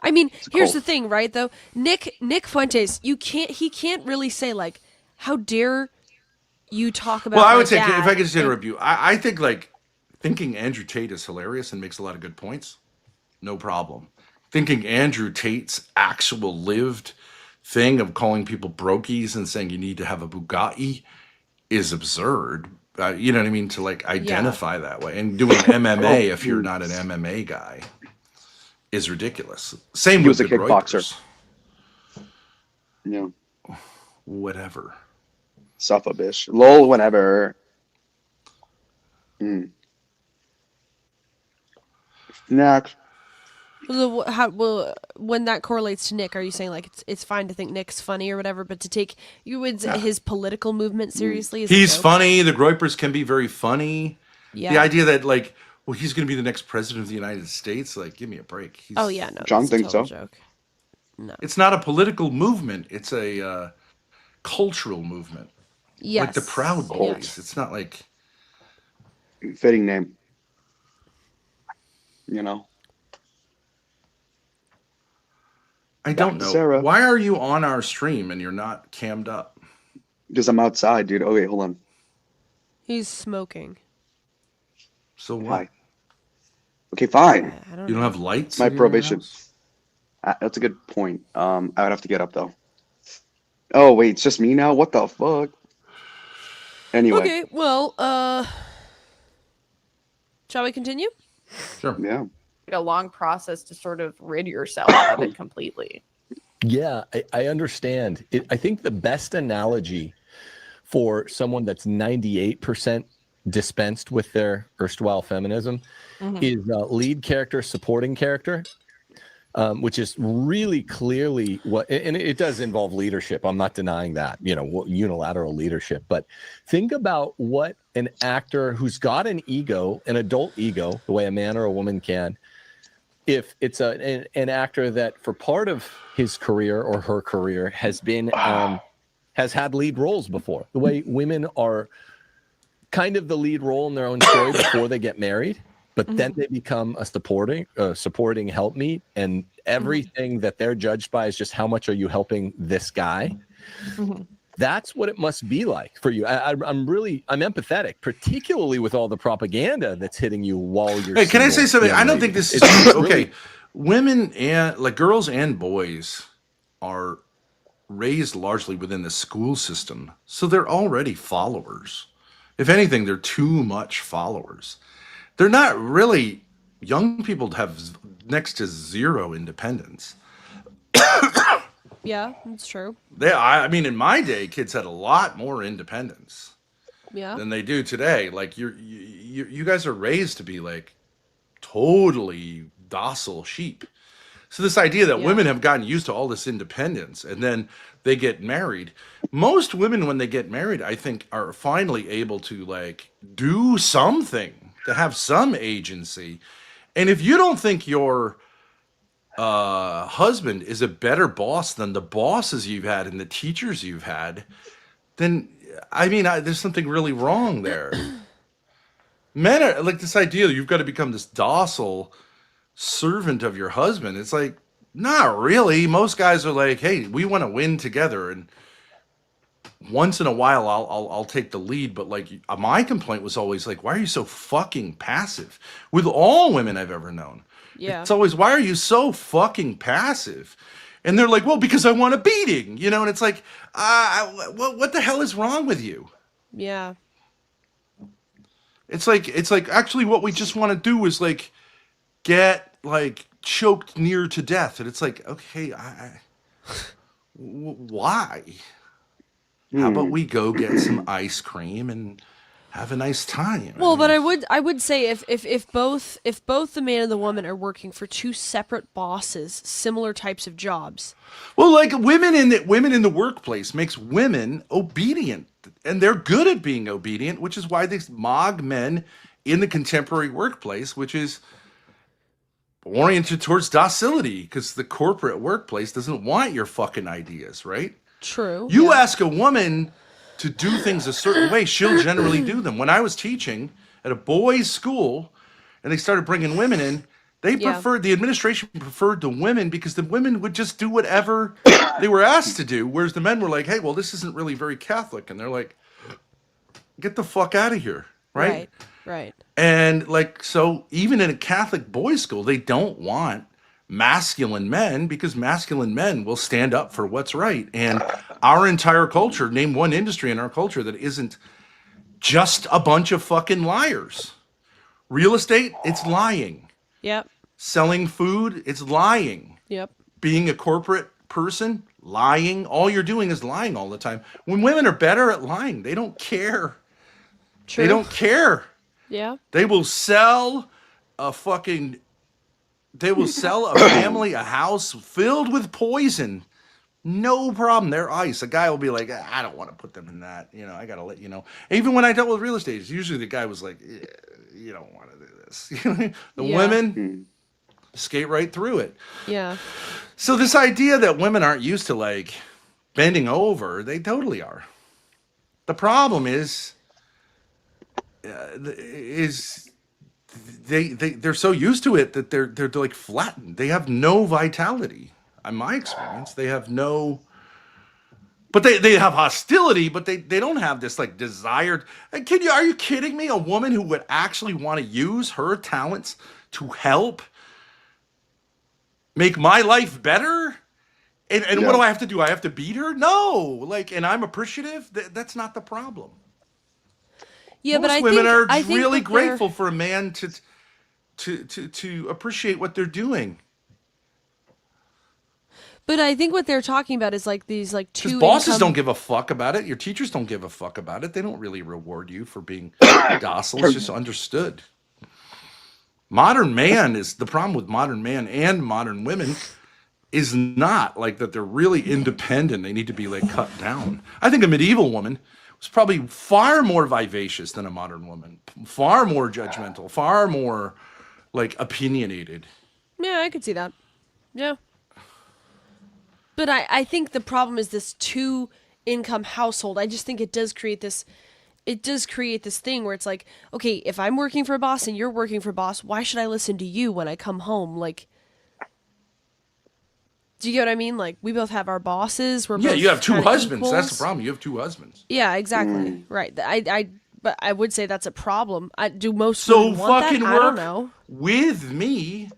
I mean, here's the thing, right? Though Nick Fuentes, he can't really say like, how dare you talk about. Well, I would say dad? if I could just interrupt you, I think like thinking Andrew Tate is hilarious and makes a lot of good points. No problem. Thinking Andrew Tate's actual lived thing of calling people brokies and saying you need to have a Bugatti is absurd. you know what I mean, to like identify that way. And doing MMA if you're not an MMA guy is ridiculous. Same He with was a the kickboxer. Reuters. Yeah. Whatever. Suffa bish. Lol, whenever. Next. When that correlates to Nick, are you saying like it's fine to think Nick's funny or whatever, but to take his political movement seriously? Is He's funny. The Groypers can be very funny. Yeah. The idea that like, well, he's going to be the next president of the United States. Like, give me a break. Oh yeah, no. John thinks so. Joke. No. It's not a political movement. It's a cultural movement. Yes. Like the Proud Boys. It's not like fitting name. You know. I don't know. Sarah. Why are you on our stream and you're not cammed up? Because I'm outside, dude. Okay, hold on. He's smoking. So what? Hi. Okay, fine. You don't have lights? My in your probation. house? That's a good point. I would have to get up though. Oh wait, it's just me now. What the fuck? Anyway. Okay, well, shall we continue? Sure. Yeah. A long process to sort of rid yourself of it completely. Yeah, I understand. I think the best analogy for someone that's 98% dispensed with their erstwhile feminism is lead character, supporting character, which is really clearly what, and it does involve leadership. I'm not denying that, unilateral leadership. But think about what an actor who's got an ego, an adult ego, the way a man or a woman can, if it's an actor that for part of his career or her career has been has had lead roles before, the way women are kind of the lead role in their own story before they get married, but then they become a supporting helpmate, and everything that they're judged by is just how much are you helping this guy. That's what it must be like for you. I'm empathetic, particularly with all the propaganda that's hitting you while you're. Hey, can I say something? I don't think this is okay. Really, women and like girls and boys are raised largely within the school system, so they're already followers. If anything, they're too much followers. They're not really. Young people have next to zero independence. Yeah, that's true. I mean, in my day, kids had a lot more independence than they do today. Like you guys are raised to be like totally docile sheep. So this idea that women have gotten used to all this independence and then they get married. Most women, when they get married, I think are finally able to like do something, to have some agency. And if you don't think your husband is a better boss than the bosses you've had and the teachers you've had, then I mean, there's something really wrong there. Men are like this idea you've got to become this docile servant of your husband. It's like, not really. Most guys are like, hey, we want to win together, and once in a while I'll take the lead. But like my complaint was always like, why are you so fucking passive? With all women I've ever known. Yeah. It's always, why are you so fucking passive? And they're like, well, because I want a beating, and it's like, what the hell is wrong with you? Yeah. It's like actually what we just want to do is like get like choked near to death. And it's like, okay, why? How about we go get some ice cream and have a nice time? Well, but I would say if both the man and the woman are working for two separate bosses, similar types of jobs. Well, like women in the workplace makes women obedient, and they're good at being obedient, which is why they mog men in the contemporary workplace, which is oriented towards docility, because the corporate workplace doesn't want your fucking ideas, right? True. You ask a woman to do things a certain way, she'll generally do them. When I was teaching at a boys' school and they started bringing women in, the administration preferred the women because the women would just do whatever they were asked to do, whereas the men were like, hey, well, this isn't really very Catholic. And they're like, get the fuck out of here, right? Right. And like, so even in a Catholic boys' school, they don't want masculine men because masculine men will stand up for what's right. And our entire culture, name one industry in our culture that isn't just a bunch of fucking liars. Real estate, it's lying. Yep. Selling food, it's lying. Yep. Being a corporate person, lying. All you're doing is lying all the time. When women are better at lying, they don't care. True. They don't care. Yeah. They will sell a family a house filled with poison. No problem. They're ice. A guy will be like, I don't want to put them in that. You know, I got to let you know. Even when I dealt with real estate, usually the guy was like, you don't want to do this. The women skate right through it. Yeah. So this idea that women aren't used to like bending over, they totally are. The problem is they're so used to it that they're like flattened. They have no vitality. In my experience, they have no. But they have hostility, but they don't have this like desired. Are you kidding me? A woman who would actually want to use her talents to help make my life better? And what do I have to do? I have to beat her? No. Like, and I'm appreciative. That's not the problem. Yeah, Most but women are I think really that grateful for a man to appreciate what they're doing. But I think what they're talking about is like these like two. Because bosses don't give a fuck about it. Your teachers don't give a fuck about it. They don't really reward you for being docile. It's just understood. Modern man is the problem with modern man and modern women is not like that they're really independent. They need to be like cut down. I think a medieval woman was probably far more vivacious than a modern woman, far more judgmental, far more like opinionated. Yeah, I could see that. Yeah. But I think the problem is this two income household. I just think it does create this thing where it's like, okay, if I'm working for a boss and you're working for a boss, why should I listen to you when I come home? Like, do you get what I mean? Like, we both have our bosses. We're both you have two husbands. equals. That's the problem. You have two husbands. Yeah, exactly. Right. But I would say that's a problem. Do most so women want fucking that? work I don't know. with me.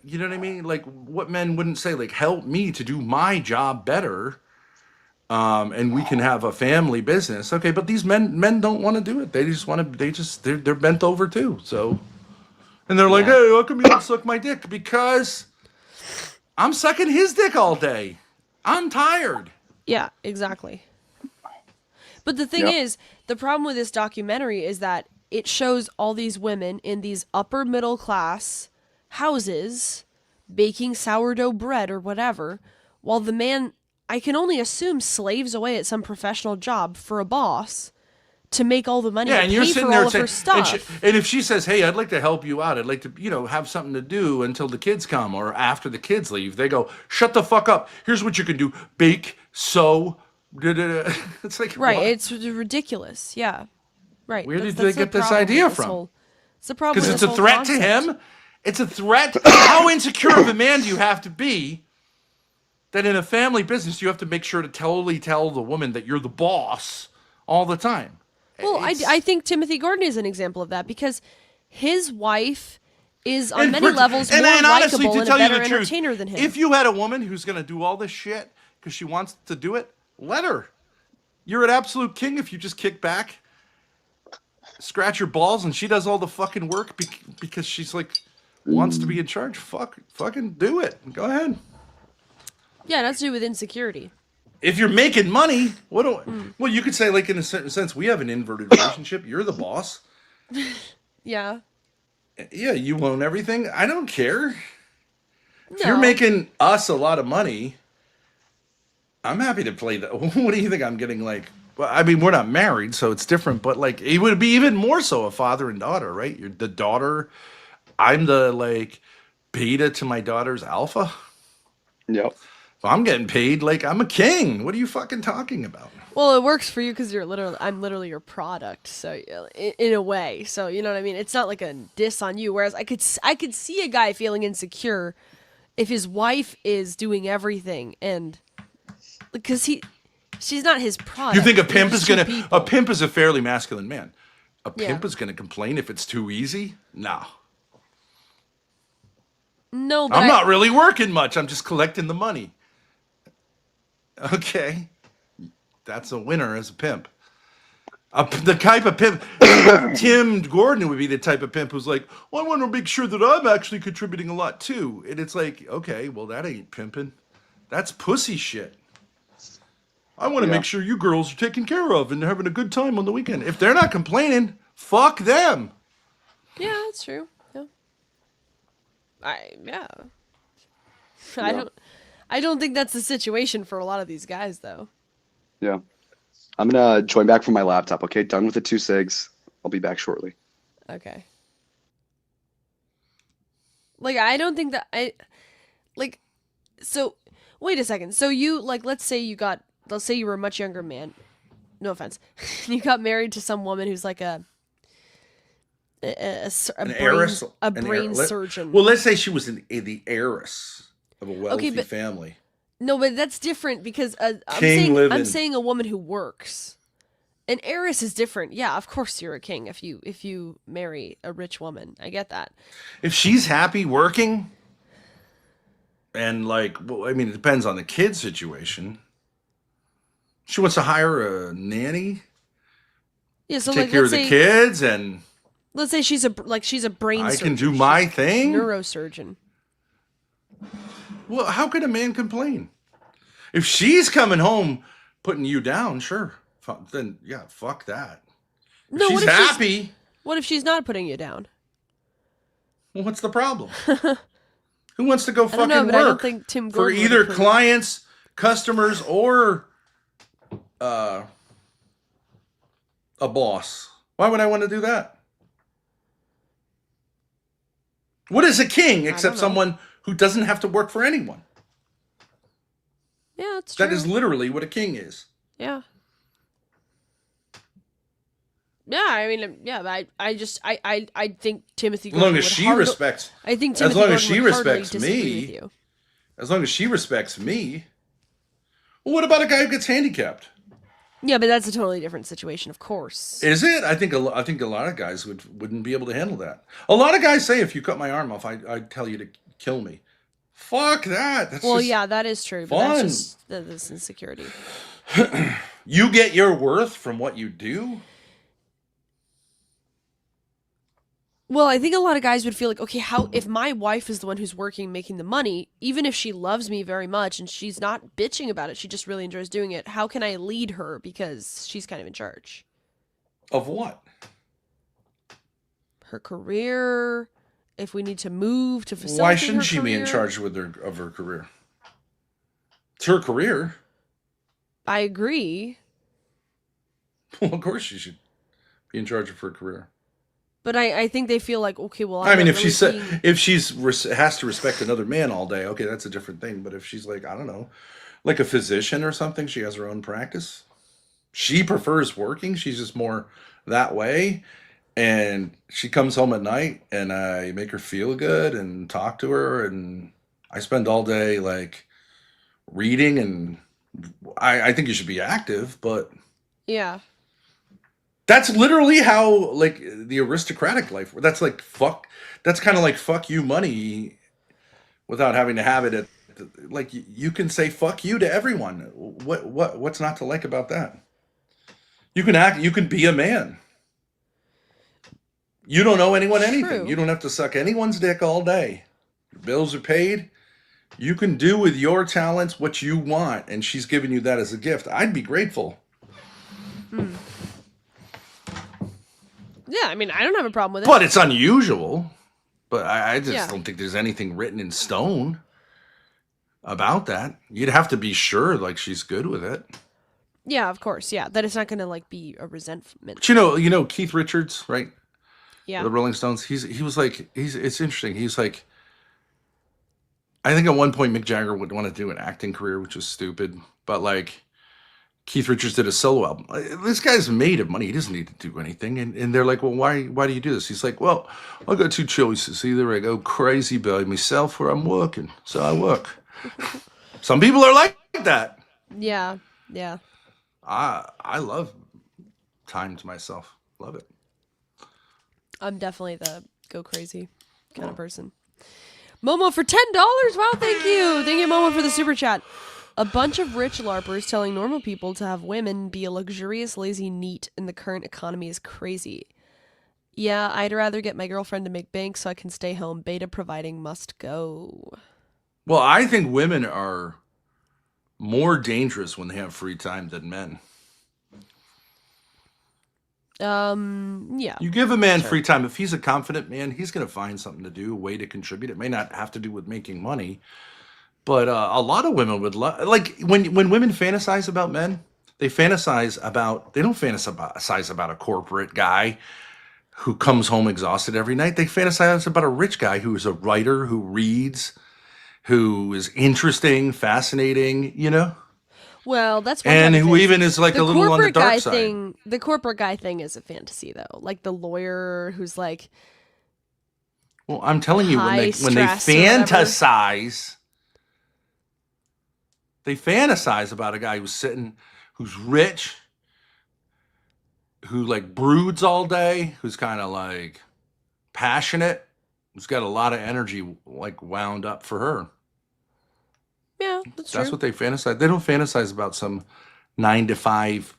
You know what I mean? Like, what men wouldn't say, like, help me to do my job better, and we can have a family business. Okay, but these men don't want to do it. They just want to. They're bent over too. So, and they're like, hey, how come you don't suck my dick? Because I'm sucking his dick all day. I'm tired. Yeah, exactly. But the thing is, the problem with this documentary is that it shows all these women in these upper middle class houses baking sourdough bread or whatever, while the man, I can only assume, slaves away at some professional job for a boss to make all the money to and you're pay sitting for there all of her saying, stuff. and if she says, hey, I'd like to help you out, I'd like to, have something to do until the kids come or after the kids leave, they go, shut the fuck up. Here's what you can do. Bake, sew. It's like, right. what? It's ridiculous. Yeah. Right. Where did they get this idea from? It's a problem. Because it's a threat to him. It's a threat. How insecure of a man do you have to be that in a family business you have to make sure to totally tell the woman that you're the boss all the time? Well, I think Timothy Gordon is an example of that because his wife is on many levels more likable and a better entertainer than him. If you had a woman who's going to do all this shit because she wants to do it, let her. You're an absolute king if you just kick back, scratch your balls, and she does all the fucking work because she's like wants to be in charge. Fucking do it. Go ahead. Yeah, it has to do with insecurity. If you're making money, well, you could say, like, in a certain sense, we have an inverted relationship. You're the boss. Yeah. Yeah, you own everything. I don't care. If you're making us a lot of money, I'm happy to play that. What do you think I'm getting, like? Well, I mean, we're not married, so it's different. But, like, it would be even more so a father and daughter, right? You're the daughter. I'm the, like, beta to my daughter's alpha. Yep. If I'm getting paid, like, I'm a king. What are you fucking talking about? Well, it works for you because I'm literally your product. So in a way, so you know what I mean. It's not like a diss on you. Whereas I could see a guy feeling insecure if his wife is doing everything and because she's not his product. You think a pimp is a pimp is a fairly masculine man? A pimp is gonna complain if it's too easy? No. No, but I'm not really working much. I'm just collecting the money. Okay. That's a winner as a pimp. The type of pimp, Tim Gordon would be the type of pimp who's like, well, I want to make sure that I'm actually contributing a lot too. And it's like, okay, well, that ain't pimping. That's pussy shit. I want to make sure you girls are taken care of and having a good time on the weekend. If they're not complaining, fuck them. Yeah, that's true. Yeah. I don't think that's the situation for a lot of these guys, though. Yeah. I'm going to join back from my laptop, okay? Done with the 2 cigs. I'll be back shortly. Okay. Like, I don't think that so, wait a second. So you, like, let's say you were a much younger man. No offense. You got married to some woman who's like a brain surgeon. Well, let's say she was the heiress of a wealthy family. No, but that's different because I'm saying a woman who works. An heiress is different. Yeah, of course you're a king if you marry a rich woman. I get that. If she's happy working, and it depends on the kid situation. She wants to hire a nanny. Yeah, so take care of the kids, and let's say she's a brain surgeon. I can do my thing. Neurosurgeon. Well, how could a man complain? If she's coming home putting you down, sure. Then, yeah, fuck that. If she's happy. What if she's not putting you down? Well, what's the problem? Who wants to go fucking I work don't think Tim Gordon for either clients, customers, or a boss? Why would I want to do that? What is a king except someone who doesn't have to work for anyone? Yeah, that's true. That is literally what a king is. Yeah. Yeah, I mean, yeah, but I think Timothy Gordon as long as she respects. I think Timothy Gordon would respects me. As long as she respects me. Well, what about a guy who gets handicapped? Yeah, but that's a totally different situation, of course. Is it? I think a lot of guys wouldn't be able to handle that. A lot of guys say, if you cut my arm off, I'd tell you to kill me. Fuck that. That's yeah, that is true. But fun. That's just this insecurity. You get your worth from what you do? Well, I think a lot of guys would feel like, okay, if my wife is the one who's working, making the money, even if she loves me very much and she's not bitching about it, she just really enjoys doing it, how can I lead her because she's kind of in charge? Of what? Her career, if we need to move to facilitate Why shouldn't she career. be in charge of her career? It's her career. I agree. Well, of course she should be in charge of her career. But I think they feel like, okay, well, I mean, if she's has to respect another man all day, okay, that's a different thing. But if she's like, I don't know, like a physician or something, she has her own practice. She prefers working. She's just more that way. And she comes home at night and I make her feel good and talk to her. And I spend all day like reading, and I think you should be active, but yeah. That's literally how like the aristocratic life. That's like fuck. That's kind of like fuck you money, without having to have it. Like you can say fuck you to everyone. What's not to like about that? You can act. You can be a man. You don't owe anyone anything. True. You don't have to suck anyone's dick all day. Your bills are paid. You can do with your talents what you want, and she's giving you that as a gift. I'd be grateful. Yeah, I mean, I don't have a problem with it. But it's unusual. But I just don't think there's anything written in stone about that. You'd have to be sure, like, she's good with it. Yeah, of course. Yeah, that it's not going to like be a resentment. But you know Keith Richards, right? Yeah. The Rolling Stones. He was like, it's interesting. He's like, I think at one point Mick Jagger would want to do an acting career, which was stupid. But like, Keith Richards did a solo album. This guy's made of money. He doesn't need to do anything. And they're like, well, why do you do this? He's like, well, I've got two choices. Either I go crazy by myself or I'm working. So I work. Some people are like that. Yeah. Yeah. I love time to myself. Love it. I'm definitely the go crazy kind of person. Momo for $10. Wow, thank you. Thank you, Momo, for the super chat. A bunch of rich LARPers telling normal people to have women be a luxurious, lazy neat in the current economy is crazy. Yeah, I'd rather get my girlfriend to make bank so I can stay home. Beta providing must go. Well, I think women are more dangerous when they have free time than men. Yeah. You give a man free time. If he's a confident man, he's going to find something to do, a way to contribute. It may not have to do with making money, but a lot of women would love, like when women fantasize about men, they don't fantasize about a corporate guy who comes home exhausted every night. They fantasize about a rich guy who is a writer, who reads, who is interesting, fascinating, you know? Well, that's one and type of who fantasy. even is like a little on the dark side. The corporate guy thing is a fantasy, though. Like the lawyer who's like, well, I'm telling you, when they stress or fantasize, they fantasize about a guy who's rich, who like broods all day, who's kind of like passionate, who's got a lot of energy like wound up for her. Yeah, that's true. What they fantasize. They don't fantasize about some 9-to-5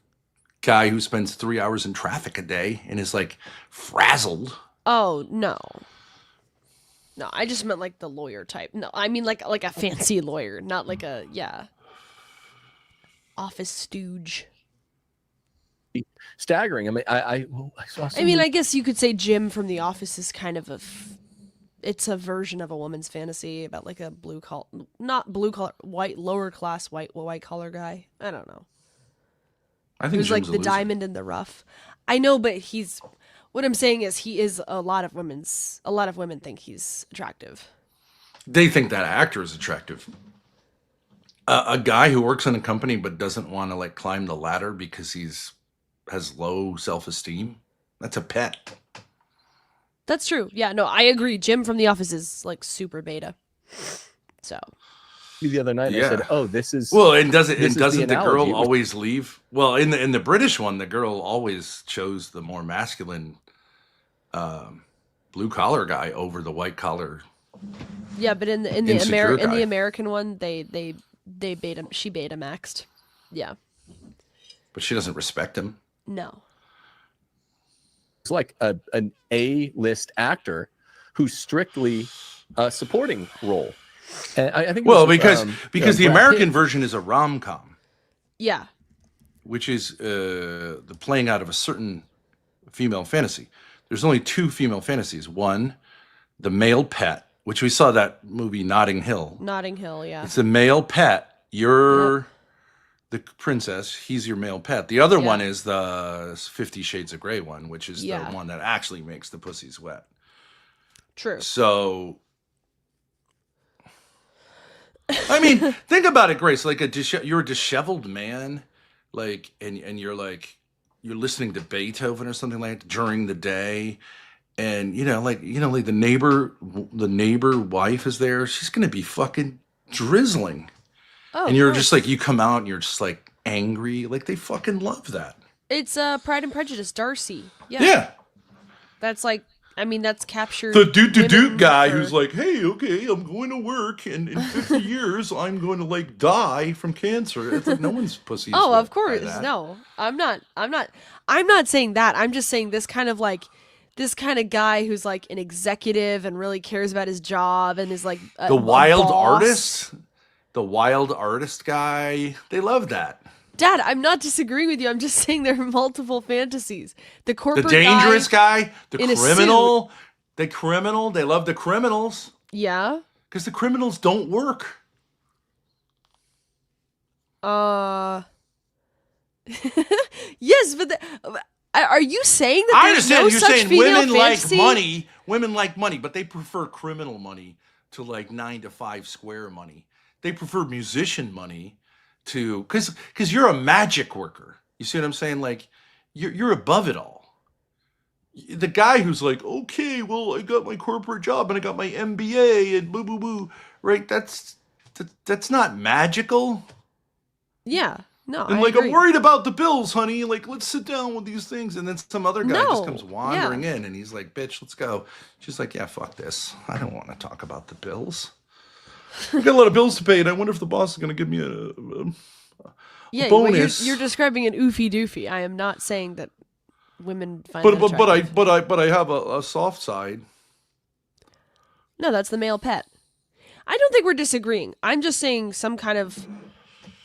guy who spends 3 hours in traffic a day and is like frazzled. Oh, no. No, I just meant like the lawyer type. No, I mean like a fancy lawyer, not like a, office stooge. Staggering. I mean, I saw I mean, I guess you could say Jim from The Office is kind of it's a version of a woman's fantasy about like a lower class white collar guy. I don't know. I think who's like the diamond in the rough. I know, but what I'm saying is a lot of women think he's attractive. They think that actor is attractive. A guy who works in a company but doesn't want to like climb the ladder because has low self-esteem. That's a pet. That's true. Yeah, no, I agree. Jim from The Office is like super beta. So the other night I said, "Oh, this is well." And doesn't the girl always leave? Well, in the British one, the girl always chose the more masculine, blue collar guy over the white collar. Yeah, but in the American one, they beta. She beta maxed. Yeah. But she doesn't respect him. No. It's like an A-list actor who's strictly a supporting role. And I think because the American version is a rom-com. Yeah. Which is the playing out of a certain female fantasy. There's only two female fantasies. One, the male pet, which we saw that movie Notting Hill. Notting Hill, yeah. It's a male pet. You're the princess. He's your male pet. The other one is the 50 Shades of Grey one, which is the one that actually makes the pussies wet. True. So, I mean, think about it, Grace. Like you're a disheveled man, like, and you're you're listening to Beethoven or something like that during the day, and like the neighbor wife is there. She's gonna be fucking drizzling. Oh, and you're just like, you come out and you're just like angry. Like they fucking love that. It's Pride and Prejudice, Darcy. Yeah. That's like, I mean, that's captured. The doot guy who's like, hey, okay, I'm going to work, and in 50 years, I'm going to like die from cancer. It's like no one's pussy. Oh, of course, no. I'm not saying that. I'm just saying this kind of guy who's like an executive and really cares about his job and is like the wild artist. The wild artist guy, they love that. Dad, I'm not disagreeing with you. I'm just saying there are multiple fantasies. The corporate the dangerous guy, the criminal, they love the criminals. Yeah. Because the criminals don't work. Yes, but are you saying that there's no such female fantasy? Women like money, but they prefer criminal money to like 9-to-5 square money. They prefer musician money to because you're a magic worker. You see what I'm saying? Like you're above it all. The guy who's like, okay, well, I got my corporate job and I got my MBA and boo boo boo. Right? That's not magical. Yeah. No. And I'm worried about the bills, honey. Like, let's sit down with these things. And then some other guy just comes wandering in and he's like, bitch, let's go. She's like, yeah, fuck this. I don't want to talk about the bills. I got a lot of bills to pay, and I wonder if the boss is going to give me a bonus. You're describing an oofy doofy. I am not saying that women find But that attractive. I have a soft side. No, that's the male pet. I don't think we're disagreeing. I'm just saying some kind of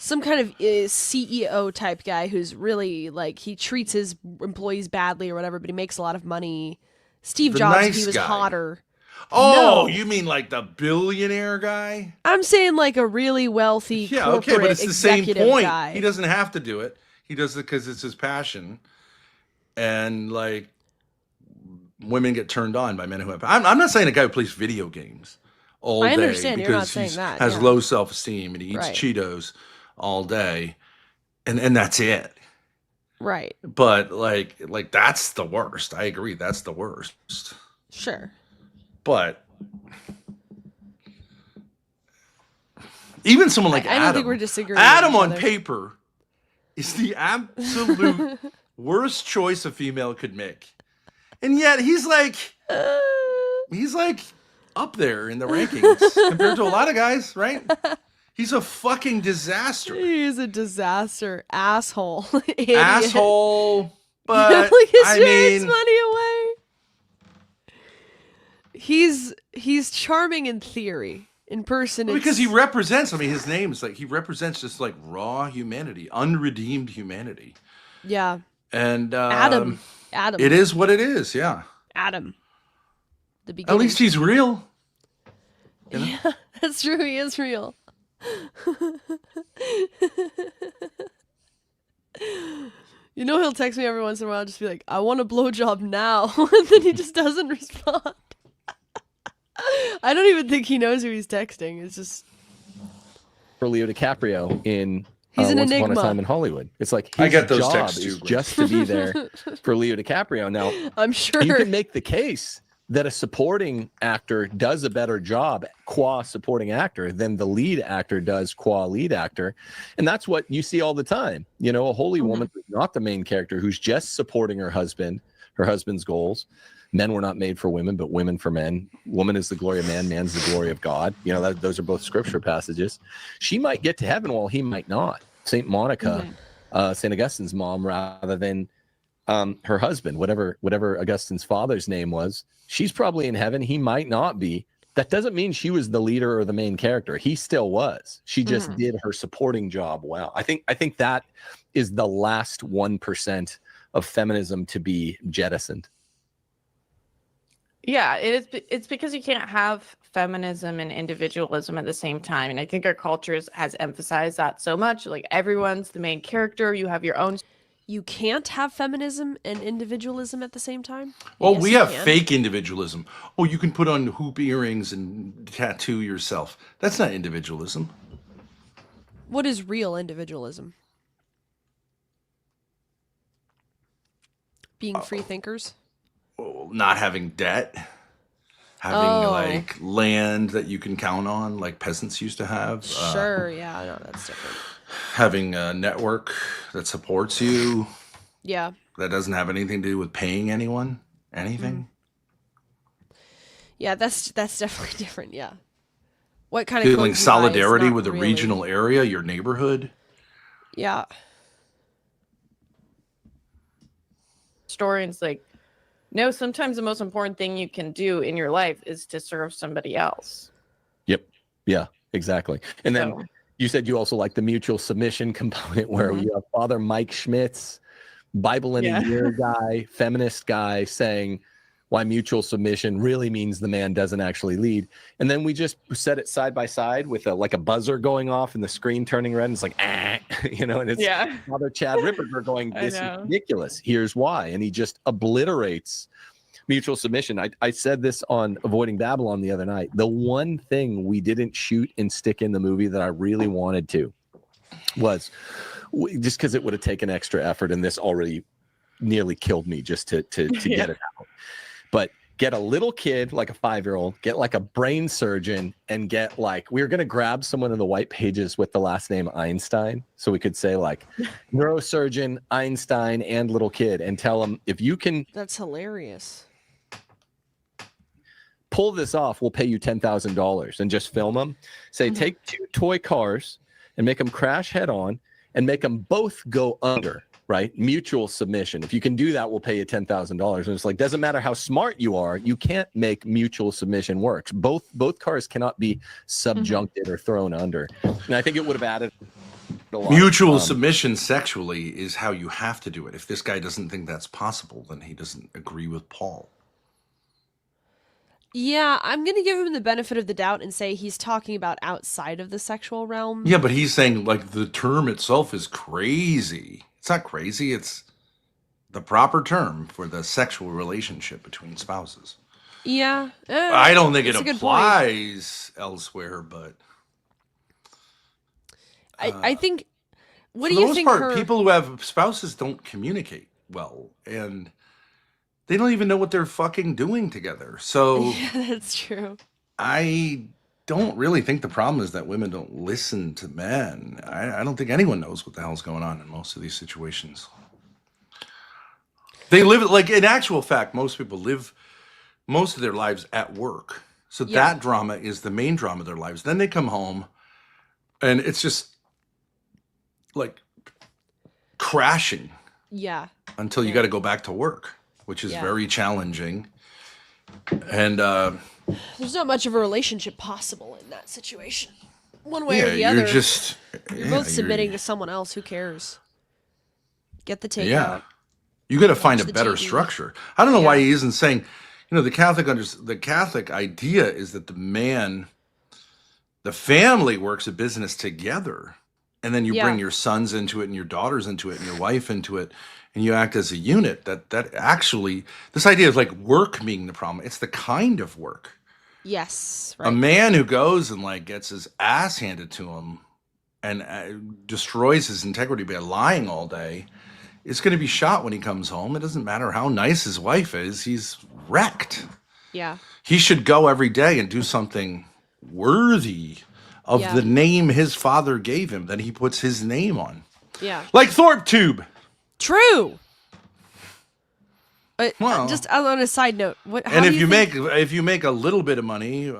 CEO type guy who's really like he treats his employees badly or whatever, but he makes a lot of money. Steve The Jobs, nice he was guy. hotter. Oh, No. you mean like the billionaire guy? I'm saying like a really wealthy Yeah, okay, corporate but it's the same executive point. guy. He doesn't have to do it. He does it because it's his passion. And like women get turned on by men who have. I'm not saying a guy who plays video games all I day understand, you're not because saying he that, has yeah. low self-esteem and he eats Right. Cheetos all day, and that's it. Right. But like that's the worst. I agree, that's the worst. Sure. But even someone like I Adam, don't think we're disagreeing. Adam with on each other. paper is the absolute worst choice a female could make, and yet he's like up there in the rankings compared to a lot of guys, right? He's a fucking disaster. He's a disaster. Asshole. Idiot. Asshole. But Look at I James mean, money away. He's charming in theory. In person, because he represents. I mean, his name is like he represents just like raw humanity, unredeemed humanity. Yeah. And Adam. It is what it is. Yeah. Adam. The beginning. At least he's real. You know? Yeah, that's true. He is real. You know, he'll text me every once in a while, just be like, "I want a blowjob now," and then he just doesn't respond. I don't even think he knows who he's texting. It's just For Leo DiCaprio in He's an Once Upon a enigma. Time in Hollywood. It's like his I get those job texts is too, just to be there for Leo DiCaprio. Now, I'm sure you can make the case that a supporting actor does a better job qua supporting actor than the lead actor does qua lead actor. And that's what you see all the time. You know, a holy woman who's not the main character, who's just supporting her husband's goals. Men were not made for women, but women for men. Woman is the glory of man, man's the glory of God. You know, those are both scripture passages. She might get to heaven while he might not. St. Monica, St. Augustine's mom, rather than her husband, whatever Augustine's father's name was. She's probably in heaven. He might not be. That doesn't mean she was the leader or the main character. He still was. She just did her supporting job well. I think that is the last 1% of feminism to be jettisoned. Yeah, it's because you can't have feminism and individualism at the same time. And I think our culture has emphasized that so much. Like everyone's the main character. You have your own. you can't have feminism and individualism at the same time. Well, Yes, we you have can. fake individualism. Oh, you can put on hoop earrings and tattoo yourself. That's not individualism. What is real individualism? Being free thinkers? Not having debt, having Oh. like land that you can count on, like peasants used to have. Sure, yeah, I know that's different. Having a network that supports you. Yeah. That doesn't have anything to do with paying anyone anything. Yeah, that's definitely different, yeah. What kind of Feeling clothes you buy is solidarity not with a really- regional area, your neighborhood. Yeah. Historians like, no, sometimes the most important thing you can do in your life is to serve somebody else. Yep. Yeah, exactly. And then So- you said you also like the mutual submission component where you have Father Mike Schmitz, Bible in a Year guy, feminist guy saying why mutual submission really means the man doesn't actually lead. And then we just set it side by side with a buzzer going off and the screen turning red. And it's like, you know, and it's Father Chad Ripperger going, I this is know. ridiculous. Here's why. And he just obliterates mutual submission. I said this on Avoiding Babylon the other night. The one thing we didn't shoot and stick in the movie that I really wanted to was just because it would have taken extra effort, and this already nearly killed me just to get it out. But get a little kid, like a 5-year-old, get like a brain surgeon, and get like, we were going to grab someone in the white pages with the last name Einstein. So we could say like neurosurgeon, Einstein, and little kid, and tell them if you can That's hilarious. pull this off, we'll pay you $10,000, and just film them. Say, take 2 toy cars and make them crash head on and make them both go under, right? Mutual submission. If you can do that, we'll pay you $10,000. And it's like, doesn't matter how smart you are, you can't make mutual submission work. Both cars cannot be subjuncted or thrown under. And I think it would have added a lot. Mutual submission sexually is how you have to do it. If this guy doesn't think that's possible, then he doesn't agree with Paul. Yeah, I'm going to give him the benefit of the doubt and say he's talking about outside of the sexual realm. Yeah, but he's saying like the term itself is crazy. It's not crazy. It's the proper term for the sexual relationship between spouses. Yeah. I don't think it applies elsewhere, but I think, what for do the you most think part, people who have spouses don't communicate well, and they don't even know what they're fucking doing together. So yeah, that's true. I don't really think the problem is that women don't listen to men. I don't think anyone knows what the hell's going on in most of these situations. They live, like, in actual fact, most people live most of their lives at work. So that drama is the main drama of their lives. Then they come home and it's just like crashing. Yeah. Until you got to go back to work, which is very challenging. And there's not much of a relationship possible in that situation. One way or the you're other. just You're both submitting to someone else. Who cares? Get the takeout. You got to find a the better TV. structure. I don't know why he isn't saying, the Catholic idea is that the family works a business together, and then you bring your sons into it and your daughters into it and your wife into it, and you act as a unit. That actually, this idea of like work being the problem, it's the kind of work. Yes. A man who goes and like gets his ass handed to him and destroys his integrity by lying all day is going to be shot when he comes home. It doesn't matter how nice his wife is. He's wrecked. Yeah. He should go every day and do something worthy of the name his father gave him that he puts his name on. Yeah. Like Thorpe Tube. True. Just on a side note, And if you make a little bit of money,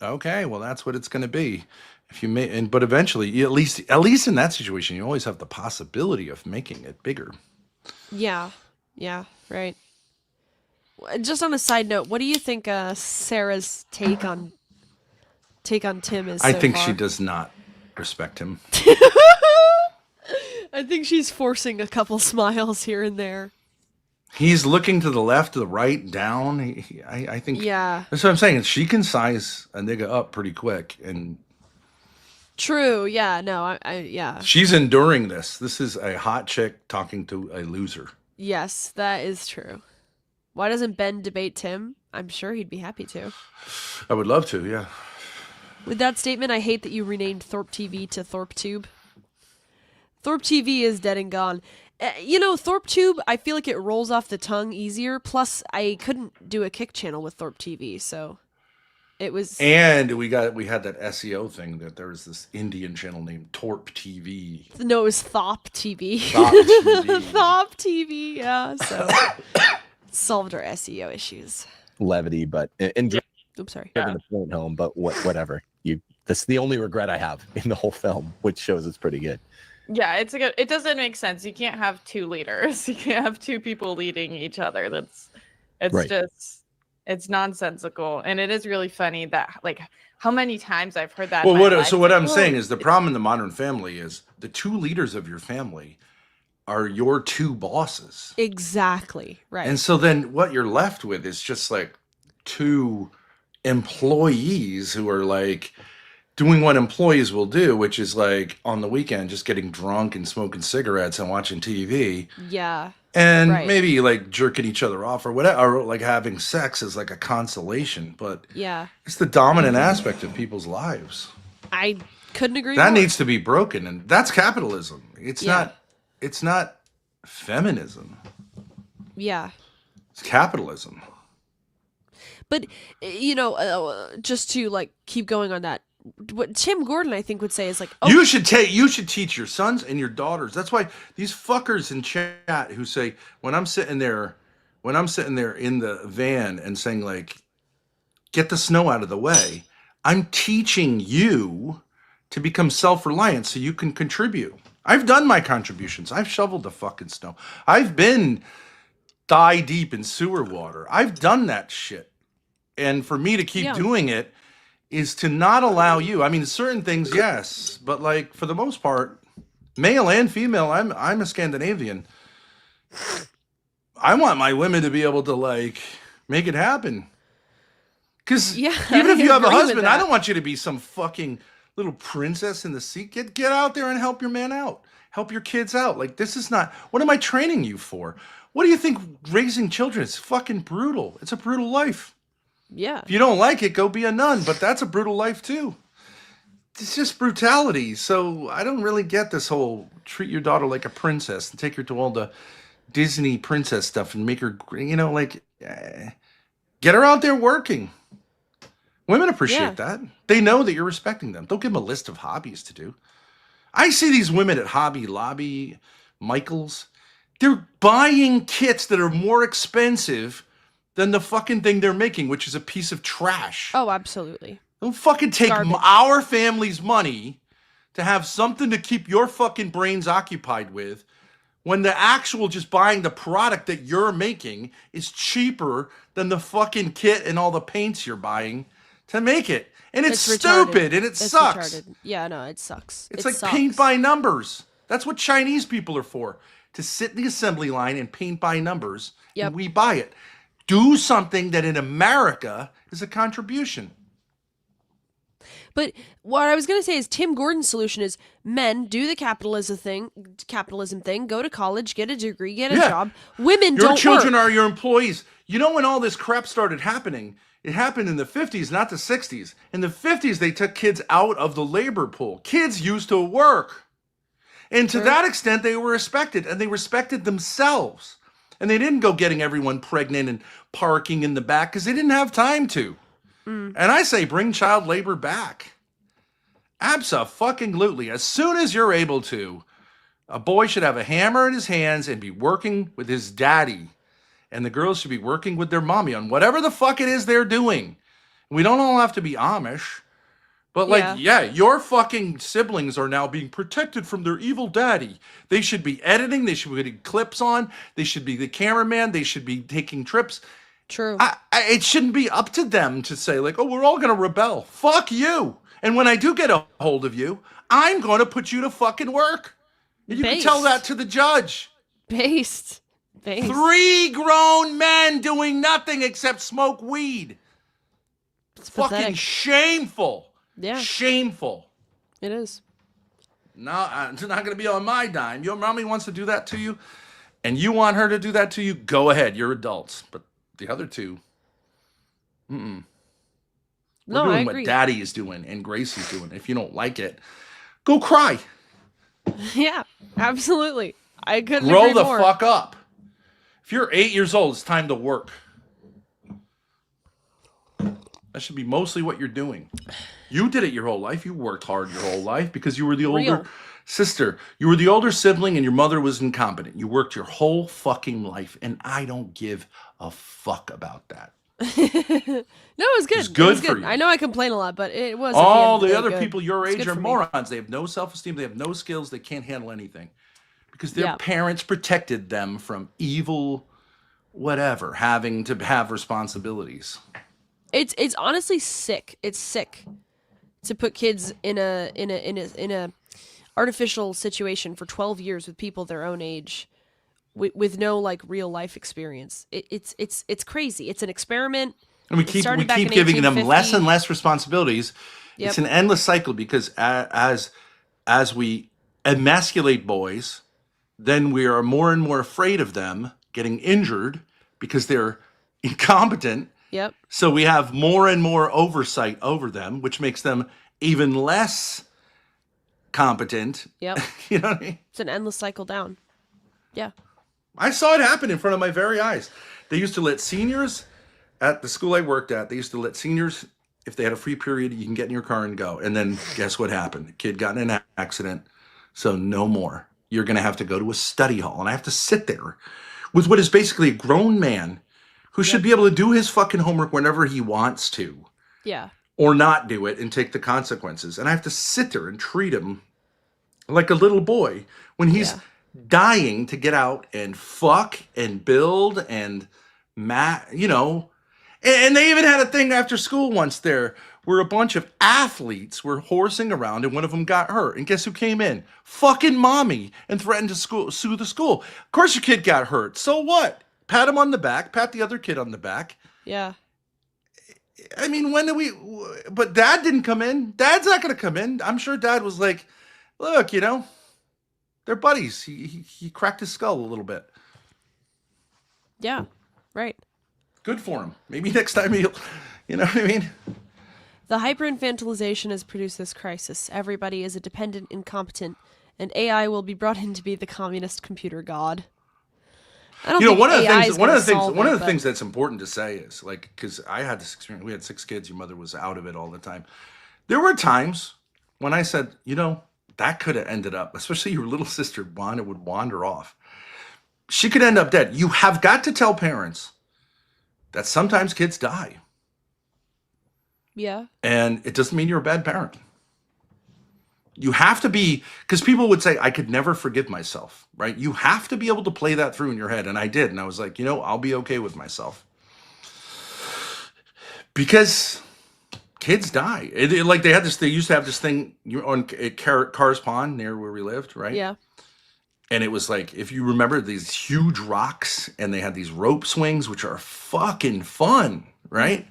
okay, well that's what it's going to be. If you make, but eventually, at least in that situation, you always have the possibility of making it bigger. Yeah. Yeah. Right. Just on a side note, what do you think Sarah's take on Tim is? I so think far? she does not respect him. I think she's forcing a couple smiles here and there. He's looking to the left, to the right, down. I think. Yeah. That's what I'm saying. She can size a nigga up pretty quick, and. True. Yeah. No. Yeah. She's enduring this. This is a hot chick talking to a loser. Yes, that is true. Why doesn't Ben debate Tim? I'm sure he'd be happy to. I would love to. Yeah. With that statement, I hate that you renamed Thorpe TV to Thorpe Tube. Thorpe TV is dead and gone. Thorpe Tube, I feel like it rolls off the tongue easier. Plus, I couldn't do a kick channel with Thorpe TV, so it was. And we had that SEO thing that there was this Indian channel named Torp TV. No, it was Thop TV. Thop TV. Thop TV, yeah. So solved our SEO issues. Levity, but Oops, sorry. Driving the point home, but whatever. That's the only regret I have in the whole film, which shows it's pretty good. Yeah, it doesn't make sense. You can't have two leaders. You can't have two people leading each other. It's nonsensical. And it is really funny that like how many times I've heard that. Well, what I'm saying is the problem in the modern family is the two leaders of your family are your two bosses. Exactly. Right. And so then what you're left with is just like two employees who are like doing what employees will do, which is like on the weekend just getting drunk and smoking cigarettes and watching TV. Yeah. And maybe like jerking each other off or whatever, or like having sex is like a consolation, but it's the dominant aspect of people's lives. I couldn't agree more. That more. needs to be broken, and that's capitalism. It's not feminism. Yeah. It's capitalism. But just to like keep going on that, what Tim Gordon I think would say is like, you should teach your sons and your daughters. That's why these fuckers in chat who say when I'm sitting there in the van and saying like, get the snow out of the way. I'm teaching you to become self-reliant so you can contribute. I've done my contributions. I've shoveled the fucking snow. I've been thigh deep in sewer water. I've done that shit. And for me to keep doing it is to not allow you. I mean, certain things, yes, but like for the most part, male and female, I'm a Scandinavian. I want my women to be able to like make it happen. Because even if you have a husband, I don't want you to be some fucking little princess in the seat. Get out there and help your man out. Help your kids out. Like, this is not, what am I training you for? What do you think raising children is? Fucking brutal. It's a brutal life. Yeah. If you don't like it, go be a nun, but that's a brutal life too. It's just brutality. So I don't really get this whole treat your daughter like a princess and take her to all the Disney princess stuff and make her, you know, like, get her out there working. Women appreciate that. They know that you're respecting them. Don't give them a list of hobbies to do. I see these women at Hobby Lobby, Michael's. They're buying kits that are more expensive than the fucking thing they're making, which is a piece of trash. Oh, absolutely. Don't fucking take our family's money to have something to keep your fucking brains occupied with when the actual just buying the product that you're making is cheaper than the fucking kit and all the paints you're buying to make it. And it's stupid and it sucks. Retarded. Yeah, no, it sucks. It's like paint by numbers. That's what Chinese people are for. To sit in the assembly line and paint by numbers, and we buy it. Do something that in America is a contribution. But what I was going to say is Tim Gordon's solution is men do the capitalism thing, go to college, get a degree, get a job. Women don't work. Your children are your employees. You know when all this crap started happening, it happened in the 50s, not the 60s. In the 50s, they took kids out of the labor pool. Kids used to work. And to that extent, they were respected, and they respected themselves. And they didn't go getting everyone pregnant and parking in the back because they didn't have time to. And I say bring child labor back. Abso-fucking-lutely. As soon as you're able to, a boy should have a hammer in his hands and be working with his daddy. And the girls should be working with their mommy on whatever the fuck it is they're doing. We don't all have to be Amish. But like, your fucking siblings are now being protected from their evil daddy. They should be editing. They should be getting clips on. They should be the cameraman. They should be taking trips. True. It shouldn't be up to them to say like, oh, we're all going to rebel. Fuck you. And when I do get a hold of you, I'm going to put you to fucking work. And you can tell that to the judge. Based. 3 grown men doing nothing except smoke weed. It's fucking pathetic. Shameful. Yeah. Shameful. It is. No, it's not going to be on my dime. Your mommy wants to do that to you, and you want her to do that to you, go ahead. You're adults. But the other two, We're doing what Daddy is doing and Grace is doing. If you don't like it, go cry. Yeah, absolutely. I couldn't Grow agree the more. fuck up. If you're 8 years old, it's time to work. That should be mostly what you're doing. You did it your whole life. You worked hard your whole life because you were the older sister. You were the older sibling and your mother was incompetent. You worked your whole fucking life, and I don't give a fuck about that. No, it was good. It's good it was for good. you. I know I complain a lot, but it was. All at the the end of other day, people good. your It's age good are for me. morons. They have no self-esteem. They have no skills. They can't handle anything because their parents protected them from evil, whatever, having to have responsibilities. It's honestly sick. It's sick to put kids in a artificial situation for 12 years with people their own age, with no like real life experience. It's crazy. It's an experiment. And we keep giving them less and less responsibilities. It's an endless cycle because as we emasculate boys, then we are more and more afraid of them getting injured because they're incompetent. Yep. So we have more and more oversight over them, which makes them even less competent. Yep. You know what I mean? It's an endless cycle down. Yeah. I saw it happen in front of my very eyes. They used to let seniors at the school I worked at, they used to let seniors, if they had a free period, you can get in your car and go. And then guess what happened? The kid got in an accident. So no more. You're going to have to go to a study hall. And I have to sit there with what is basically a grown man who should be able to do his fucking homework whenever he wants to. Yeah. Or not do it and take the consequences. And I have to sit there and treat him like a little boy when he's dying to get out and fuck and build and you know. And they even had a thing after school once there where a bunch of athletes were horsing around and one of them got hurt. And guess who came in? Fucking mommy, and threatened to sue the school. Of course your kid got hurt. So what? Pat him on the back, pat the other kid on the back. Yeah. I mean, but dad didn't come in. Dad's not going to come in. I'm sure dad was like, look, you know, they're buddies. He cracked his skull a little bit. Yeah. Right. Good for him. Maybe next time he'll, you know what I mean? The hyperinfantilization has produced this crisis. Everybody is a dependent, incompetent, and AI will be brought in to be the communist computer god. I don't think one of the AI things that's important to say is like, because I had this experience. We had 6 kids. Your mother was out of it all the time. There were times when I said, you know, that could have ended up, especially your little sister Wanda would wander off. She could end up dead. You have got to tell parents that sometimes kids die. Yeah. And it doesn't mean you're a bad parent. You have to be, because people would say, I could never forgive myself, right? You have to be able to play that through in your head. And I did. And I was like, you know, I'll be okay with myself. Because kids die. Like they used to have this thing at Cars Pond near where we lived, right? Yeah. And it was like, if you remember these huge rocks and they had these rope swings, which are fucking fun, right?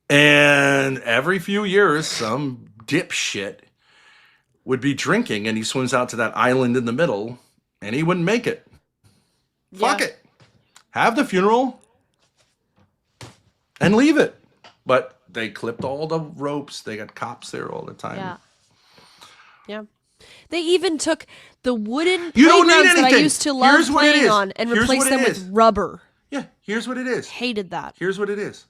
And every few years, some dipshit would be drinking and he swims out to that island in the middle and he wouldn't make it. Fuck it. Have the funeral and leave it. But they clipped all the ropes. They got cops there all the time. Yeah. Yeah. They even took the wooden You don't need playgrounds that I anything. used to love Here's what it playing is. on and Here's replaced what them it with is. rubber. Yeah, here's what it is. Hated that. Here's what it is.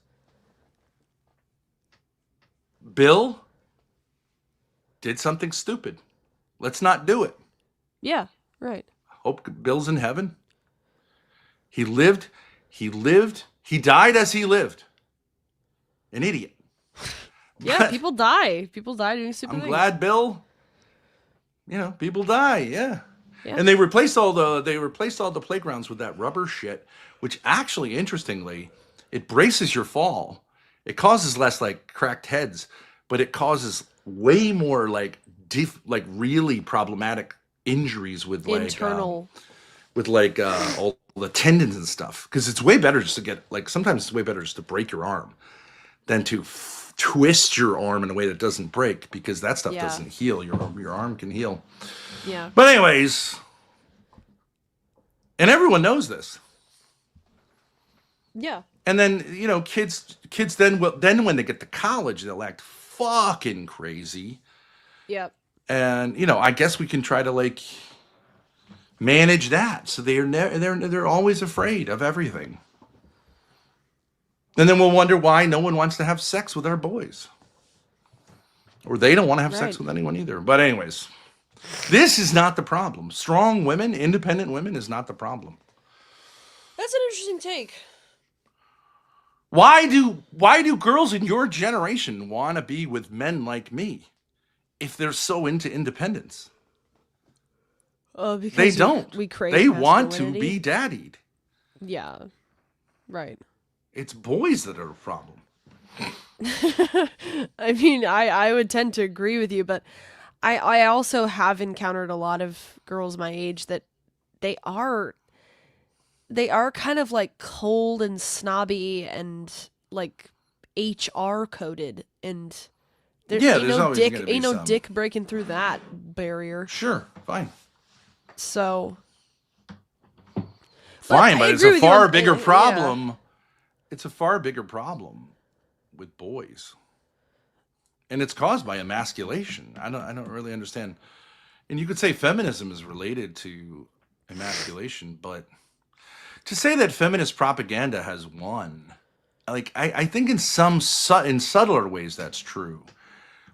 Bill did something stupid. Let's not do it. Yeah, right. Hope Bill's in heaven. He died as he lived. An idiot. Yeah, But people die. People die doing stupid I'm things. glad Bill, you know, people die, yeah. Yeah. And they replaced all the playgrounds with that rubber shit, which actually, interestingly, it braces your fall. It causes less like cracked heads, but it causes way more like really problematic injuries with like Internal. All the tendons and stuff. Because it's way better just to get sometimes it's way better just to break your arm than to twist your arm in a way that doesn't break, because that stuff doesn't heal. Your arm can heal. Yeah. But anyways, and everyone knows this. Yeah. And then, you know, kids then when they get to college, they'll act fucking crazy. Yep. And, you know, I guess we can try to manage that. So they're always afraid of everything. And then we'll wonder why no one wants to have sex with our boys. Or they don't want to have sex with anyone either. But anyways, this is not the problem. Strong women, independent women is not the problem. That's an interesting take. Why do girls in your generation want to be with men like me if they're so into independence? Because they don't. We crave They want to masculinity. be daddied. Yeah. Right. It's boys that are a problem. I mean, I would tend to agree with you, but I also have encountered a lot of girls my age that they are kind of like cold and snobby and like HR coded, and there's ain't no dick breaking through that barrier. Sure, fine. So fine, but it's a far bigger yeah. problem. It's a far bigger problem with boys. And it's caused by emasculation. I don't really understand. And you could say feminism is related to emasculation, but to say that feminist propaganda has won, I think in subtler ways that's true.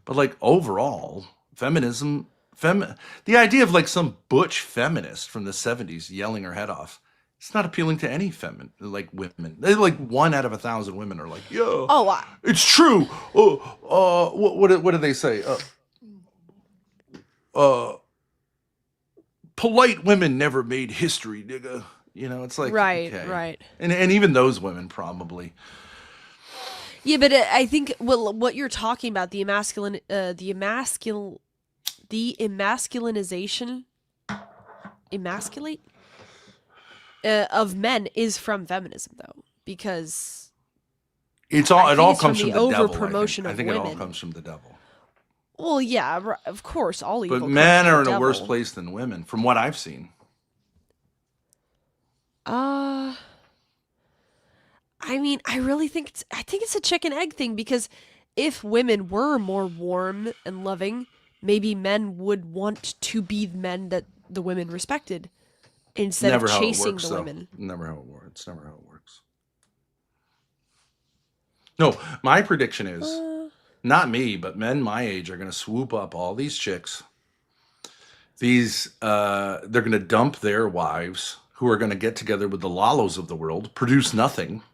But overall, feminism, the idea of some butch feminist from the 70s yelling her head off It's not appealing to any women. They're like 1 out of 1,000 women are like, yo, it's true. What do they say? Polite women never made history, nigga. You know, it's like, right, okay. right. And even those women probably. Yeah, but I think what you're talking about, the emasculinization, emasculate of men is from feminism, though, because it all comes from the devil. Over promotion I think women. It all comes from the devil. Well, yeah, of course, all evil. But men are in a worse place than women, from what I've seen. I mean, I really think it's a chicken egg thing, because if women were more warm and loving, maybe men would want to be the men that the women respected instead of chasing the women. Never how it works. It's never how it works. No, my prediction is not me, but men my age are going to swoop up all these chicks. They're going to dump their wives, who are going to get together with the Lalos of the world, produce nothing.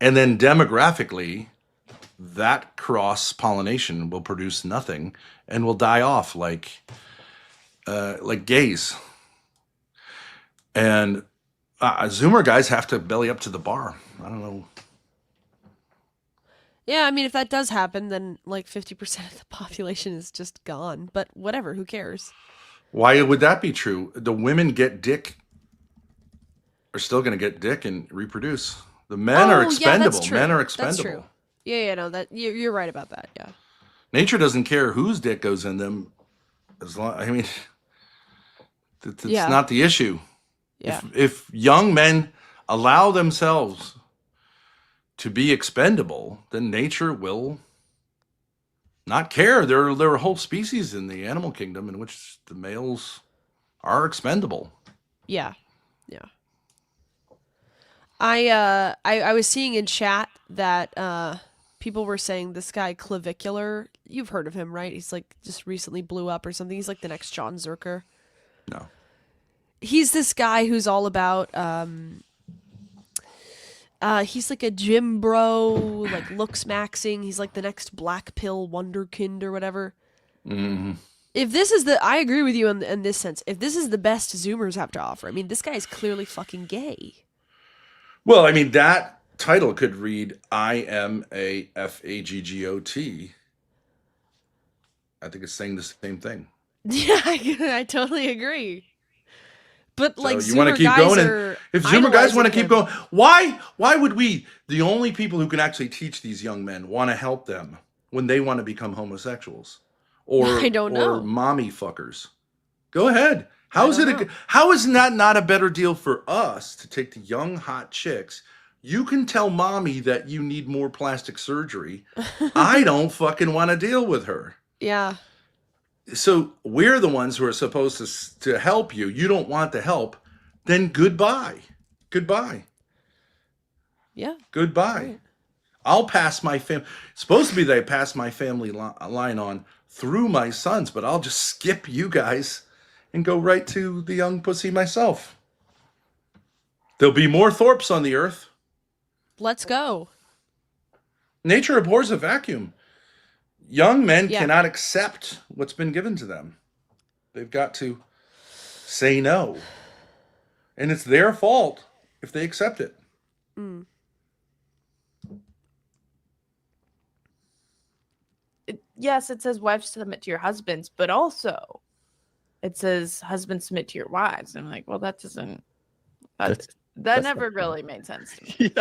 And then demographically, that cross-pollination will produce nothing and will die off like gays. And Zoomer guys have to belly up to the bar. I don't know. Yeah, I mean, if that does happen, then like 50% of the population is just gone. But whatever, who cares? Why would that be true? The women get dick, are still going to get dick and reproduce. The men are expendable. Yeah, men are expendable. That's true. Yeah, no, you're right about that. Yeah. Nature doesn't care whose dick goes in them, as long. I mean, it's not the issue. Yeah. If young men allow themselves to be expendable, then nature will not care. There are whole species in the animal kingdom in which the males are expendable. Yeah. I was seeing in chat that people were saying this guy Clavicular, you've heard of him, right? He's like just recently blew up or something. He's like the next John Zerker. No. He's this guy who's all about he's like a gym bro, like looks maxing. He's like the next black pill wonderkind or whatever. Mm-hmm. If this is I agree with you in this sense. If this is the best Zoomers have to offer, I mean, this guy is clearly fucking gay. Well, I mean, that title could read IMAFAGGOT. I think it's saying the same thing. Yeah, I totally agree. But like, so you want to keep going, and if Zoomer guys want to keep going, why would we, the only people who can actually teach these young men, want to help them when they want to become homosexuals or I don't know. Or mommy fuckers? Go ahead. How is that not a better deal for us to take the young hot chicks? You can tell mommy that you need more plastic surgery. I don't fucking want to deal with her. Yeah. So we're the ones who are supposed to help you. You don't want the help. Then goodbye. Goodbye. Yeah. Goodbye. Right. I'll pass my family. It's supposed to be that I pass my family line on through my sons, but I'll just skip you guys and go right to the young pussy myself. There'll be more Thorpes on the earth. Let's go. Nature abhors a vacuum. Young men cannot accept what's been given to them. They've got to say no. And it's their fault if they accept it. Mm. Yes, it says wives submit to your husbands, but also it says husbands submit to your wives. And I'm like, well, that doesn't. That never really made sense to me.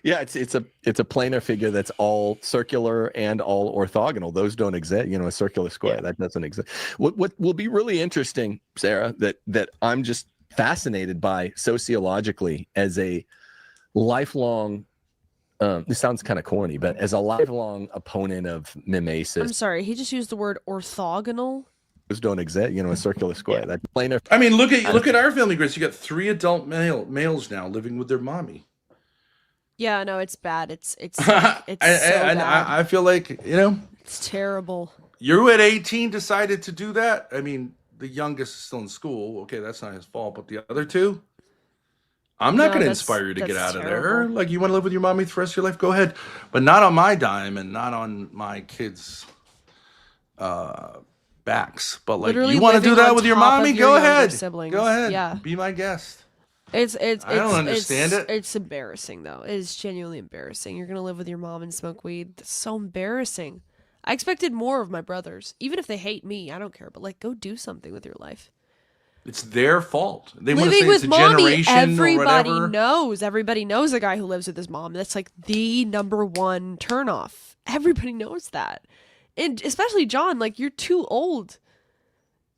Yeah. It's a planar figure that's all circular and all orthogonal. Those don't exist. A circular square that doesn't exist. What will be really interesting, Sarah, that I'm just fascinated by sociologically as a lifelong. This sounds kind of corny, but as a lifelong opponent of mimesis. I'm sorry, he just used the word orthogonal. Those don't exist, a circular square. That planar. I mean, look at our family, Grace. You got 3 adult males now living with their mommy. Yeah, no, it's bad. It's so bad. I feel like it's terrible. You at 18 decided to do that. I mean, the youngest is still in school. Okay, that's not his fault, but the other 2, I'm not going to inspire you to get out of there. Like, you want to live with your mommy for the rest of your life, go ahead. But not on my dime and not on my kids' backs. But like, Literally you want to do that with your mommy? Go ahead. Siblings. Go ahead. Yeah. Be my guest. I don't understand it. It's embarrassing though. It is genuinely embarrassing. You're gonna live with your mom and smoke weed. That's so embarrassing. I expected more of my brothers. Even if they hate me, I don't care. But like, go do something with your life. It's their fault. They want to Living say with it's a mommy, generation everybody or whatever. knows. Everybody knows a guy who lives with his mom. That's like the #1 turnoff. Everybody knows that. And especially John, like, you're too old.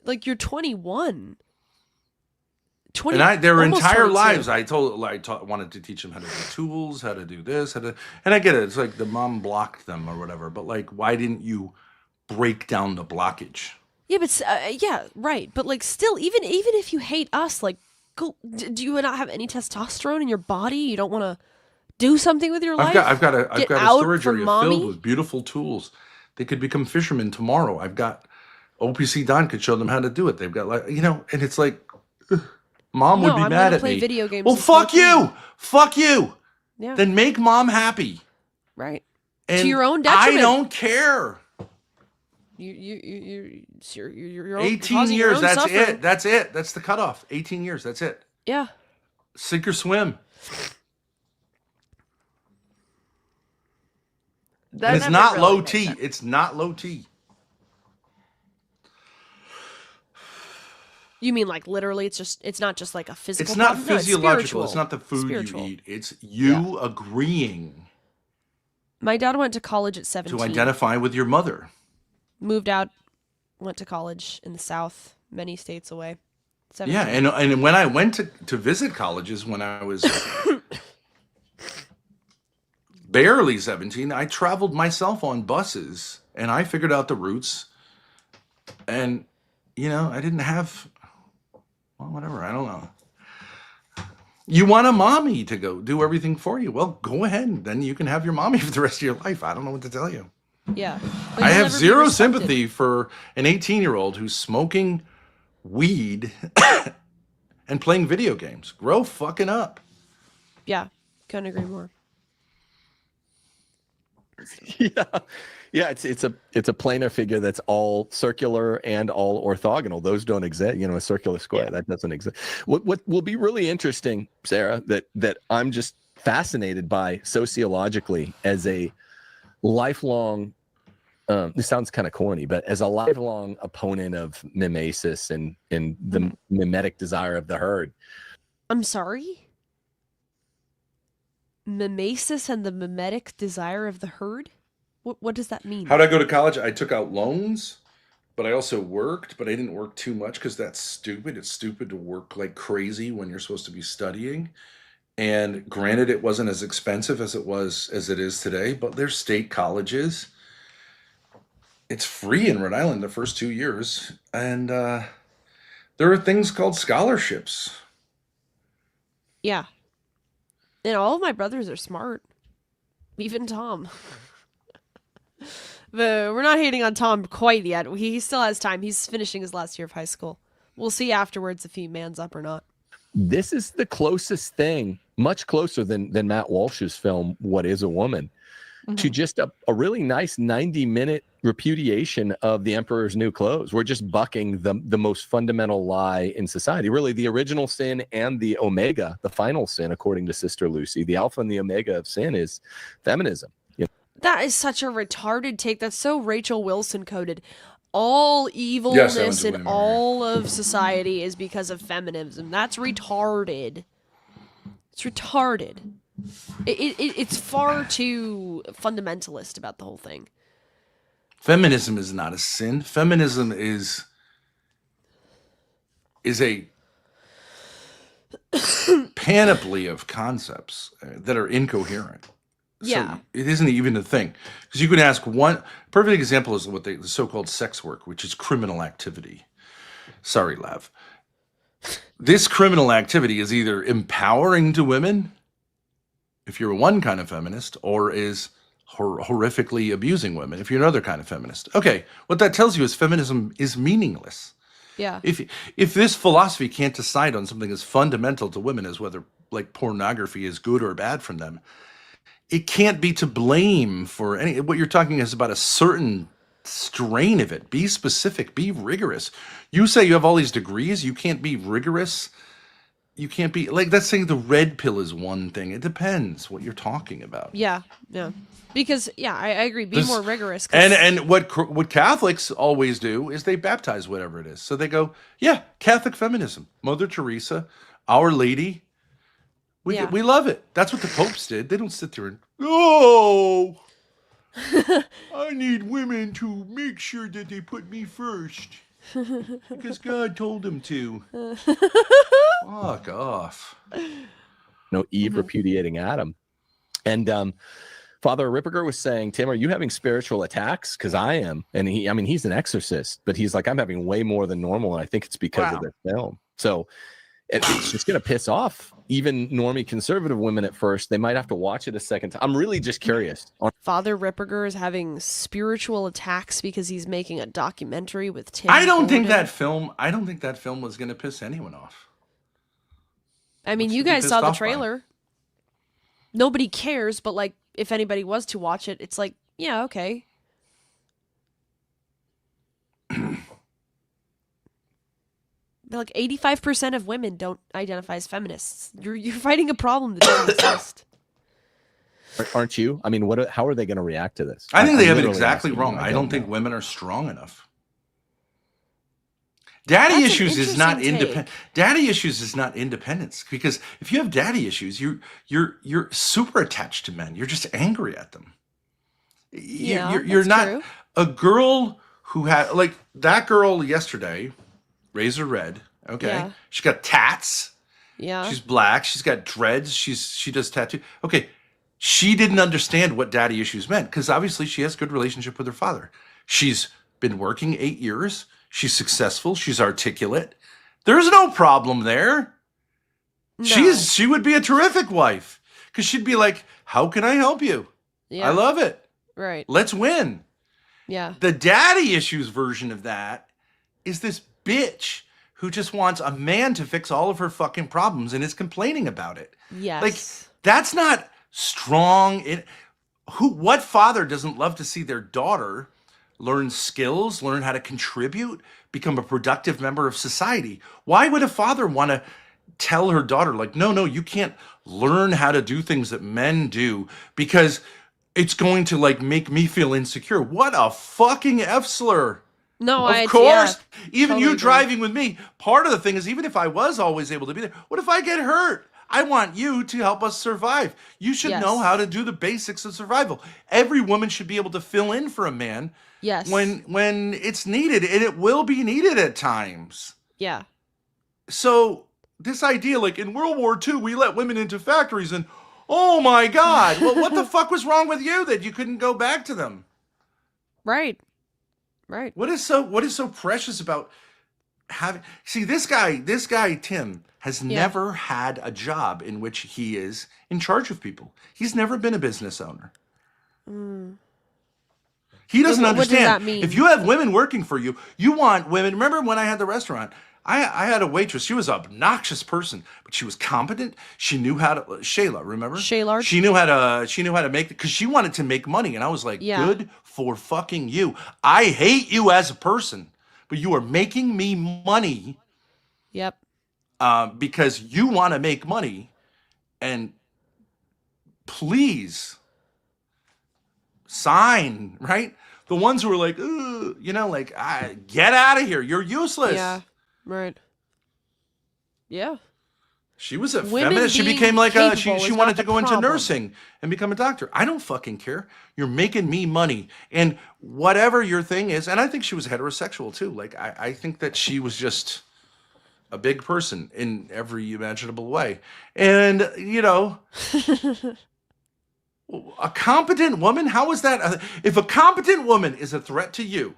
Like, you're 21. And their almost entire 22. lives, wanted to teach them how to do tools, how to do this, and I get it. It's like the mom blocked them or whatever. But like, why didn't you break down the blockage? Yeah, but yeah, right. But like, still, even if you hate us, like, go. Do you not have any testosterone in your body? You don't want to do something with your life? I've got a storage area mommy? filled with beautiful tools. They could become fishermen tomorrow. I've got OPC Don could show them how to do it. They've got, like, and it's like, mom would be mad at me. Video games well, fuck you. Fuck you. Yeah. Then make mom happy. Right. And to your own detriment. I don't care. You're 18 years. That's it. That's it. That's the cutoff. 18 years. That's it. Yeah. Sink or swim. And it's not low T. It's not low T. You mean like literally? It's not just like a physical. It's not problem? No, physiological. It's not the food spiritual. you eat. It's you agreeing My dad went to college at 17. to identify with your mother. Moved out, went to college in the South, many states away. 17. Yeah, and when I went to visit colleges when I was barely 17, I traveled myself on buses and I figured out the routes. And, I didn't have, well, whatever, I don't know. You want a mommy to go do everything for you. Well, go ahead. Then you can have your mommy for the rest of your life. I don't know what to tell you. Yeah. I have zero sympathy for an 18-year-old who's smoking weed and playing video games. Grow fucking up. Yeah, couldn't agree more. Yeah, it's a planar figure that's all circular and all orthogonal. Those don't exist. A circular square that doesn't exist. What will be really interesting, Sarah, that I'm just fascinated by sociologically as a lifelong. This sounds kind of corny, but as a lifelong opponent of mimesis and the mimetic desire of the herd. I'm sorry? Mimesis and the mimetic desire of the herd? What does that mean? How did I go to college? I took out loans, but I also worked, but I didn't work too much because that's stupid. It's stupid to work like crazy when you're supposed to be studying. And granted, it wasn't as expensive as it is today, but there's state colleges. It's free in Rhode Island the first 2 years. And there are things called scholarships. Yeah. And all of my brothers are smart. Even Tom. But we're not hating on Tom quite yet. He still has time. He's finishing his last year of high school. We'll see afterwards if he mans up or not. This is the closest thing, much closer than Matt Walsh's film, What is a Woman, to just a really nice 90-minute repudiation of the Emperor's New Clothes. We're just bucking the most fundamental lie in society. Really, the original sin and the omega, the final sin, according to Sister Lucy, the alpha and the omega of sin is feminism. That is such a retarded take. That's so Rachel Wilson coded. All evilness in all of society is because of feminism. That's retarded. It's retarded. It's far too fundamentalist about the whole thing. Feminism is not a sin. Feminism is a panoply of concepts that are incoherent. Yeah. So it isn't even a thing. Because you could ask one perfect example is what the so-called sex work, which is criminal activity. Sorry, Lav. This criminal activity is either empowering to women, if you're one kind of feminist, or is horrifically abusing women, if you're another kind of feminist. Okay, what that tells you is feminism is meaningless. Yeah. If this philosophy can't decide on something as fundamental to women as whether like pornography is good or bad from them, it can't be to blame for any. What you're talking is about a certain strain of it. Be specific, be rigorous. You say you have all these degrees, you can't be rigorous. You can't be like, that's saying the red pill is one thing. It depends what you're talking about. Yeah. Because I agree. Be more rigorous. And what Catholics always do is they baptize whatever it is. So they go, yeah, Catholic feminism, Mother Teresa, Our Lady. We love it. That's what the popes did. They don't sit there and I need women to make sure that they put me first because God told them to. Fuck off. Eve repudiating Adam. And Father Ripperger was saying, Tim, are you having spiritual attacks? Because I am. And he's an exorcist, but he's like, I'm having way more than normal. And I think it's because of the film. So it's just going to piss off even normie conservative women at first. They might have to watch it a second time. I'm really just curious. Father Ripperger is having spiritual attacks because he's making a documentary with Tim. I don't think that film was going to piss anyone off. I mean, you guys saw the trailer. Nobody cares, but like, if anybody was to watch it, it's like, yeah, okay. Like 85% of women don't identify as feminists. You're fighting a problem that doesn't exist. Aren't you? I mean, how are they going to react to this? I think they have it exactly wrong. I don't think women are strong enough. Daddy issues is not independent. Daddy issues is not independence, because if you have daddy issues, you're super attached to men. You're just angry at them. You're not true. A girl who had, like that girl yesterday, Razor Red. Okay, yeah. She got tats. Yeah, she's black. She's got dreads. She does tattoo. Okay, she didn't understand what daddy issues meant because obviously she has a good relationship with her father. She's been working 8 years. She's successful. She's articulate. There's no problem there. No. She would be a terrific wife because she'd be like, how can I help you? Yeah. I love it. Right. Let's win. Yeah. The daddy issues version of that is this bitch who just wants a man to fix all of her fucking problems and is complaining about it. Yes. Like, that's not strong. What father doesn't love to see their daughter learn skills, learn how to contribute, become a productive member of society? Why would a father want to tell her daughter, like, no, you can't learn how to do things that men do because it's going to like make me feel insecure? What a fucking F-slur. No, of course. Even totally you driving with me, part of the thing is, even if I was always able to be there, what if I get hurt? I want you to help us survive. You should know how to do the basics of survival. Every woman should be able to fill in for a man when it's needed, and it will be needed at times. Yeah. So this idea, like in World War II, we let women into factories and, oh my God, well, what the fuck was wrong with you that you couldn't go back to them? Right. What is so precious about having? See, this guy Tim has never had a job in which he is in charge of people. He's never been a business owner. He doesn't understand. What does that mean? If you have women working for you, you want women. Remember when I had the restaurant? I had a waitress. She was an obnoxious person, but she was competent. She knew how to. Shayla, remember? Shaylard. She knew how to make, because she wanted to make money, and I was like, good for fucking you. I hate you as a person, but you are making me money. Yep. Because you want to make money, and please sign, right? The ones who are like, get out of here. You're useless. Yeah. Right. Yeah. She was a feminist. She became like she wanted to go into nursing and become a doctor. I don't fucking care. You're making me money. And whatever your thing is, and I think she was heterosexual too. Like, I think that she was just a big person in every imaginable way. And, a competent woman, how is that? If a competent woman is a threat to you,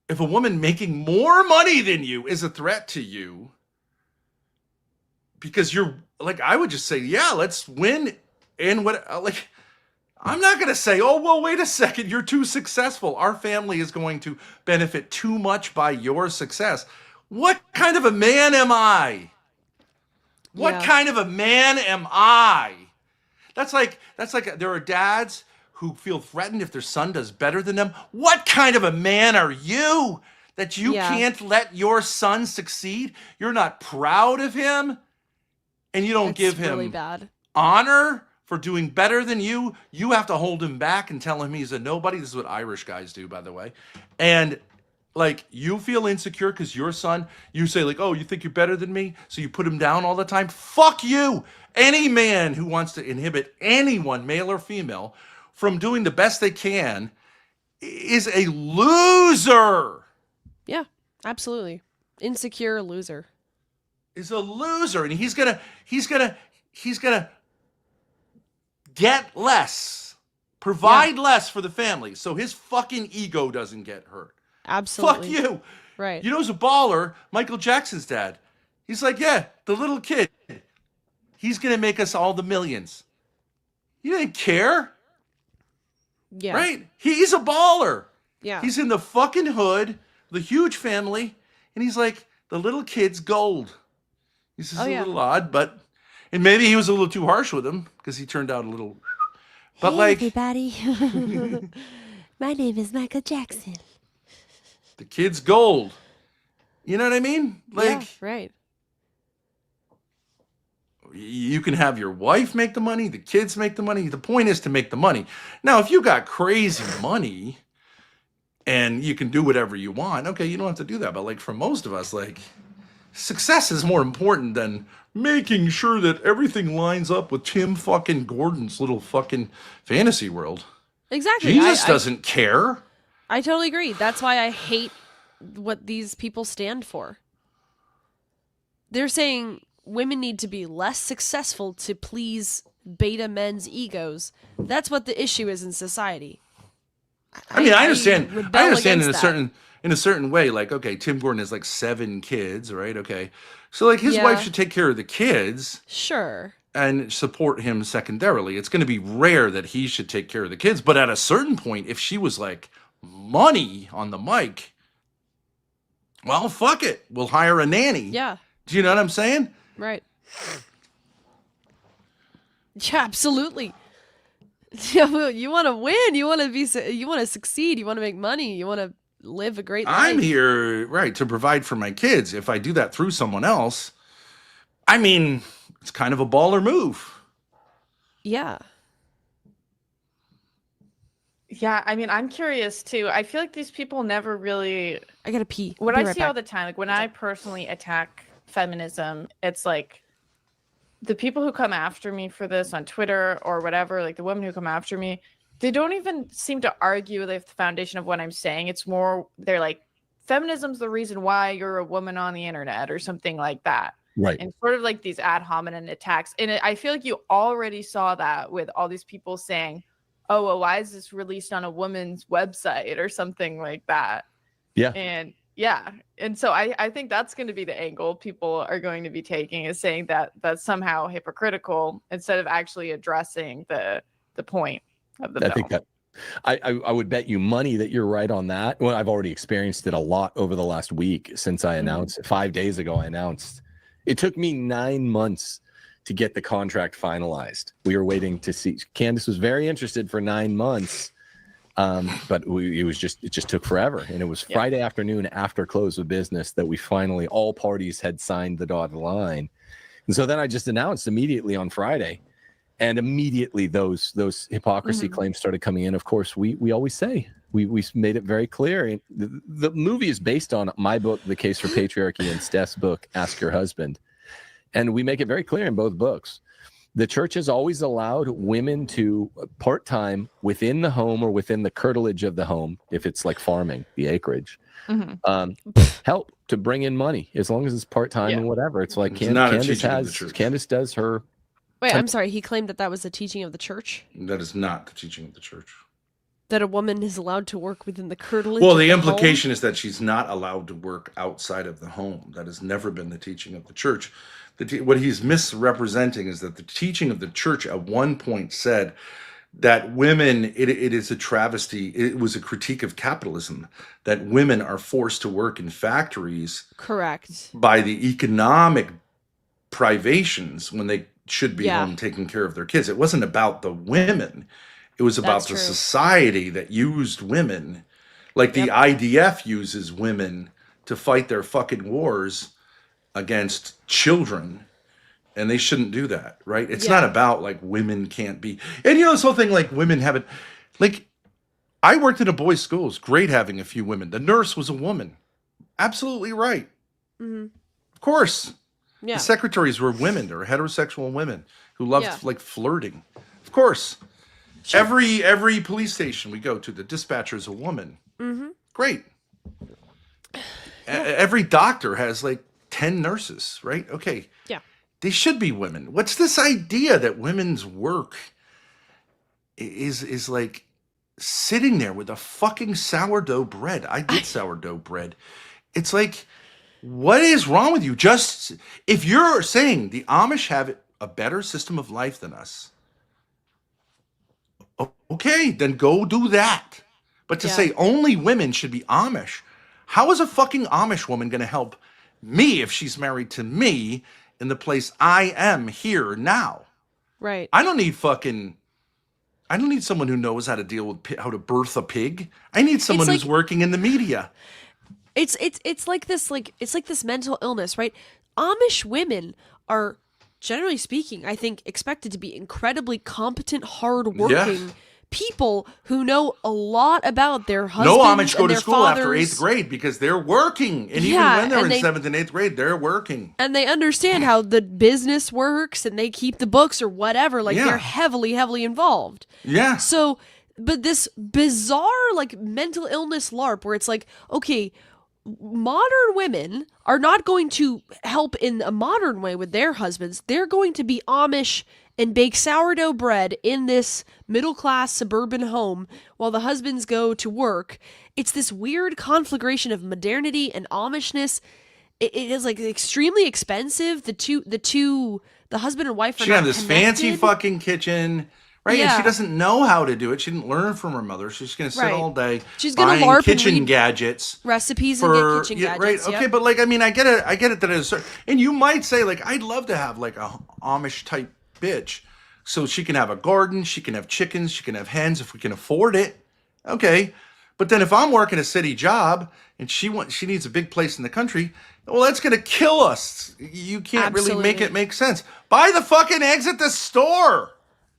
if a woman making more money than you is a threat to you, because you're like, I would just say, yeah, let's win. And I'm not going to say, oh, well, wait a second, you're too successful. Our family is going to benefit too much by your success. What kind of a man am I? What kind of a man am I? That's like there are dads who feel threatened if their son does better than them. What kind of a man are you that you can't let your son succeed? You're not proud of him, and you don't give him really bad honor for doing better than you. You have to hold him back and tell him he's a nobody. This is what Irish guys do, by the way. And like, you feel insecure because your son, you say like, oh, you think you're better than me? So you put him down all the time? Fuck you. Any man who wants to inhibit anyone, male or female, from doing the best they can is a loser. Yeah, absolutely. Insecure loser. Is a loser. And he's gonna get less, provide less for the family, so his fucking ego doesn't get hurt. Absolutely. Fuck you. Right. You know who's a baller? Michael Jackson's dad. He's like, yeah, the little kid. He's going to make us all the millions. He didn't care. Yeah. Right? He's a baller. Yeah. He's in the fucking hood, the huge family, and he's like, the little kid's gold. He's just a little odd, but, and maybe he was a little too harsh with him because he turned out a little, but hey, everybody. My name is Michael Jackson. The kid's gold. You know what I mean? Like, right. You can have your wife make the money, the kids make the money. The point is to make the money. Now, if you got crazy money and you can do whatever you want, okay, you don't have to do that. But like for most of us, like success is more important than making sure that everything lines up with Tim fucking Gordon's little fucking fantasy world. Exactly. Jesus doesn't care. I totally agree. That's why I hate what these people stand for. They're saying women need to be less successful to please beta men's egos. That's what the issue is in society. I mean, I understand in a that. certain way, like, okay, Tim Gordon has like 7 kids, right? Okay. So like his wife should take care of the kids. Sure. And support him secondarily. It's going to be rare that he should take care of the kids. But at a certain point, if she was like, money on the mic, well, fuck it. We'll hire a nanny. Yeah. Do you know what I'm saying? Right. Yeah, absolutely. You want to win. You want to succeed. You want to make money. You want to live a great life. I'm here, right, to provide for my kids. If I do that through someone else, I mean, it's kind of a baller move. Yeah. Yeah, I mean, I'm curious too. I feel like these people never really. I gotta pee. What Be I right see back. all the time, like when I personally attack feminism, it's like the people who come after me for this on Twitter or whatever, like the women who come after me, they don't even seem to argue with the foundation of what I'm saying. It's more, they're like, feminism's the reason why you're a woman on the internet or something like that. Right. And sort of like these ad hominem attacks. And I feel like you already saw that with all these people saying, oh, well, why is this released on a woman's website or something like that? Yeah. And yeah. And so I think that's going to be the angle people are going to be taking, is saying that that's somehow hypocritical instead of actually addressing the point of the bill. I think that I would bet you money that you're right on that. Well, I've already experienced it a lot over the last week since I announced it. 5 days ago, I announced. It took me 9 months to get the contract finalized. We were waiting to see. Candace was very interested for 9 months, but it just took forever. And it was Friday afternoon after close of business that we finally, all parties had signed the dotted line. And so then I just announced immediately on Friday, and immediately those hypocrisy claims started coming in. Of course, we always say, we made it very clear. The movie is based on my book, The Case for Patriarchy, and Steph's book, Ask Your Husband. And we make it very clear in both books. The church has always allowed women to part-time within the home or within the curtilage of the home, if it's like farming, the acreage, help to bring in money as long as it's part-time and whatever. It's like Candace does her. Wait, I'm sorry. He claimed that was the teaching of the church? That is not the teaching of the church. That a woman is allowed to work within the curtilage Well, of the the implication home? is that she's not allowed to work outside of the home. That has never been the teaching of the church. What he's misrepresenting is that the teaching of the church at one point said that women, it is a travesty. It was a critique of capitalism, that women are forced to work in factories. Correct. By the economic privations when they should be home taking care of their kids. It wasn't about the women. It was about the society that used women. Like the IDF uses women to fight their fucking wars against children. And they shouldn't do that, right? It's not about like women can't be. And you know, this whole thing, like women haven't, like I worked in a boys' school. It's great having a few women. The nurse was a woman. Absolutely right. Of course. Yeah. The secretaries were women or heterosexual women who loved like flirting. Of course. Sure. Every police station we go to, the dispatcher is a woman. Great. Every doctor has like 10 nurses, right? Okay. Yeah. They should be women. What's this idea that women's work is like sitting there with a fucking sourdough bread? I did sourdough bread. It's like, what is wrong with you? Just if you're saying the Amish have a better system of life than us, okay, then go do that. But to say only women should be Amish, how is a fucking Amish woman going to help me if she's married to me in the place I am here now? Right. I don't need someone who knows how to deal with how to birth a pig. I need someone who's working in the media. It's like this mental illness, right? Amish women are, generally speaking, I think, expected to be incredibly competent, hardworking people who know a lot about their husbands. No Amish go and to their school after fathers. 8th grade because they're working. And even when they're in 7th and 8th grade, they're working. And they understand how the business works and they keep the books or whatever. Like they're heavily, heavily involved. Yeah. So, but this bizarre like mental illness LARP where it's like, okay, modern women are not going to help in a modern way with their husbands. They're going to be Amish and bake sourdough bread in this middle-class suburban home while the husbands go to work. It's this weird conflagration of modernity and Amishness. It is like extremely expensive. The husband and wife are She not had this connected. fancy fucking kitchen. Right, and she doesn't know how to do it. She didn't learn from her mother. She's going to sit all day. She's going to buying LARP kitchen and read gadgets, recipes and get kitchen gadgets. Right, okay, but like I mean, I get it that it's and you might say like I'd love to have like a Amish type bitch, so she can have a garden, she can have chickens, she can have hens if we can afford it. Okay, but then if I'm working a city job and she needs a big place in the country, well, that's going to kill us. You can't really make it make sense. Buy the fucking eggs at the store.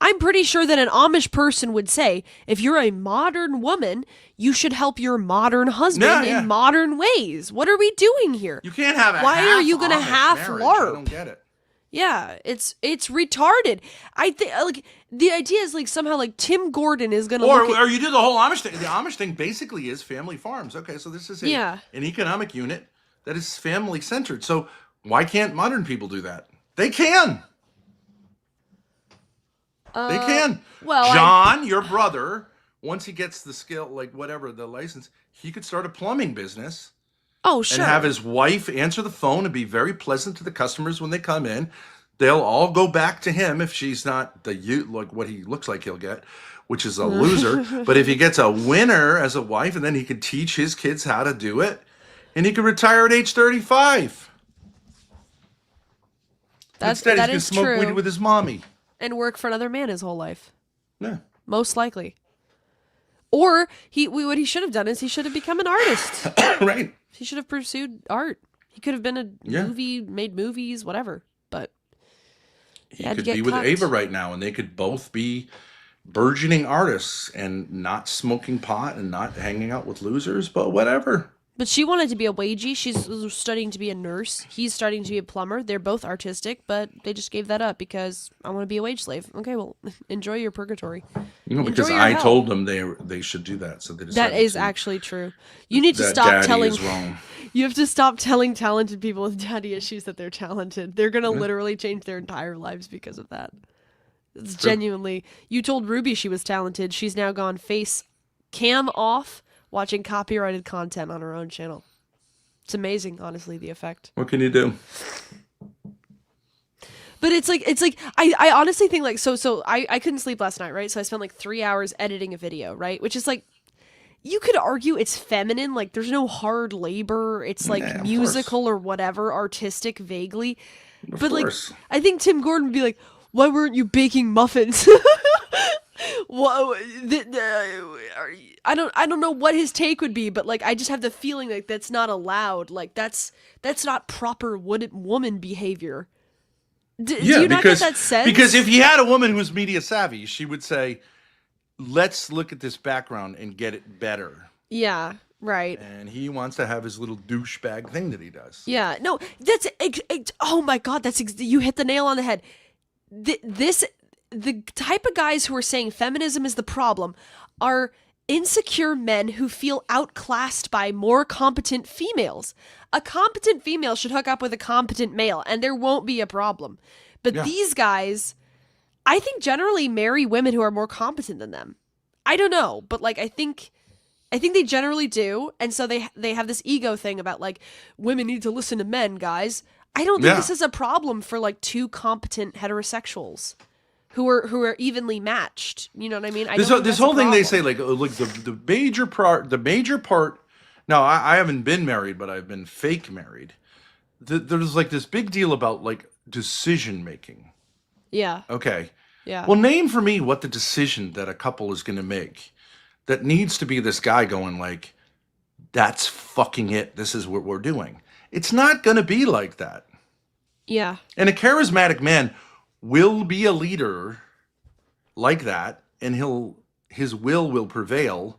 I'm pretty sure that an Amish person would say, if you're a modern woman, you should help your modern husband in modern ways. What are we doing here? You can't have a Why are you going to Amish half marriage. LARP? I don't get it. Yeah, it's retarded. I think like the idea is like somehow like Tim Gordon is going to or you do the whole Amish thing. The Amish thing basically is family farms. Okay, so this is an economic unit that is family centered. So why can't modern people do that? They can. They can. Well, John, your brother, once he gets the skill, like whatever, the license, he could start a plumbing business. Oh, sure. And have his wife answer the phone and be very pleasant to the customers when they come in. They'll all go back to him if she's not like what he looks like he'll get, which is a loser. But if he gets a winner as a wife, and then he can teach his kids how to do it, and he can retire at age 35. Instead, he's going to smoke weed with his mommy. And work for another man his whole life. Yeah. Most likely. Or what he should have done is he should have become an artist. Right. He should have pursued art. He could have been made movies, whatever. But he could be with Ava right now, and they could both be burgeoning artists and not smoking pot and not hanging out with losers, but whatever. But she wanted to be a wagey. She's studying to be a nurse. He's starting to be a plumber. They're both artistic, but they just gave that up because I want to be a wage slave. Okay, well, enjoy your purgatory. Because I told them they should do that. So they decided that is actually true. You need to stop telling. You have to stop telling talented people with daddy issues that they're talented. They're gonna literally change their entire lives because of that. It's genuinely. You told Ruby she was talented. She's now gone face cam off, watching copyrighted content on her own channel. It's amazing, honestly, the effect. What can you do? But it's like I honestly think like so I couldn't sleep last night, right? So I spent like 3 hours editing a video, right? Which is like, you could argue it's feminine, like there's no hard labor, it's like musical or whatever, artistic vaguely. But like, I think Tim Gordon would be like, "Why weren't you baking muffins?" Well, I don't know what his take would be, but like, I just have the feeling like that's not allowed. Like that's not proper woman behavior. Do you not get that sense? Because if you had a woman who was media savvy, she would say, let's look at this background and get it better. Yeah, right. And he wants to have his little douchebag thing that he does. Yeah, no, that's oh my god, you hit the nail on the head. The type of guys who are saying feminism is the problem are insecure men who feel outclassed by more competent females. A competent female should hook up with a competent male and there won't be a problem. But these guys, I think, generally marry women who are more competent than them. I don't know, but like I think they generally do, and so they have this ego thing about like women need to listen to men, guys. I don't think this is a problem for like two competent heterosexuals who are evenly matched. You know what I mean? This whole thing they say like the major part. Now I haven't been married, but I've been fake married. There's like this big deal about like decision making. Yeah. Okay. Yeah. Well, name for me what the decision that a couple is going to make that needs to be this guy going like, that's fucking it. This is what we're doing. It's not going to be like that. Yeah. And a charismatic man will be a leader like that, and his will prevail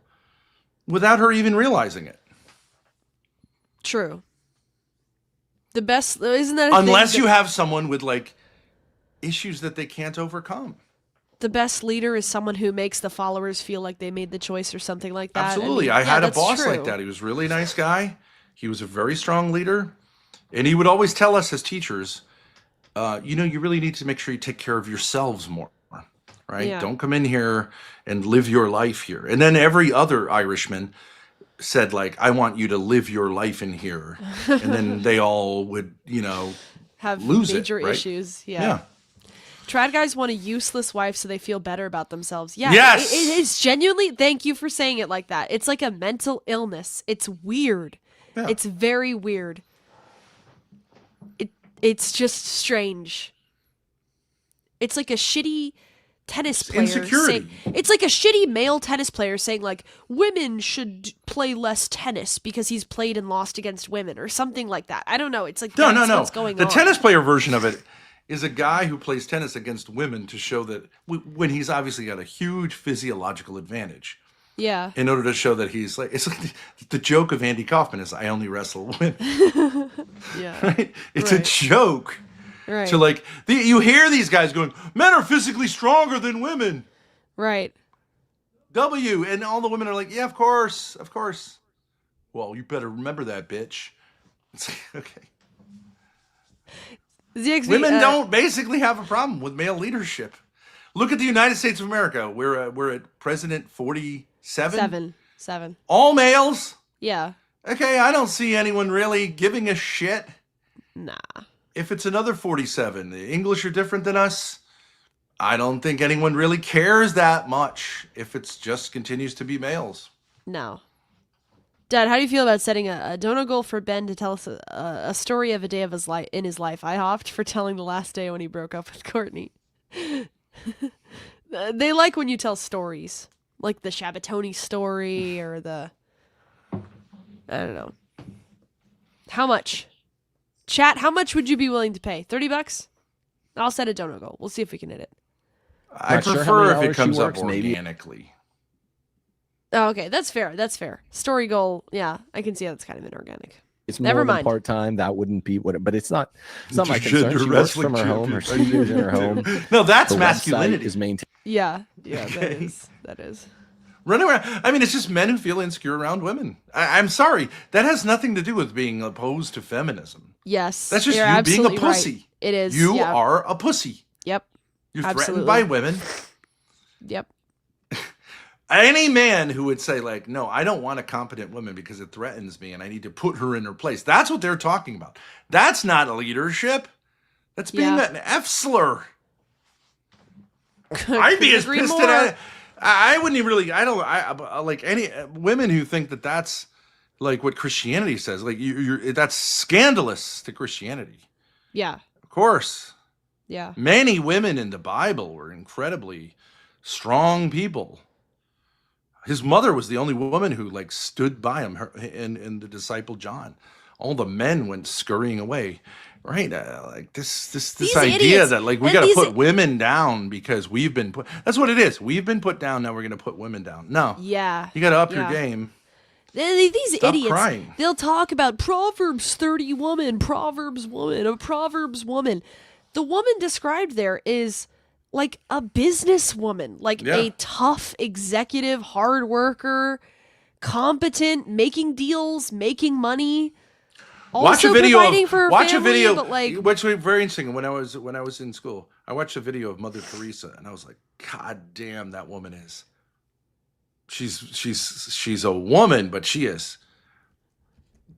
without her even realizing it. True. The best, isn't that unless you have someone with like issues that they can't overcome. The best leader is someone who makes the followers feel like they made the choice or something like that. Absolutely. I had a boss like that. He was a really nice guy. He was a very strong leader. And he would always tell us as teachers, you really need to make sure you take care of yourselves more, right? Yeah. Don't come in here and live your life here. And then every other Irishman said, like, I want you to live your life in here. And then they all would, have lose major it, right? issues. Yeah. Trad guys want a useless wife so they feel better about themselves. Yeah. Yes! It is genuinely, thank you for saying it like that. It's like a mental illness. It's weird. Yeah. It's very weird. It's just strange. It's like a shitty tennis player. Insecurity. It's like a shitty male tennis player saying like women should play less tennis because he's played and lost against women or something like that. I don't know. It's like No. what's going The on. tennis player version of it is a guy who plays tennis against women to show that when he's obviously got a huge physiological advantage. Yeah. In order to show that he's like, it's like the joke of Andy Kaufman is I only wrestle women. Yeah. Right? It's a joke. Right. So like you hear these guys going, men are physically stronger than women. Right. And all the women are like, yeah, of course. Well, you better remember that, bitch. It's like, okay. Women don't basically have a problem with male leadership. Look at the United States of America. We're at President 47. Seven. All males. Yeah. Okay, I don't see anyone really giving a shit. Nah. If it's another 47, the English are different than us. I don't think anyone really cares that much if it's just continues to be males. No. Dad, how do you feel about setting a donut goal for Ben to tell us a story of a day of his life in his life? I opted for telling the last day when he broke up with Courtney. They like when you tell stories, like the Shabatoni story or I don't know. How much? Chat, how much would you be willing to pay? $30? I'll set a donut goal. We'll see if we can hit it. I prefer if it comes up organically. Oh, okay, that's fair. Story goal, yeah, I can see how that's kind of inorganic. It's Never more mind. than part-time. That wouldn't be what. But it's not my She's concern. a She works wrestling from her home. Her champion. studio's in her home. No, that's Her website masculinity. is maintained. Yeah, that is. Running around. I mean, it's just men who feel insecure around women. I'm sorry. That has nothing to do with being opposed to feminism. Yes. That's just you're you being a absolutely right. pussy. It is. You yeah. are a pussy. Yep. You're Absolutely. threatened by women. Yep. Any man who would say, like, no, I don't want a competent woman because it threatens me and I need to put her in her place. That's what they're talking about. That's not leadership. That's being an F-slur. I'd be as pissed at it. I wouldn't even really, I like any women who think that that's like what Christianity says. Like, that's scandalous to Christianity. Yeah. course. Yeah. Many women in the Bible were incredibly strong people. His mother was the only woman who like stood by him, and the disciple John. All the men went scurrying away. Right? Like this idea idiots. that like we And got to these- put women down because we've been put. That's what it is. We've been put down. Now we're going to put women down. No. Yeah. You got to up your Yeah. game. These Stop idiots, crying. they'll talk about Proverbs 30 woman, Proverbs woman, a Proverbs woman. The woman described there is like a businesswoman, like Yeah. a tough executive, hard worker, competent, making deals, making money. Watch Also a video. providing for her Watch family, a video. but like, Which was very interesting. When I was in school, I watched a video of Mother Teresa, and I was like, God damn, that woman is. She's a woman, but she is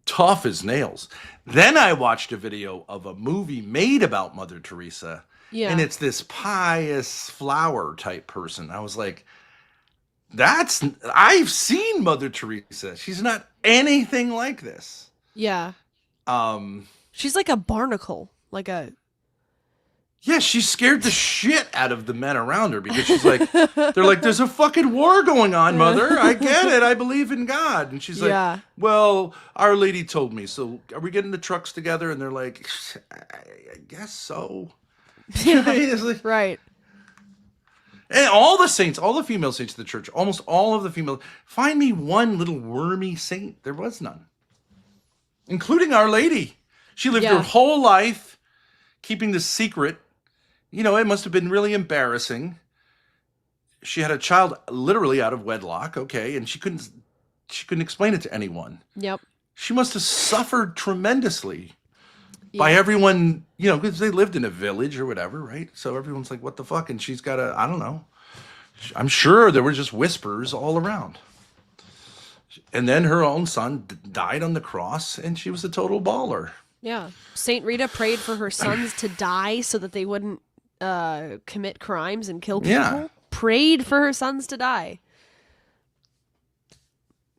tough as nails. Then I watched a video of a movie made about Mother Teresa, and it's this pious flower type person. I was like, I've seen Mother Teresa. She's not anything like this. yeah, she's like a barnacle, like a. Yeah, she scared the shit out of the men around her because she's like, they're like, there's a fucking war going on, Mother. I get it. I believe in God. And she's like, Yeah. well, Our Lady told me. So are we getting the trucks together? And they're like, I guess so. It's like- Right. And all the saints, all the female saints of the church, almost all of the female, find me one little wormy saint. There was none, including Our Lady. She lived her whole life keeping the secret. You know, it must have been really embarrassing. She had a child literally out of wedlock, okay, and she couldn't explain it to anyone. Yep. She must have suffered tremendously by everyone, you know, because they lived in a village or whatever, right? So everyone's like, what the fuck? And she's got I don't know. I'm sure there were just whispers all around. And then her own son died on the cross, and she was a total baller. Yeah. Saint Rita prayed for her sons to die so that they wouldn't commit crimes and kill people. Yeah. Prayed for her sons to die.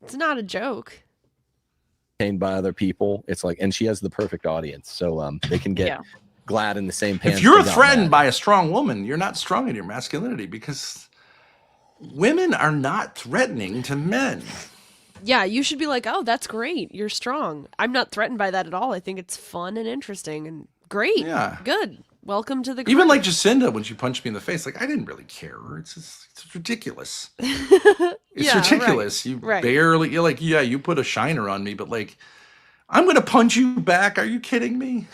It's not a joke. Entertained by other people. It's like, and she has the perfect audience, so they can get glad in the same pants. If you're they got threatened mad. by a strong woman, you're not strong in your masculinity because women are not threatening to men. Yeah, you should be like, oh, that's great. You're strong. I'm not threatened by that at all. I think it's fun and interesting and great. Yeah. Good. Welcome to the Even crew. like Jacinda, when she punched me in the face, like I didn't really care. It's ridiculous. It's Yeah, ridiculous. right, You right. barely. You're like, yeah, you put a shiner on me, but like, I'm gonna punch you back. Are you kidding me?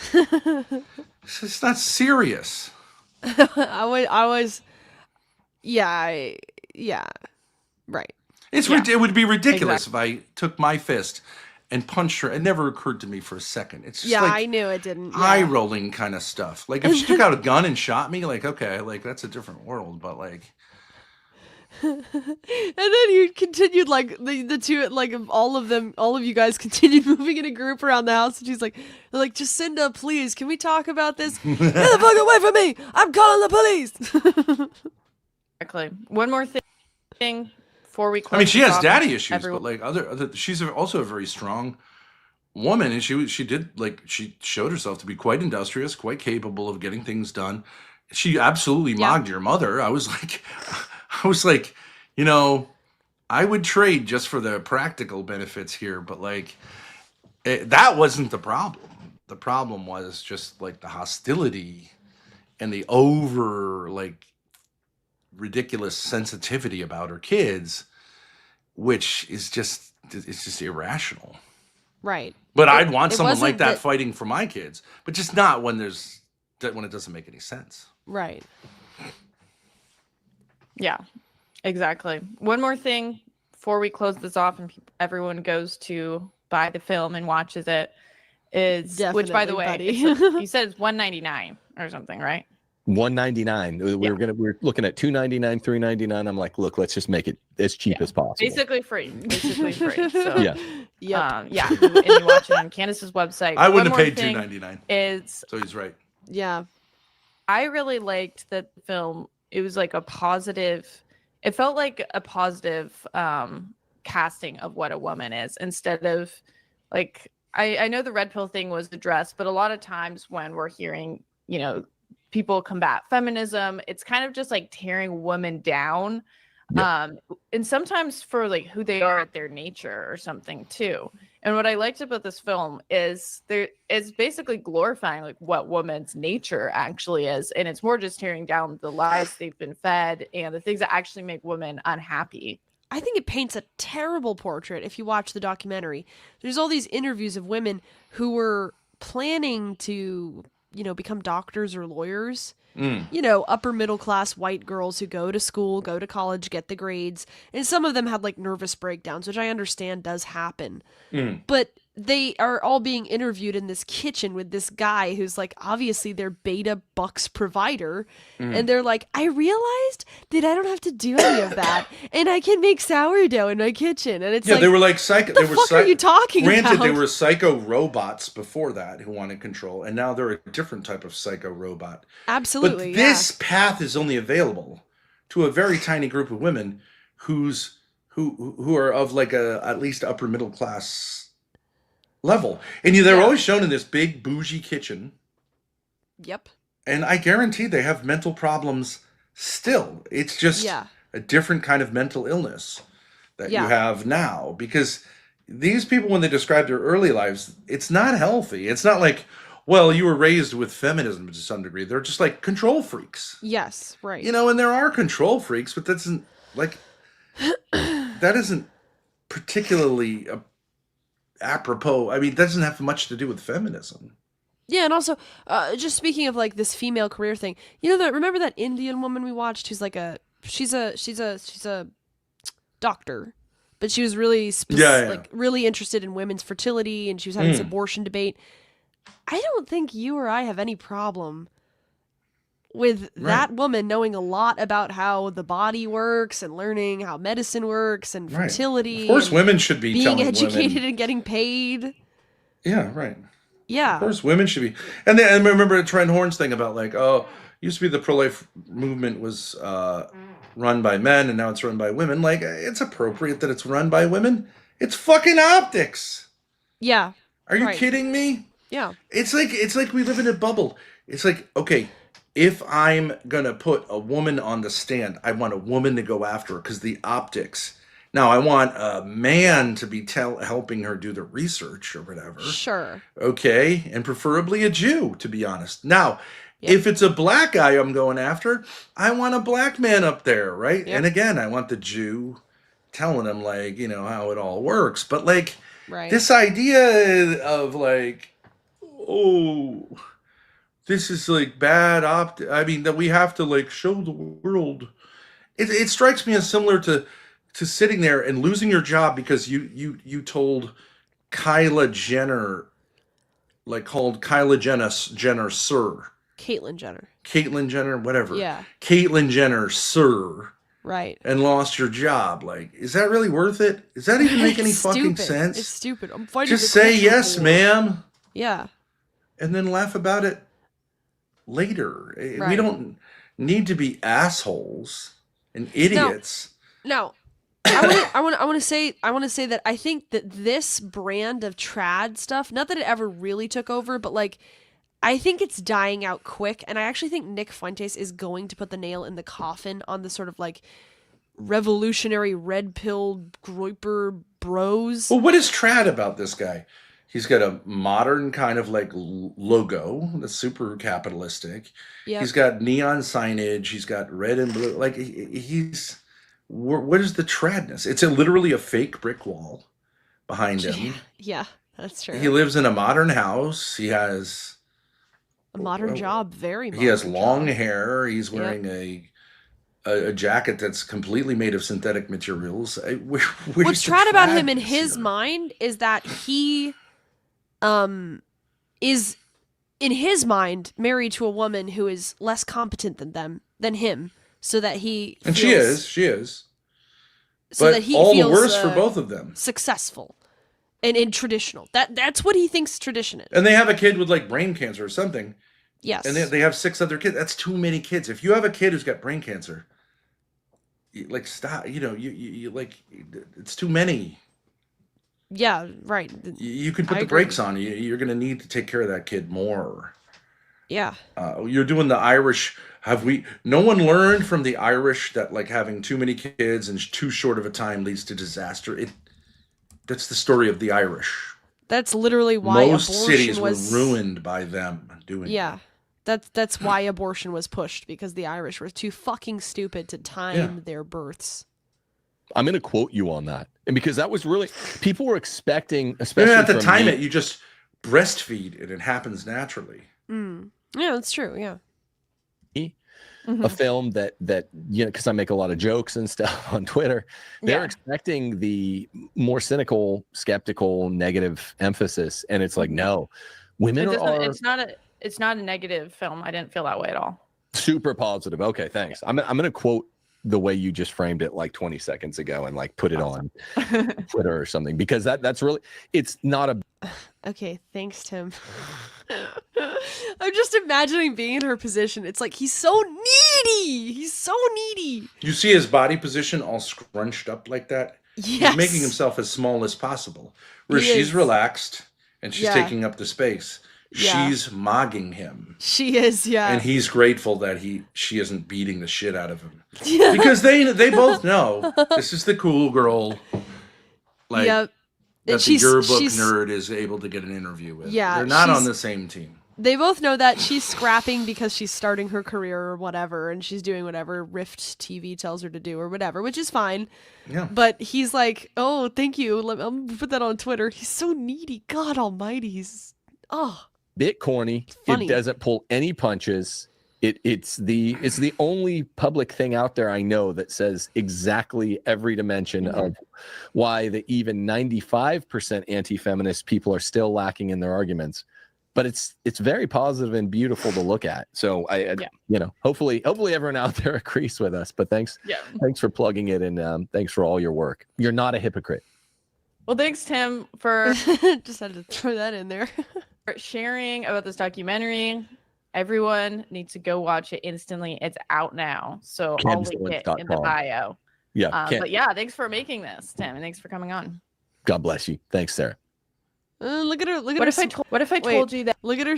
It's not serious. I was, yeah, right. It would be ridiculous if I took my fist and punched her. It never occurred to me for a second. It's just Yeah, like I knew it didn't. Yeah. eye rolling kind of stuff. Like if she took out a gun and shot me, like okay, like that's a different world. But like, And then you continued like the two, like all of you guys continued moving in a group around the house, and she's like, Jacinda, please, can we talk about this? Get the fuck away from me! I'm calling the police. Exactly. One more thing before we close. I mean, she this has off, daddy issues, everyone- but like other, she's also a very strong woman, and she showed herself to be quite industrious, quite capable of getting things done. She absolutely mocked your mother. I was like, you know, I would trade just for the practical benefits here, but like, that wasn't the problem. The problem was just like the hostility and the over ridiculous sensitivity about her kids, which is just irrational. Right. But I'd want it someone wasn't like that fighting for my kids, but just not when it doesn't make any sense. Right. Yeah, exactly. One more thing before we close this off and everyone goes to buy the film and watches it is, which by the Definitely, way, buddy. you said it's $199 or something, right? $199. We're looking at $299, $399. I'm like, look, let's just make it as cheap as possible. Basically free. So, Yeah. yeah. And you watch it on Candace's website. I wouldn't One have more paid thing $299. Is So he's right. Yeah. I really liked that film. It was like a positive. It felt like a positive casting of what a woman is, instead of like I know the red pill thing was addressed, but a lot of times when we're hearing people combat feminism. It's kind of just like tearing women down. And sometimes for like who they are at their nature or something too. And what I liked about this film is it's basically glorifying like what woman's nature actually is, and it's more just tearing down the lies they've been fed and the things that actually make women unhappy. I think it paints a terrible portrait if you watch the documentary. There's all these interviews of women who were planning to, become doctors or lawyers. Upper middle class white girls who go to school, go to college, get the grades. And some of them had like nervous breakdowns, which I understand does happen. But they are all being interviewed in this kitchen with this guy who's like obviously their beta bucks provider. And they're like, I realized that I don't have to do any of that. And I can make sourdough in my kitchen. And it's they were like psycho. What the fuck are you talking about? Granted, they were psycho robots before that who wanted control. And now they're a different type of psycho robot. Absolutely. But this path is only available to a very tiny group of women who are of like at least upper middle class level. And they're always shown in this big bougie kitchen. Yep. And I guarantee they have mental problems still. It's just a different kind of mental illness that you have now. Because these people, when they describe their early lives, it's not healthy. It's not like, well, you were raised with feminism to some degree. They're just like control freaks. Yes, right. And there are control freaks, but that's like that isn't particularly apropos. I mean, that doesn't have much to do with feminism. Yeah, and also, just speaking of like this female career thing, remember that Indian woman we watched who's like she's a doctor, but she was really like really interested in women's fertility, and she was having this abortion debate. I don't think you or I have any problem with that woman knowing a lot about how the body works and learning how medicine works and fertility. Of course, women should be being educated and getting paid. Yeah, right. Yeah. Of course, women should be. And then I remember Trent Horn's thing about like, used to be the pro-life movement was run by men and now it's run by women. Like, it's appropriate that it's run by women. It's fucking optics. Yeah. Are you kidding me? Yeah. It's like we live in a bubble. It's like, okay, if I'm going to put a woman on the stand, I want a woman to go after her because the optics. Now, I want a man to be helping her do the research or whatever. Sure. Okay, and preferably a Jew, to be honest. Now, if it's a black guy I'm going after, I want a black man up there, right? And again, I want the Jew telling him, like, how it all works. But, like, this idea of, like, this is like bad I mean, that we have to like show the world. It strikes me as similar to sitting there and losing your job because you told Kyla Jenner, like called Kyla Jenner sir. Caitlyn Jenner, whatever. Yeah. Caitlyn Jenner sir. Right. And lost your job. Like, is that really worth it? Does that even make any fucking sense? It's stupid. I'm fighting. Just say yes, ma'am. Yeah. And then laugh about it later. We don't need to be assholes and idiots. No. I want to say that I think that this brand of trad stuff, not that it ever really took over, but like I think it's dying out quick, and I actually think Nick Fuentes is going to put the nail in the coffin on the sort of like revolutionary red pill groiper bros. Well, what is trad about this guy? He's got a modern kind of like logo that's super capitalistic. Yep. He's got neon signage. He's got red and blue. Like what is the tradness? It's literally a fake brick wall behind him. Yeah, that's true. He lives in a modern house. He has a modern job, very modern. He has long hair. He's wearing a jacket that's completely made of synthetic materials. What's trad about him in his mind is that he is in his mind married to a woman who is less competent than him, so that he and feels, she is so but that he all feels the worse for both of them, successful and in traditional. That's what he thinks tradition is. And they have a kid with like brain cancer or something. Yes. And they have 6 other kids. That's too many kids. If you have a kid who's got brain cancer, like stop. You like it's too many. Yeah, right. You can put the brakes on. You're going to need to take care of that kid more. Yeah. You're doing the Irish. No one learned from the Irish that like having too many kids in too short of a time leads to disaster? That's the story of the Irish. That's literally why most abortion cities was were ruined by them doing it. That's why abortion was pushed, because the Irish were too fucking stupid to time their births. I'm going to quote you on that. And because that was really, people were expecting, especially you don't have to time me, it. You just breastfeed and it happens naturally. Yeah, that's true. Yeah. A film that you know, because I make a lot of jokes and stuff on Twitter, they're expecting the more cynical, skeptical, negative emphasis, and it's like, no, women are. It's not a negative film. I didn't feel that way at all. Super positive. Okay, thanks. I'm going to quote the way you just framed it like 20 seconds ago and like put it on Twitter or something, because that's really, it's not a. Okay, thanks, Tim. I'm just imagining being in her position. It's like, he's so needy. He's so needy. You see his body position all scrunched up like that? Yes. He's making himself as small as possible. Where she's relaxed and she's taking up the space. She's mogging him. She is, and he's grateful that she isn't beating the shit out of him. Because they both know this is the cool girl. Like, that the yearbook nerd is able to get an interview with. Yeah, they're not on the same team. They both know that she's scrapping because she's starting her career or whatever, and she's doing whatever Rift TV tells her to do or whatever, which is fine. Yeah. But he's like, oh, thank you. I'll put that on Twitter. He's so needy. God almighty. He's, bit corny. Funny. It doesn't pull any punches. It's the only public thing out there I know that says exactly every dimension of why the even 95% anti-feminist people are still lacking in their arguments. But it's very positive and beautiful to look at. So I you know, hopefully everyone out there agrees with us. But thanks for plugging it, and thanks for all your work. You're not a hypocrite. Well, thanks, Tim, for just had to throw that in there. for sharing about this documentary. Everyone needs to go watch it instantly. It's out now, so I'll link it in the bio. Yeah, but yeah, thanks for making this, Tim, and thanks for coming on. God bless you. Thanks, Sarah. Look at her. Look at what her. What if I told you that? Look at her.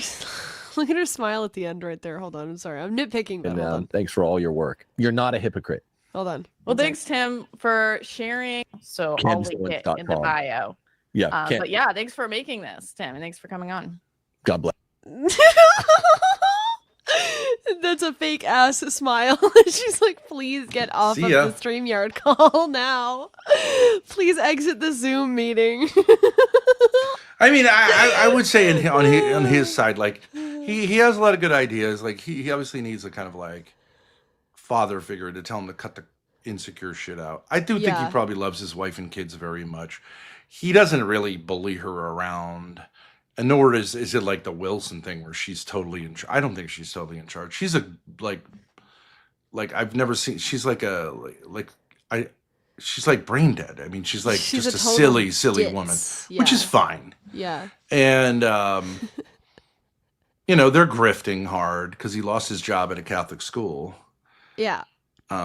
Look at her smile at the end right there. Hold on. I'm sorry. I'm nitpicking. But hold on. Thanks for all your work. You're not a hypocrite. Hold on. Well, thanks, Tim, for sharing. So I'll link it in the bio. Yeah. But yeah, thanks for making this, Tim, and thanks for coming on. God bless. That's a fake ass smile. She's like, please get off of the StreamYard call now. Please exit the Zoom meeting. I mean, I would say on his side, like he has a lot of good ideas. Like he obviously needs a kind of like father figure to tell him to cut the insecure shit out. I do think he probably loves his wife and kids very much. He doesn't really bully her around. And nor is it like the Wilson thing where she's totally in charge. I don't think she's totally in charge. She's a like I've never seen. She's like she's like brain dead. I mean, she's just a silly woman, which is fine. Yeah. And you know, they're grifting hard because he lost his job at a Catholic school. Yeah.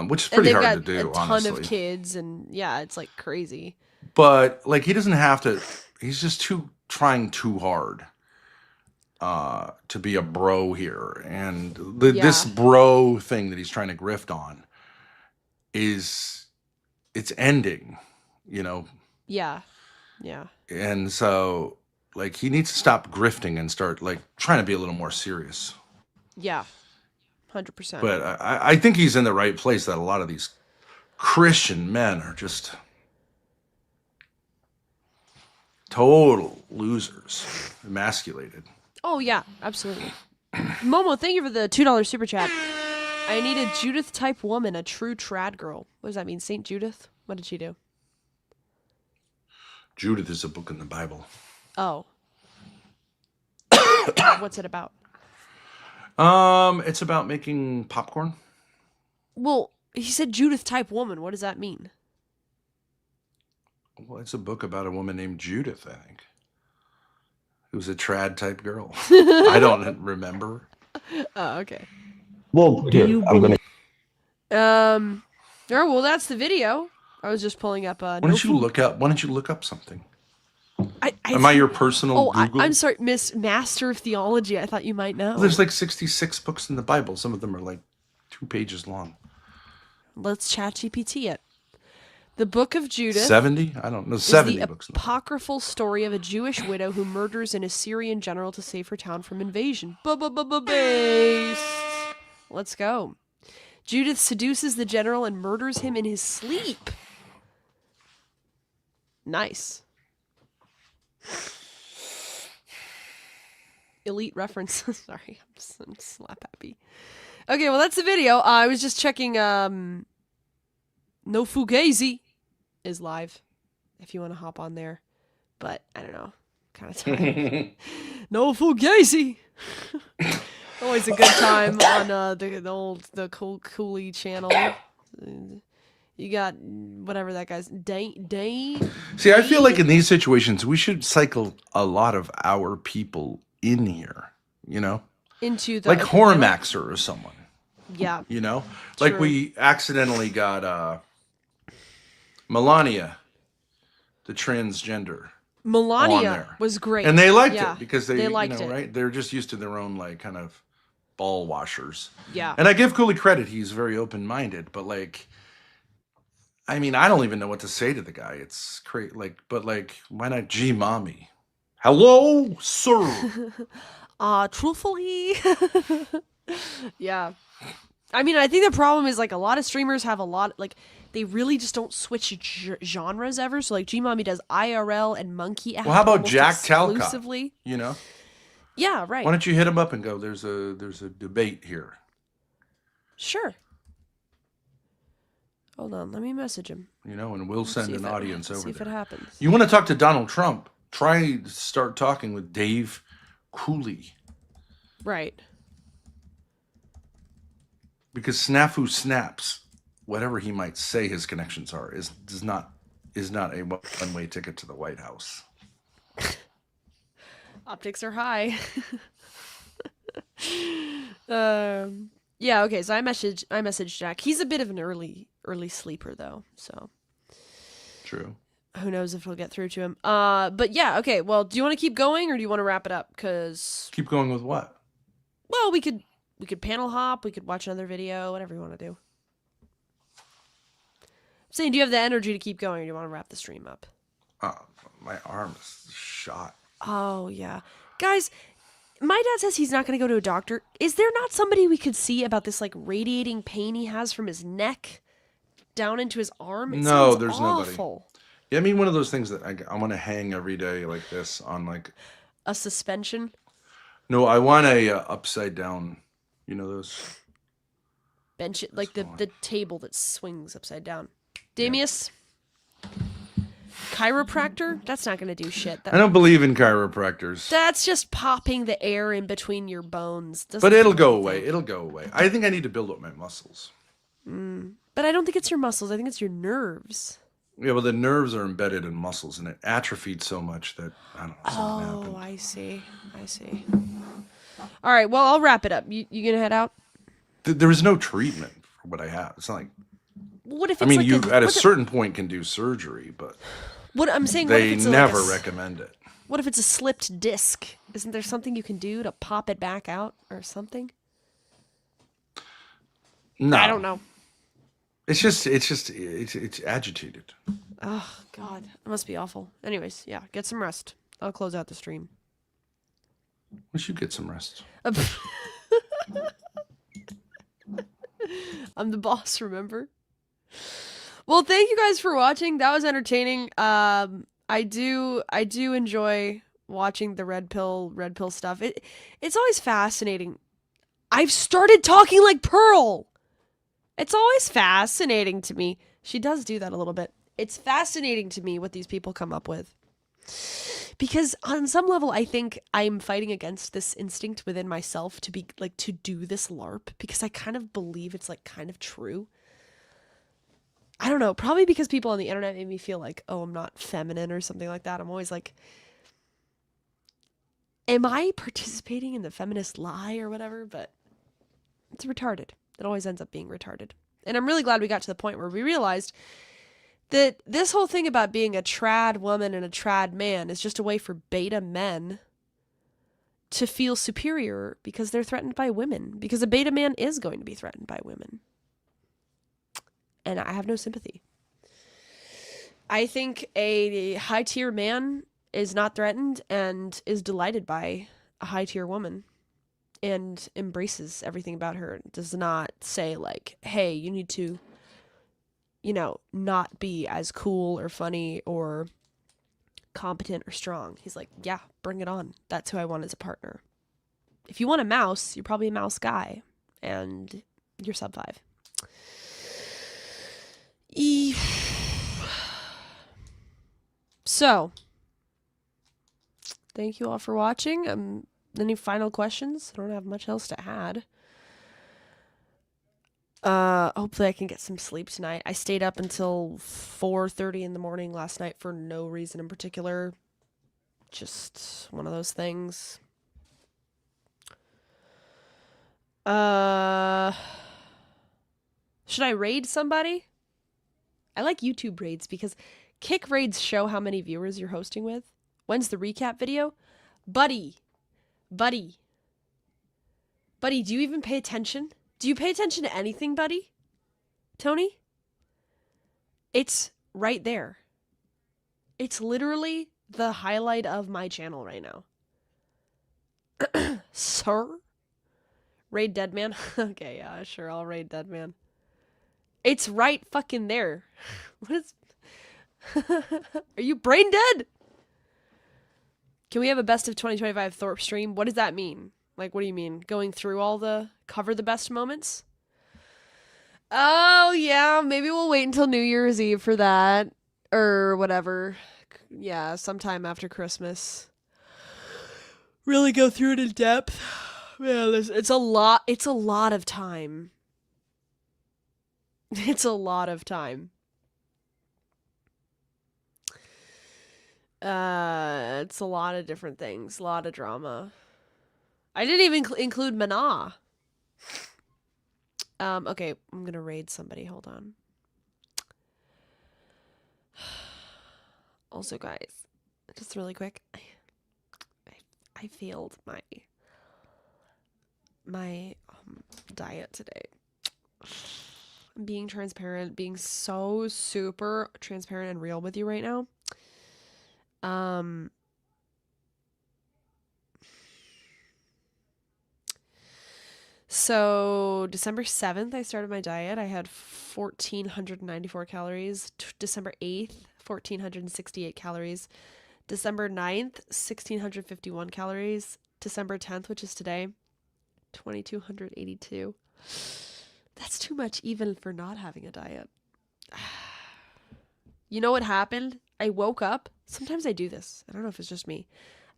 Which is pretty hard to do. A ton honestly. of kids, and it's like crazy. But like, he doesn't have to. He's just trying too hard to be a bro here, and this bro thing that he's trying to grift on it's ending, you know. Yeah. And so like, he needs to stop grifting and start like trying to be a little more serious. Yeah, 100%. But I think he's in the right place. That a lot of these Christian men are just total losers, emasculated. Oh yeah, absolutely. Momo, thank you for the $2 super chat. I need a Judith type woman, a true trad girl. What does that mean? Saint Judith? What did she do? Judith is a book in the Bible. Oh. What's it about? It's about making popcorn. Well, he said Judith type woman. What does that mean? Well, it's a book about a woman named Judith, I think. Who's a trad type girl. I don't remember. Oh, okay. Well, here, I'm gonna. Oh, well, that's the video. I was just pulling up. Why don't you look up something? Am I your personal Google? I'm sorry, Miss Master of Theology. I thought you might know. Well, there's like 66 books in the Bible. Some of them are like 2 pages long. Let's chat GPT it. The Book of Judith. 70? I don't know. 70 is the books. Apocryphal story of a Jewish widow who murders an Assyrian general to save her town from invasion. Based. Let's go. Judith seduces the general and murders him in his sleep. Nice. Elite reference. Sorry, I'm slap happy. Okay, well, that's the video. I was just checking. No Fugazi is live if you want to hop on there. But I don't know. Kind of time. No Fugazi. Always a good time on the Cooley channel. You got whatever that guy's day. See, I feel like in these situations we should cycle a lot of our people in here, you know? Into the like Hormaxer or someone. Yeah. You know? True. Like we accidentally got Melania, the transgender. Melania was great. And they liked Yeah, it because they liked you know, it. right? They're just used to their own like kind of ball washers. Yeah. And I give Cooley credit, he's very open-minded, but like I mean, I don't even know what to say to the guy. It's crazy. Like, but like, why not G mommy? Hello, sir. Truthfully. Yeah. I mean, I think the problem is like a lot of streamers have a lot, like, they really just don't switch genres ever. So like G mommy does IRL and monkey app. Well, how about almost Jack Talcott? exclusively. You know? Yeah, right. Why don't you hit him up and go, there's a debate here. Sure. Hold on, let me message him. You know, and we'll send an audience over See if it there. happens. You want to talk to Donald Trump? Try to start talking with Dave Cooley. Right. Because Snafu Snaps, whatever he might say his connections are, is not a one-way ticket to the White House. Optics are high. Yeah, okay, so I messaged Jack. He's a bit of an early sleeper though, so true. Who knows if we'll get through to him. But yeah, okay, well, do you want to keep going or do you want to wrap it up? Cause keep going with what? Well, we could panel hop, we could watch another video, whatever you want to do. I'm saying, do you have the energy to keep going or do you want to wrap the stream up? My arm is shot. Oh, yeah. Guys, my dad says he's not going to go to a doctor. Is there not somebody we could see about this, like, radiating pain he has from his neck down into his arm? It No, sounds there's awful. nobody. Yeah, I mean, one of those things that I want to hang every day like this on, like... A suspension? No, I want a upside down, you know those? Bench it, like the table that swings upside down. Damius? Chiropractor? That's not going to do shit. I don't believe in chiropractors. That's just popping the air in between your bones. But it'll go away. It'll go away. I think I need to build up my muscles. But I don't think it's your muscles. I think it's your nerves. Yeah, well, the nerves are embedded in muscles, and it atrophied so much that, I don't know, something happened. I see. All right, well, I'll wrap it up. You gonna head out? There is no treatment for what I have. It's not like... What if it's I mean, like you at a certain point can do surgery, but... What I'm saying, they what if it's never like recommend it. What if it's a slipped disc? Isn't there something you can do to pop it back out or something? No, I don't know. It's agitated. Oh God, it must be awful. Anyways, yeah, get some rest. I'll close out the stream. We should get some rest. I'm the boss, remember? Well, thank you guys for watching. That was entertaining. I do enjoy watching the red pill stuff. It's always fascinating. I've started talking like Pearl. It's always fascinating to me. She does do that a little bit. It's fascinating to me what these people come up with. Because on some level, I think I'm fighting against this instinct within myself to be like, to do this LARP, because I kind of believe it's like kind of true. I don't know, probably because people on the internet made me feel like, oh, I'm not feminine or something like that. I'm always like, am I participating in the feminist lie or whatever? But it's retarded. It always ends up being retarded. And I'm really glad we got to the point where we realized that this whole thing about being a trad woman and a trad man is just a way for beta men to feel superior because they're threatened by women. Because a beta man is going to be threatened by women. And I have no sympathy. I think a high-tier man is not threatened and is delighted by a high-tier woman and embraces everything about her. Does not say, like, hey, you need to, you know, not be as cool or funny or competent or strong. He's like, yeah, bring it on. That's who I want as a partner. If you want a mouse, you're probably a mouse guy, and you're sub 5. So, thank you all for watching. Any final questions? I don't have much else to add. Hopefully I can get some sleep tonight. I stayed up until 4:30 in the morning last night for no reason in particular. Just one of those things. Should I raid somebody? I like YouTube raids because Kick raids show how many viewers you're hosting with. When's the recap video? Buddy, do you even pay attention? Do you pay attention to anything, buddy? Tony? It's right there. It's literally the highlight of my channel right now. Sir? Raid Deadman? Okay, yeah, sure, I'll raid Deadman. It's right fucking there. What is... Are you brain dead? Can we have a best of 2025 Thorpe stream? What does that mean? Like, what do you mean? Going through all the... Cover the best moments? Oh, yeah, maybe we'll wait until New Year's Eve for that. Or whatever. Yeah, sometime after Christmas. Really go through it in depth. Yeah, it's a lot of time. It's a lot of time. It's a lot of different things. A lot of drama. I didn't even include Mana. Okay, I'm gonna raid somebody. Hold on. Also, guys, just really quick. I failed my diet today. I'm being transparent, being so super transparent and real with you right now. So December 7th, I started my diet. I had 1,494 calories. December 8th, 1,468 calories. December 9th, 1,651 calories. December 10th, which is today, 2,282. That's too much even for not having a diet. You know what happened? I woke up. Sometimes I do this. I don't know if it's just me.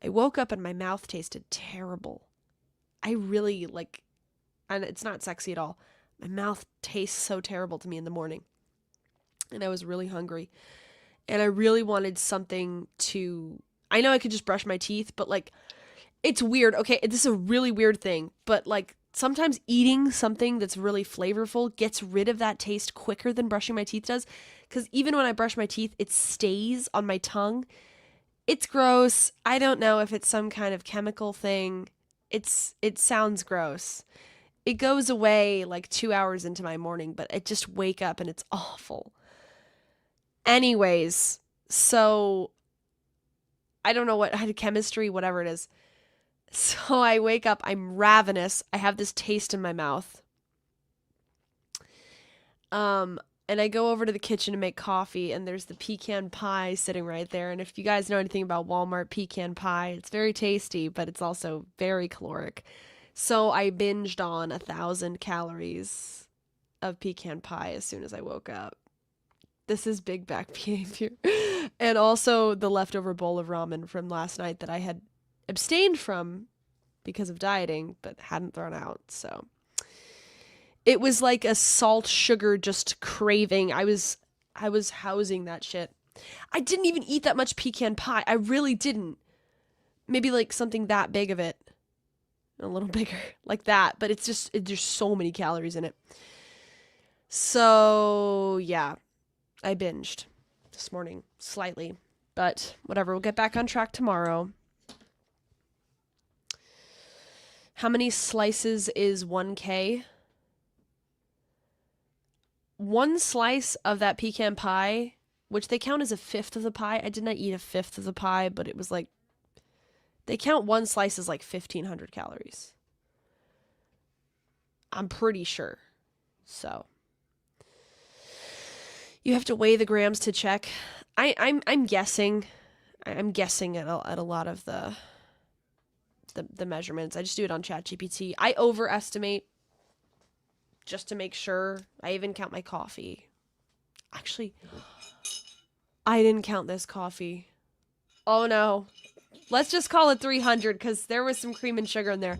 I woke up and my mouth tasted terrible. I really, like, and it's not sexy at all. My mouth tastes so terrible to me in the morning. And I was really hungry. And I really wanted something to... I know I could just brush my teeth, but, like, it's weird. Okay, this is a really weird thing. But, like, sometimes eating something that's really flavorful gets rid of that taste quicker than brushing my teeth does. Because even when I brush my teeth, it stays on my tongue. It's gross. I don't know if it's some kind of chemical thing. It sounds gross. It goes away like 2 hours into my morning, but I just wake up and it's awful. Anyways, so I don't know what chemistry, whatever it is. So I wake up, I'm ravenous. I have this taste in my mouth. And I go over to the kitchen to make coffee, and there's the pecan pie sitting right there. And if you guys know anything about Walmart pecan pie, it's very tasty, but it's also very caloric. So I binged on 1,000 calories of pecan pie as soon as I woke up. This is big back behavior. And also the leftover bowl of ramen from last night that I had abstained from because of dieting, but hadn't thrown out, so... It was like a salt sugar just craving. I was housing that shit. I didn't even eat that much pecan pie. I really didn't. Maybe like something that big of it. A little bigger. Like that. But it's just, there's so many calories in it. So, yeah. I binged. this morning, slightly. But whatever, we'll get back on track tomorrow. How many slices is 1K? One slice of that pecan pie, which they count as a fifth of the pie. I did not eat a fifth of the pie, but it was like, they count one slice as like 1,500 calories. I'm pretty sure. So you have to weigh the grams to check. I'm guessing. I'm guessing at a lot of the measurements. I just do it on ChatGPT. I overestimate just to make sure. I even count my coffee. Actually, I didn't count this coffee. Oh no. Let's just call it 300 because there was some cream and sugar in there.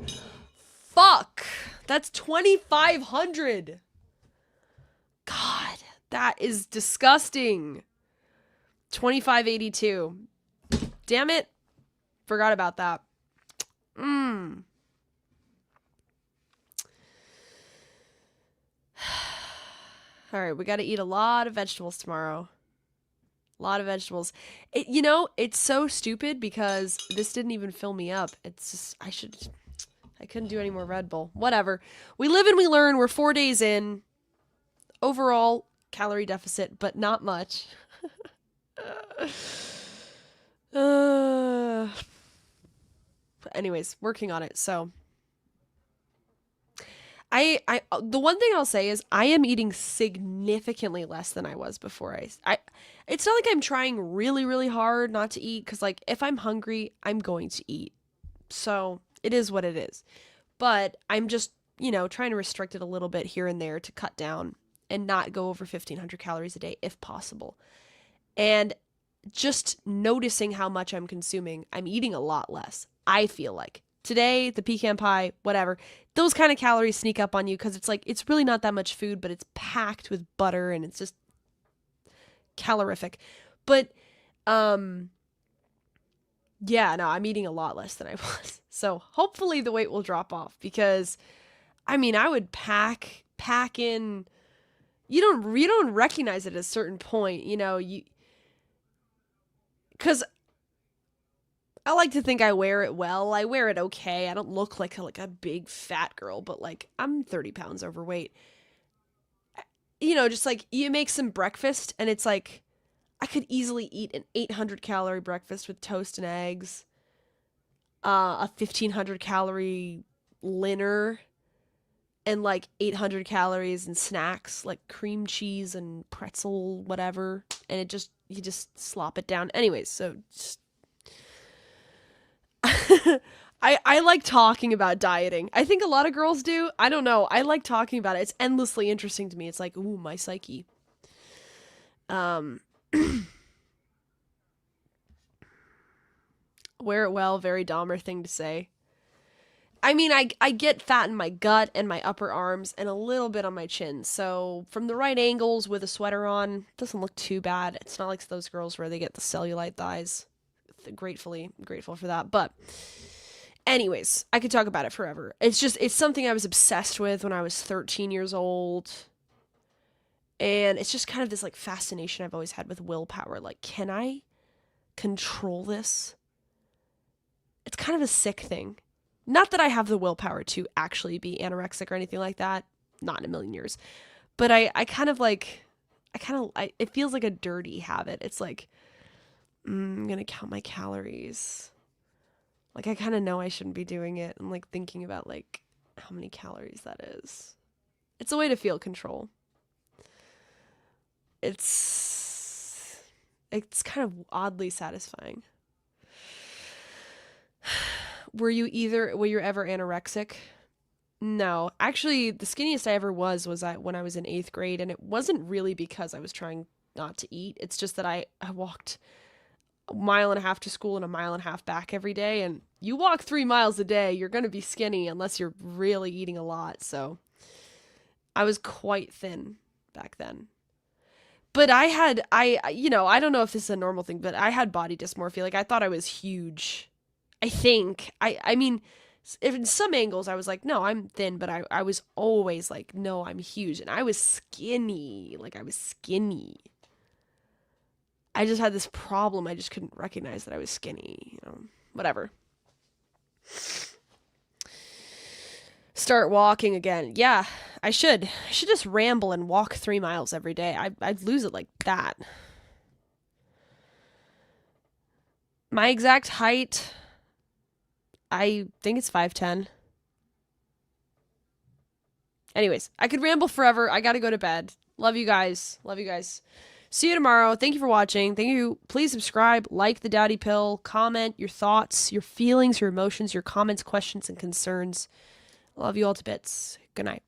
Fuck! That's 2,500! God, that is disgusting. 2582. Damn it. Forgot about that. All right, we got to eat a lot of vegetables tomorrow. A lot of vegetables. It's so stupid because this didn't even fill me up. It's just, I couldn't do any more Red Bull. Whatever. We live and we learn. We're 4 days in. Overall calorie deficit, but not much. Anyways, working on it. So the one thing I'll say is I am eating significantly less than I was before. It's not like I'm trying really, really hard not to eat, because like if I'm hungry, I'm going to eat. So it is what it is. But I'm just, trying to restrict it a little bit here and there to cut down and not go over 1,500 calories a day if possible. And just noticing how much I'm consuming, I'm eating a lot less. I feel like today, the pecan pie, whatever, those kind of calories sneak up on you because it's really not that much food, but it's packed with butter and it's just calorific. But yeah, no, I'm eating a lot less than I was. So hopefully the weight will drop off, because I would pack in. You don't recognize it at a certain point, because I like to think I wear it well. I wear it okay. I don't look like a big fat girl, but like I'm 30 pounds overweight. Just like you make some breakfast and it's like I could easily eat an 800 calorie breakfast with toast and eggs, a 1,500 calorie dinner, and like 800 calories in snacks like cream cheese and pretzel, whatever. And you just slop it down. Anyways, so just I like talking about dieting. I think a lot of girls do. I don't know. I like talking about it. It's endlessly interesting to me. It's like, ooh, my psyche. Wear it well, very Dahmer thing to say. I get fat in my gut and my upper arms and a little bit on my chin. So from the right angles with a sweater on, it doesn't look too bad. It's not like those girls where they get the cellulite thighs. Grateful for that. But anyways, I could talk about it forever. It's something I was obsessed with when I was 13 years old. And it's just kind of this like fascination I've always had with willpower. Like, can I control this? It's kind of a sick thing. Not that I have the willpower to actually be anorexic or anything like that. Not in a million years. But it feels like a dirty habit. It's like, I'm going to count my calories. Like, I kind of know I shouldn't be doing it. And like thinking about like how many calories that is. It's a way to feel control. It's kind of oddly satisfying. Were you ever anorexic? No. Actually, the skinniest I ever was when I was in 8th grade, and it wasn't really because I was trying not to eat. It's just that I walked a mile and a half to school and a mile and a half back every day, and you walk 3 miles a day, you're going to be skinny unless you're really eating a lot. So I was quite thin back then. But I don't know if this is a normal thing, but I had body dysmorphia. Like, I thought I was huge. I think. I mean, if in some angles I was like, no, I'm thin, but I was always like, no, I'm huge. And I was skinny. Like, I was skinny. I just had this problem. I just couldn't recognize that I was skinny. You know, whatever. Start walking again. Yeah, I should. I should just ramble and walk 3 miles every day. I'd lose it like that. My exact height, I think it's 5'10". Anyways, I could ramble forever. I gotta go to bed. Love you guys. Love you guys. See you tomorrow. Thank you for watching. Thank you. Please subscribe, like the Daddy Pill, comment your thoughts, your feelings, your emotions, your comments, questions, and concerns. Love you all to bits. Good night.